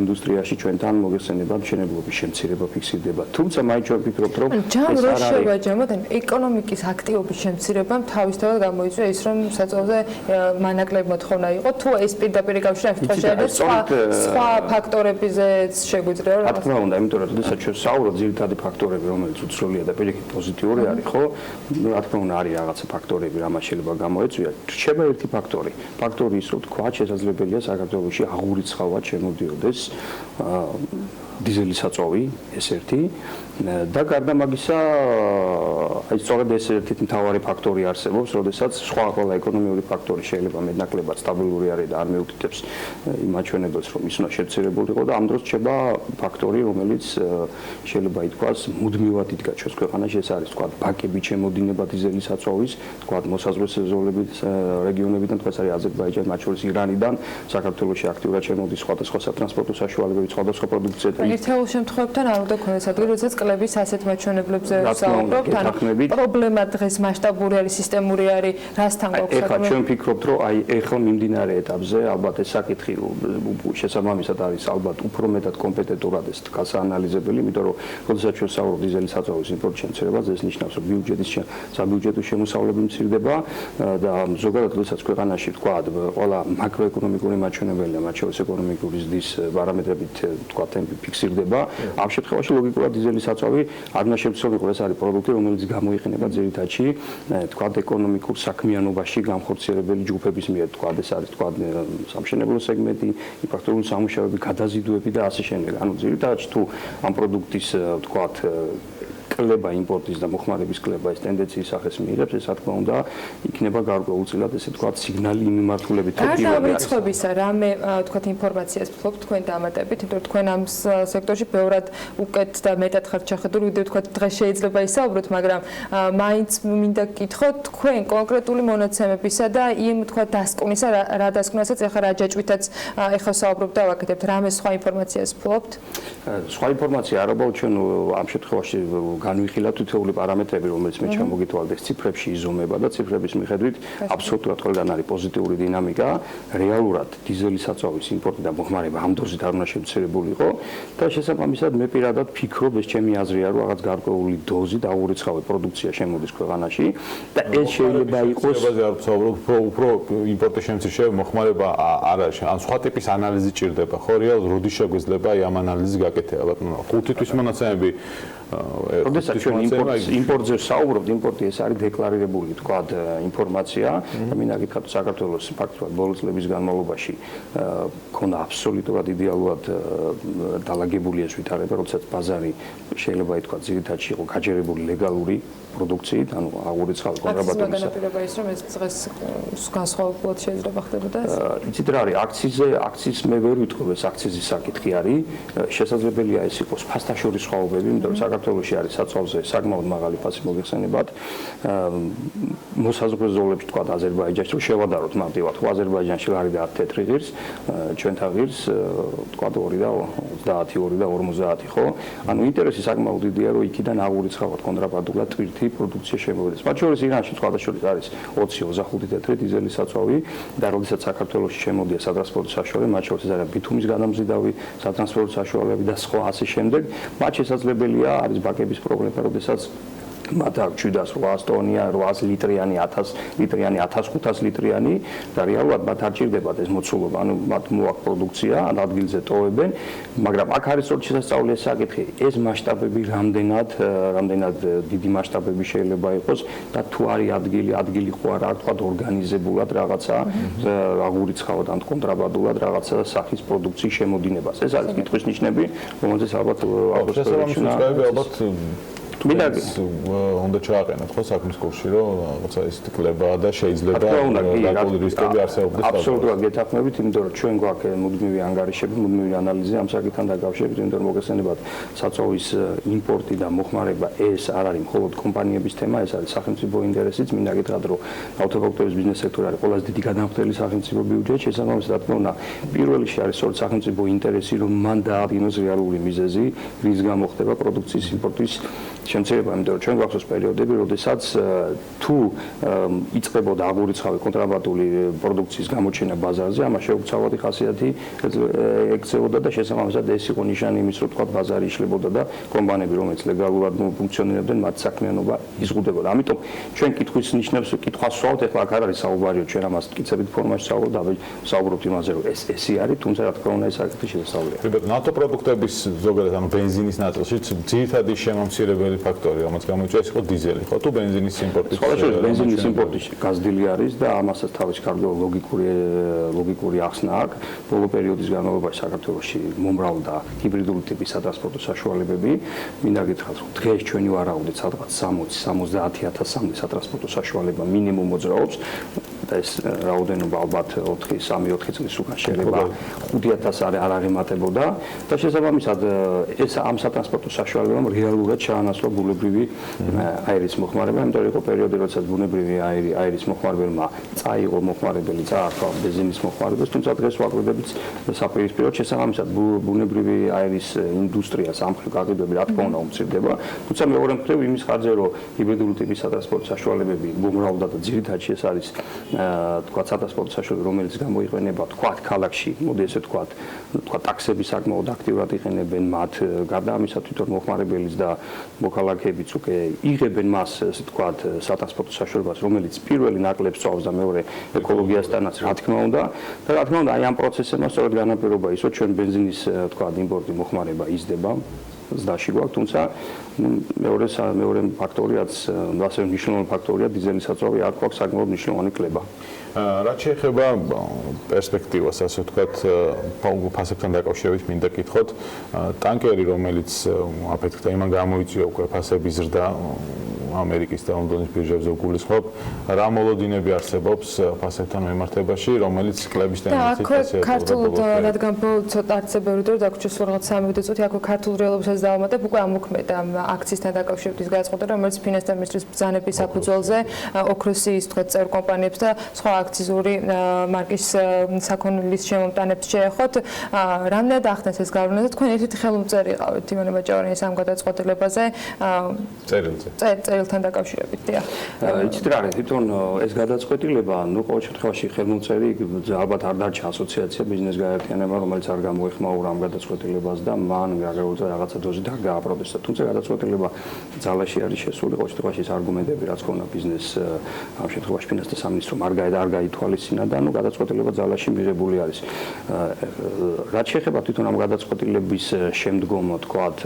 S3: ინდუსტრიაში ჩვენთან მოიხსენება მშენებლობის შემცირება ფიქსირდება. თუმცა მაინც ჩვენ ვფიქრობთ რომ
S4: ეს არ არის ეკონომიკის აქტივობის შემცირებამ თავისთავად გამოიწვია ის რომ საწოლზე მანაკლებ მოთხოვნა იყო თუ ეს პირდაპირ კავშირი არის სხვა ფაქტორებზეც შეგვიძლია რა
S3: თქმა უნდა, იმიტომ რომ შესაძლოა ჩვენ საუბრობთ ძირითადი ფაქტორები რომელიც უცვლელია და პირიქით პოზიტიური არის, ხო? რა თქმა უნდა არის რაღაცა ფაქტორები, რამაც შეიძლება გამოეწვია. რჩება ერთი ფაქტორი. ფაქტორი ის რომ თქვა შესაძლებელია საქართველოში აღურიცხავად შემოდიოდეს დიზელის საწოვი, ეს ერთი და გარდა მაგისა აი სწორედ ეს ერთი მთავარი ფაქტორი არსებობს, როდესაც სხვა ყველა ეკონომიური ფაქტორი შეიძლება მეტნაკლებად სტაბილური არის და არ მეუთითებს იმ აჩვენებელს, რომ ის უნდა შეცირებულიყო და ამ დროს რჩება ფაქტორი, რომელიც შეიძლება ითქვას მუდმივად იდგა ჩვენს ქვეყანაში, ეს არის თქვა ბაკებით შემოდინება დიზელის საწოვის, თქვა მოსაზღვრე ზოლებით რეგიონებიდან, თქვა ეს არის აზერბაიჯანი, მათ შორის ირანიდან, საქართველოში აქტიურად შემოდის სხვადასხვა სატრანსპორტო საშუალებებით, სხვადასხვა პროდუქცია და
S4: ერთეულ შემთხვევებთან არ უნდა ქონდეს ადგილი, როდესაც კლების ასეთ მაჩვენებლებზე ვსაუბრობთ, ან პრობლემა დღეს მასშტაბური არის, სისტემური არის, რასთან გვაქვს
S3: ეხლა ჩვენ ვფიქრობთ, რომ აი ეხლა მიმდინარე ეტაპზე ალბათ ეს საკითხი შესაბამისად არის ალბათ უფრო მეტად კომპეტენტურად ეს გასაანალიზებელი, იმიტომ რომ როდესაც ჩვენ ვსაუბრობთ დიზელის საწოვის იმპორტის შემცირებაზე, ეს ნიშნავს, რომ საბიუჯეტო შემოსავლები მცირდება და ზოგადად როდესაც ქვეყანაში თქვა ყველა მაკროეკონომიკური მაჩვენებელი, მათ შორის ეკონომიკური ზრდის პარამეტრებით თქვა ტემპი ფიქსირდება. ამ შემთხვევაში ლოგიკურად დიზელის საწოვი არ უნდა შემცირებულიყო, ეს არის პროდუქტი, რომელიც გამოიყენება ძირითადში თქვა ეკონომიკურ საქმიანობაში განხორციელებელი ჯგუფების მიერ, თქვა ეს არის თქვა სამშენებლო სეგმენტი, ინფრასტრუქტურული სამუშაოები, გადაზიდვები და ასე შემდეგ. ანუ ძირითადში თუ ამ პროდუქტის თქვა კლება იმპორტის და მოხმარების კლება ეს ტენდენციის სახეს მიიღებს, ეს რა თქმა უნდა იქნება გარკვეულწილად ესე თქვა სიგნალი იმ მიმართულებით,
S4: რომ პირველი რიცხვებისა რამე თქვა ინფორმაციას ვფლობთ თქვენ დამატებით, იმიტომ რომ თქვენ ამ სექტორში ბევრად უკეთ და მეტად ხართ შეხედული, ვიდრე თქვა დღეს შეიძლება ისაუბროთ, მაგრამ მაინც მინდა გკითხოთ თქვენ კონკრეტული მონაცემებისა და იმ თქვა დასკვნისა, რა დასკვნასაც ეხლა რა ჯაჭვითაც ეხლა საუბრობთ და ვაკეთებთ, რამე სხვა ინფორმაციას ვფლობთ?
S3: სხვა ინფორმაცია არ ალბათ ჩვენ ამ შემთხვევაში განვიხილავთ თითოეული პარამეტრები, რომელიც მე ჩამოგითვალეთ, ეს ციფრებში იზომება და ციფრების მიხედვით აბსოლუტურად ყველგან არის პოზიტიური დინამიკა. რეალურად დიზელის საწოვის იმპორტი და მოხმარება ამ დოზით არ უნდა შემცირებულიყო და შესაბამისად მე პირადად ვფიქრობ, ეს ჩემი აზრია, რომ რაღაც გარკვეული დოზით აღურიცხავი პროდუქცია შემოდის ქვეყანაში და ეს შეიძლება იყოს
S8: არ ვსაუბრობ, უფრო იმპორტის შემცირება, მოხმარება არ არის. ან სხვა ტიპის ანალიზი ჭირდება, ხო, რეალურად როდის შეგვეძლება აი ამ ანალიზის გაკეთება, ბატონო. 5 თვის მონაცემები
S3: როდესაც ჩვენ იმპორტზე ვსაუბრობთ, იმპორტი ეს არის დეკლარირებული თქვა ინფორმაცია და მინდა გითხრათ საქართველოს ფაქტობრივად ბოლო წლების განმავლობაში ქონდა აბსოლუტურად იდეალურად დალაგებული ეს ვითარება, როდესაც ბაზარი შეიძლება ითქვა ძირითადში იყო გაჯერებული ლეგალური პროდუქციით, ანუ აღურიცხავი კონტრაბანდული.
S4: განაპირობა ის რომ ეს დღეს განსხვავებულად შეიძლება ხდებოდა ეს?
S3: იცით რა არის, აქციის მე ვერ ვიტყვი, ეს აქციის საკითხი არის. შესაძლებელია ეს იყოს ფასდაშორის სხვაობები, იმიტომ რომ საქართველოში არის საწოლზე საკმაოდ მაღალი ფასი მოიხსენებათ. მოსაზღვრე ზოლებში თქვა აზერბაიჯანში, რომ შევადაროთ მარტივად, ხო აზერბაიჯანში არის და 10 თეთრი ღირს, ჩვენთან ღირს თქვა 2 და 30, 2 და 50, ხო? ანუ ინტერესი საკმაოდ დიდია, რომ იქიდან აღურიცხავად კონტრაბანდულად ტვირთი პროდუქცია შემოვიდეს. მათ შორის ირანში სხვადასხვა არის 20-25 თეთრი დიზელის საწოვი და როდესაც საქართველოში შემოდია სატრანსპორტო საშუალება, მათ შორის არის ბითუმის გადამზიდავი, სატრანსპორტო საშუალებები და სხვა ასე შემდეგ, მათ შესაძლებელია არის ბაკების პრობლემა, როდესაც მათ აქვს 700-800 ტონია, 800 ლიტრიანი, 1000 ლიტრიანი, 1500 ლიტრიანი და რეალურად მათ არ ჭირდებათ ეს მოცულობა, ანუ მათ მოაქვს პროდუქცია, ადგილზე ტოვებენ, მაგრამ აქ არის სწორედ შესაძლებელი საკითხი, ეს მასშტაბები რამდენად დიდი მასშტაბები შეიძლება იყოს და თუ არის ადგილი ხო არა, თქვა ორგანიზებულად რაღაცა აღურიცხავად ან კონტრაბანდულად რაღაცა სახის პროდუქციის შემოდინებას. ეს არის კითხვის ნიშნები, რომელზეც ალბათ
S8: უნდა ჩააყენოთ ხო საქმის კურსში, რომ რაღაცა ის კლებაა და შეიძლება გარკვეული რისკები არსებობდეს.
S3: აბსოლუტურად გეთანხმებით, იმიტომ რომ ჩვენ გვაქვს მუდმივი ანგარიშები, მუდმივი ანალიზი ამ საკითხთან დაკავშირებით, იმიტომ რომ მოგესალმებათ საწვავის იმპორტი და მოხმარება ეს არ არის მხოლოდ კომპანიების თემა, ეს არის სახელმწიფო ინტერესიც. მინდა გითხრათ, რომ ავტოპროდუქტების ბიზნეს სექტორი არის ყველაზე დიდი გადამხდელი სახელმწიფო ბიუჯეტი, შესაბამისად, რა თქმა უნდა, პირველ რიგში არის სწორედ სახელმწიფო ინტერესი, რომ მან დაადგინოს რეალური მიზეზი, რის გამო ხდება პროდუქციის იმპორტის შემცირება, იმიტომ რომ ჩვენ გვაქვს პერიოდები, როდესაც თუ იწყებოდა აღურიცხავი კონტრაბანდული პროდუქციის გამოჩენა ბაზარზე, ამას შეუცვალოდი ხასიათი ექცეოდა და შესაბამისად ეს იყო ნიშანი იმის, რომ თქვა ბაზარი იშლებოდა და კომპანიები, რომელიც ლეგალურად ფუნქციონირებდნენ, მათ საქმიანობა იზღუდებოდა. ამიტომ ჩვენ კითხვის ნიშნებს კითხვას ვსვავთ, ეხლა აქ არ არის საუბარიო, ჩვენ ამას მტკიცებით ფორმაში საუბრობთ იმაზე, რომ ესე არის, თუმცა რა თქმა უნდა ეს საკითხი შესაძლებელია.
S8: ნავთო პროდუქტების ზოგადად ანუ ბენზინის ნაწილში ძირითადი შემომცირებელი ფაქტორი, რომელიც გამოიწვია, ის იყო დიზელი, ხო თუ ბენზინის იმპორტი?
S3: სხვადასხვა ბენზინის იმპორტი გაზრდილი არის და ამასაც თავის კარგო ლოგიკური ახსნა აქვს. ბოლო პერიოდის განმავლობაში საქართველოში მომრავლდა ჰიბრიდული ტიპის სატრანსპორტო საშუალებები. მინდა გითხრათ, რომ დღეს ჩვენი ვარაუდით სადღაც 60-70,000 სატრანსპორტო საშუალება მინიმუმ მოძრაობს და ეს რაოდენობა ალბათ 3-4 წლის უკან შეიძლება 5,000 არ აღემატებოდა და შესაბამისად ეს ამ სატრანსპორტო საშუალებამ რეალურად ჩაანაცვლა ბუნებრივი აირის მოხმარება, იმიტომ რომ იყო პერიოდი, როდესაც ბუნებრივი აირის მოხმარებელმა წაიღო მოხმარებელი, წაართვა ბენზინის მოხმარებას, თუმცა დღეს ვაკვირდებით საპირისპიროდ შესაბამისად ბუნებრივი აირის ინდუსტრიას ამ მხრივ გაყიდვები რა თქმა უნდა უმცირდება, თუმცა მეორე მხრივ იმის ხარჯზე, რომ ჰიბრიდული ტიპის სატრანსპორტო საშუალებები მომრავლდა და ძირითადად ეს არის თქვა სატრანსპორტო საშუალება, რომელიც გამოიყენება თქვა ქალაქში, მოდი ესე თქვა ტაქსები საკმაოდ აქტიურად იყენებენ მათ, გარდა ამისა თვითონ მოხმარებელიც და მოქალაქეებიც უკვე იღებენ მას, ესე თქვა სატრანსპორტო საშუალებას, რომელიც პირველი ნაკლებს წვავს და მეორე ეკოლოგიასთანაც რა თქმა უნდა და რა თქმა უნდა აი ამ პროცესებმა სწორედ განაპირობა ის, რომ ჩვენ ბენზინის თქვა იმპორტი მოხმარება იზრდება ზდაში გვაქვს, თუმცა მეორე ფაქტორიაც, ასე მნიშვნელოვანი ფაქტორია დიზელის საწვავი არ გვაქვს საკმაოდ მნიშვნელოვანი კლება.
S8: რაც შეეხება პერსპექტივას, ასე ვთქვათ, ფასებთან დაკავშირებით მინდა გითხოთ, ტანკერი, რომელიც აფეთქდა, იმან გამოიწვია უკვე ფასების ზრდა ამერიკის და ლონდონის ბირჟებზე გულისხმობ, რა მოლოდინები არსებობს ფასებთან მიმართებაში, რომელიც კლების ტენდენციით ასე
S4: ქართულად რადგან ცოტა არცებერი დრო დაგვრჩეს რაღაც 3 წუთი, აქ ქართულ რეალობასაც დავამატებ, უკვე ამოქმედა აქციისთან დაკავშირებით ის გადაწყვეტა, რომელიც ფინანსთა მინისტრის ბრძანების საფუძველზე ოქროსი ის თქვა წევრ კომპანიებს და სხვა აქციზური მარკის საქონლის შემომტანებს შეეხოთ. რამდენად ახდენს ეს გავლენა და თქვენ ერთ-ერთი ხელმომწერი იყავით ივანე ბაჭავარიანის ამ გადაწყვეტილებაზე წერილთან დაკავშირებით.
S3: იცით რა არის, თვითონ ეს გადაწყვეტილება, ყოველ შემთხვევაში ხელმომწერი ალბათ არ დარჩა ასოციაცია ბიზნეს გაერთიანება, რომელიც არ გამოეხმაურა ამ გადაწყვეტილებას და მან რაღაცა დოზით არ გააპროტესტა. თუმცა გადაწყვეტილება ძალაში არის შესული, ყოველ შემთხვევაში ეს არგუმენტები რაც ქონა ბიზნეს ამ შემთხვევაში ფინანსთა სამინისტრომ არ გაითვალისწინა და გადაწყვეტილება ძალაში მიღებული არის. რაც შეეხება თვითონ ამ გადაწყვეტილების შემდგომ თქვათ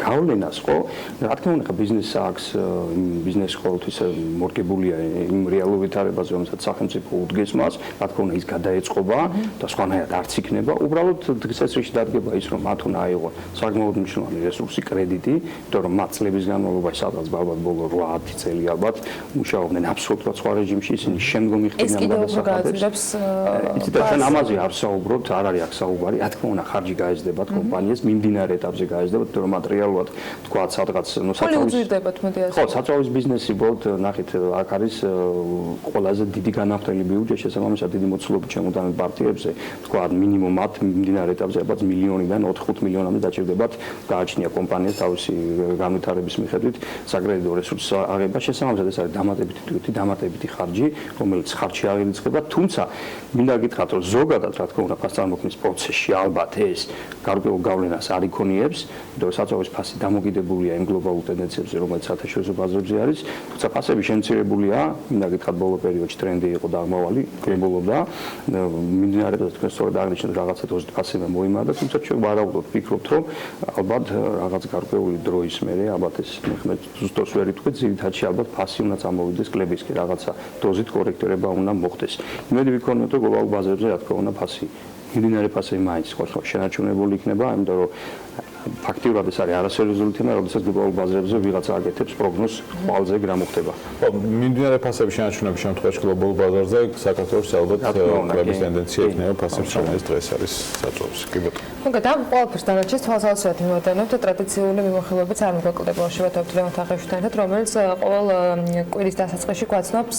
S3: გავლენას, ხო, რა თქმა უნდა ბიზნესს აქვს ბიზნესი ყოველთვის მორგებულია იმ რეალურ ვითარებაზე, რომელსაც სახელმწიფო უდგეს მას, რა თქმა უნდა ის გადაეწყობა და სხვანაირად არც იქნება. უბრალოდ დღესასწრებში დადგება ის, რომ მათ უნდა აიღონ საკმაოდ მნიშვნელოვანი რესურსი, კრედიტი, იმიტომ რომ მათ წლების განმავლობაში სადღაც ალბათ ბოლო 8-10 წელი ალბათ მუშაობდნენ აბსოლუტურად სხვა რეჟიმში, ისინი შემდგომ იხდიან გადასახადებს. იცით რა, ჩვენ ამაზე არ ვსაუბრობთ, არ არის აქ საუბარი, რა თქმა უნდა ხარჯი გაეზრდებათ კომპანიას, მიმდინარე ეტაპზე გაეზრდებათ, იმიტომ რომ მატერიალურად თქვა სადღაც საწვავის ბიზნესი ბოლოდ ნახეთ, აქ არის ყველაზე დიდი განახდელი ბიუჯეტი, შესაბამისად დიდი მოცულობით შემოდანილ პარტიებზე, თქვა მინიმუმ მათ მიმდინარე ეტაპზე ალბათ მილიონიდან 4-5 მილიონამდე დაჭირდებათ გააჩნია კომპანიას თავისი განვითარების მიხედვით საკრედიტო რესურსის აღება, შესაბამისად ეს არის დამატებითი ხარჯი, რომელიც ხარჯი აღირიცხება, თუმცა მინდა გითხრათ, რომ ზოგადად რა თქმა უნდა ფასწარმოქმნის პროცესში ალბათ ეს გარკვეულ გავლენას არ იქონიებს, იმიტომ რომ საწვავის ფასი დამოკიდებულია იმ გლობალურ ტენდენციებზე, რომელიც საერთაშორისო ბაზრებზე არის, თუმცა ფასები შემცირებულია, მინდა გითხრათ ბოლო პერიოდში ტრენდი იყო დაღმავალი, კლებულობდა, მიმდინარე ეტაპზე თქვენ სწორედ აღნიშნეთ რაღაცა დოზით ფასები მოიმართა, თუმცა ჩვენ ვარაუდობთ, ვფიქრობთ, რომ ალბათ რაღაც გარკვეული დროის მერე, ალბათ ეს მე ზუსტად ვერ ვიტყვი, ძირითადში ალბათ ფასი უნდა წამოვიდეს კლებისკენ, რაღაცა დოზით კორექტირება უნდა მოხდეს. იმედი ვიქონიოთ, რომ გლობალურ ბაზრებზე რა თქმა უნდა ფასი მიმდინარე ფასები მაინც ხო შენარჩუნებული იქნება, იმიტომ რომ ფაქტიურად ეს არის არასერიოზული თემა, როდესაც გლობალურ ბაზრებზე ვიღაცა აკეთებს პროგნოზს, ყველაზე რა მოხდება.
S8: ხო, მიმდინარე ფასების შენარჩუნების შემთხვევაში გლობალურ ბაზარზე საქართველოს ალბათ კლუბის ტენდენცია იქნება ფასების შენარჩუნის დღეს არის საჭიროებს. კი ბატონო.
S4: მოგეთ, ამ ყველაფერს დანარჩენს თვალსაზრისით იმოდანებთ ტრადიციული მიმოხილვებიც არ მოგვეკლდება შევეთავთ ლევან თაღაშვილთან ერთად, რომელიც ყოველ კვირის დასაწყისში გვაცნობს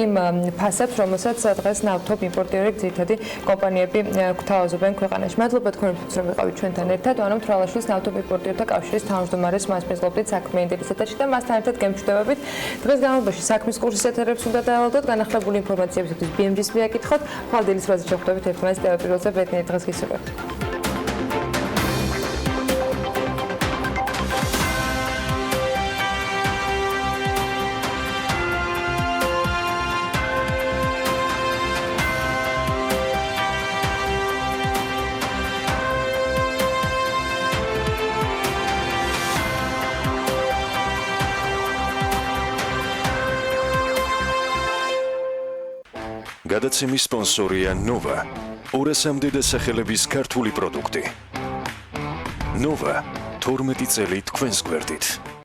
S4: იმ ფასებს, რომელსაც დღეს ნავთობ იმპორტიორები ძირითადი კომპანიები გვთავაზობენ ქვეყანაში. მადლობა თქვენთვის, რომ ვიყავით ჩვენთან ერთად. ანუ თვალაშვილის ნავთობ იმპორტიორთა კავშირის თავმჯდომარეს მას მეზობლით საქმე ინტერესეთაში და მასთან ერთად გემშვიდობებით. დღეს განმავლობაში საქმის კურსის ეთერებს უნდა დავალოდოთ, განახლებული ინფორმაციებისთვის BMG-ს მიაკითხოთ. ხვალ-დილის როზე შევხვდებით ერთმანეთს ტელეპიროზე ბედნიერ დღეს გისურვებთ.
S1: გადაცემის სპონსორია ნოვა. 200-მდე დასახელების ქართული პროდუქტი. ნოვა 12 წელი თქვენს გვერდით.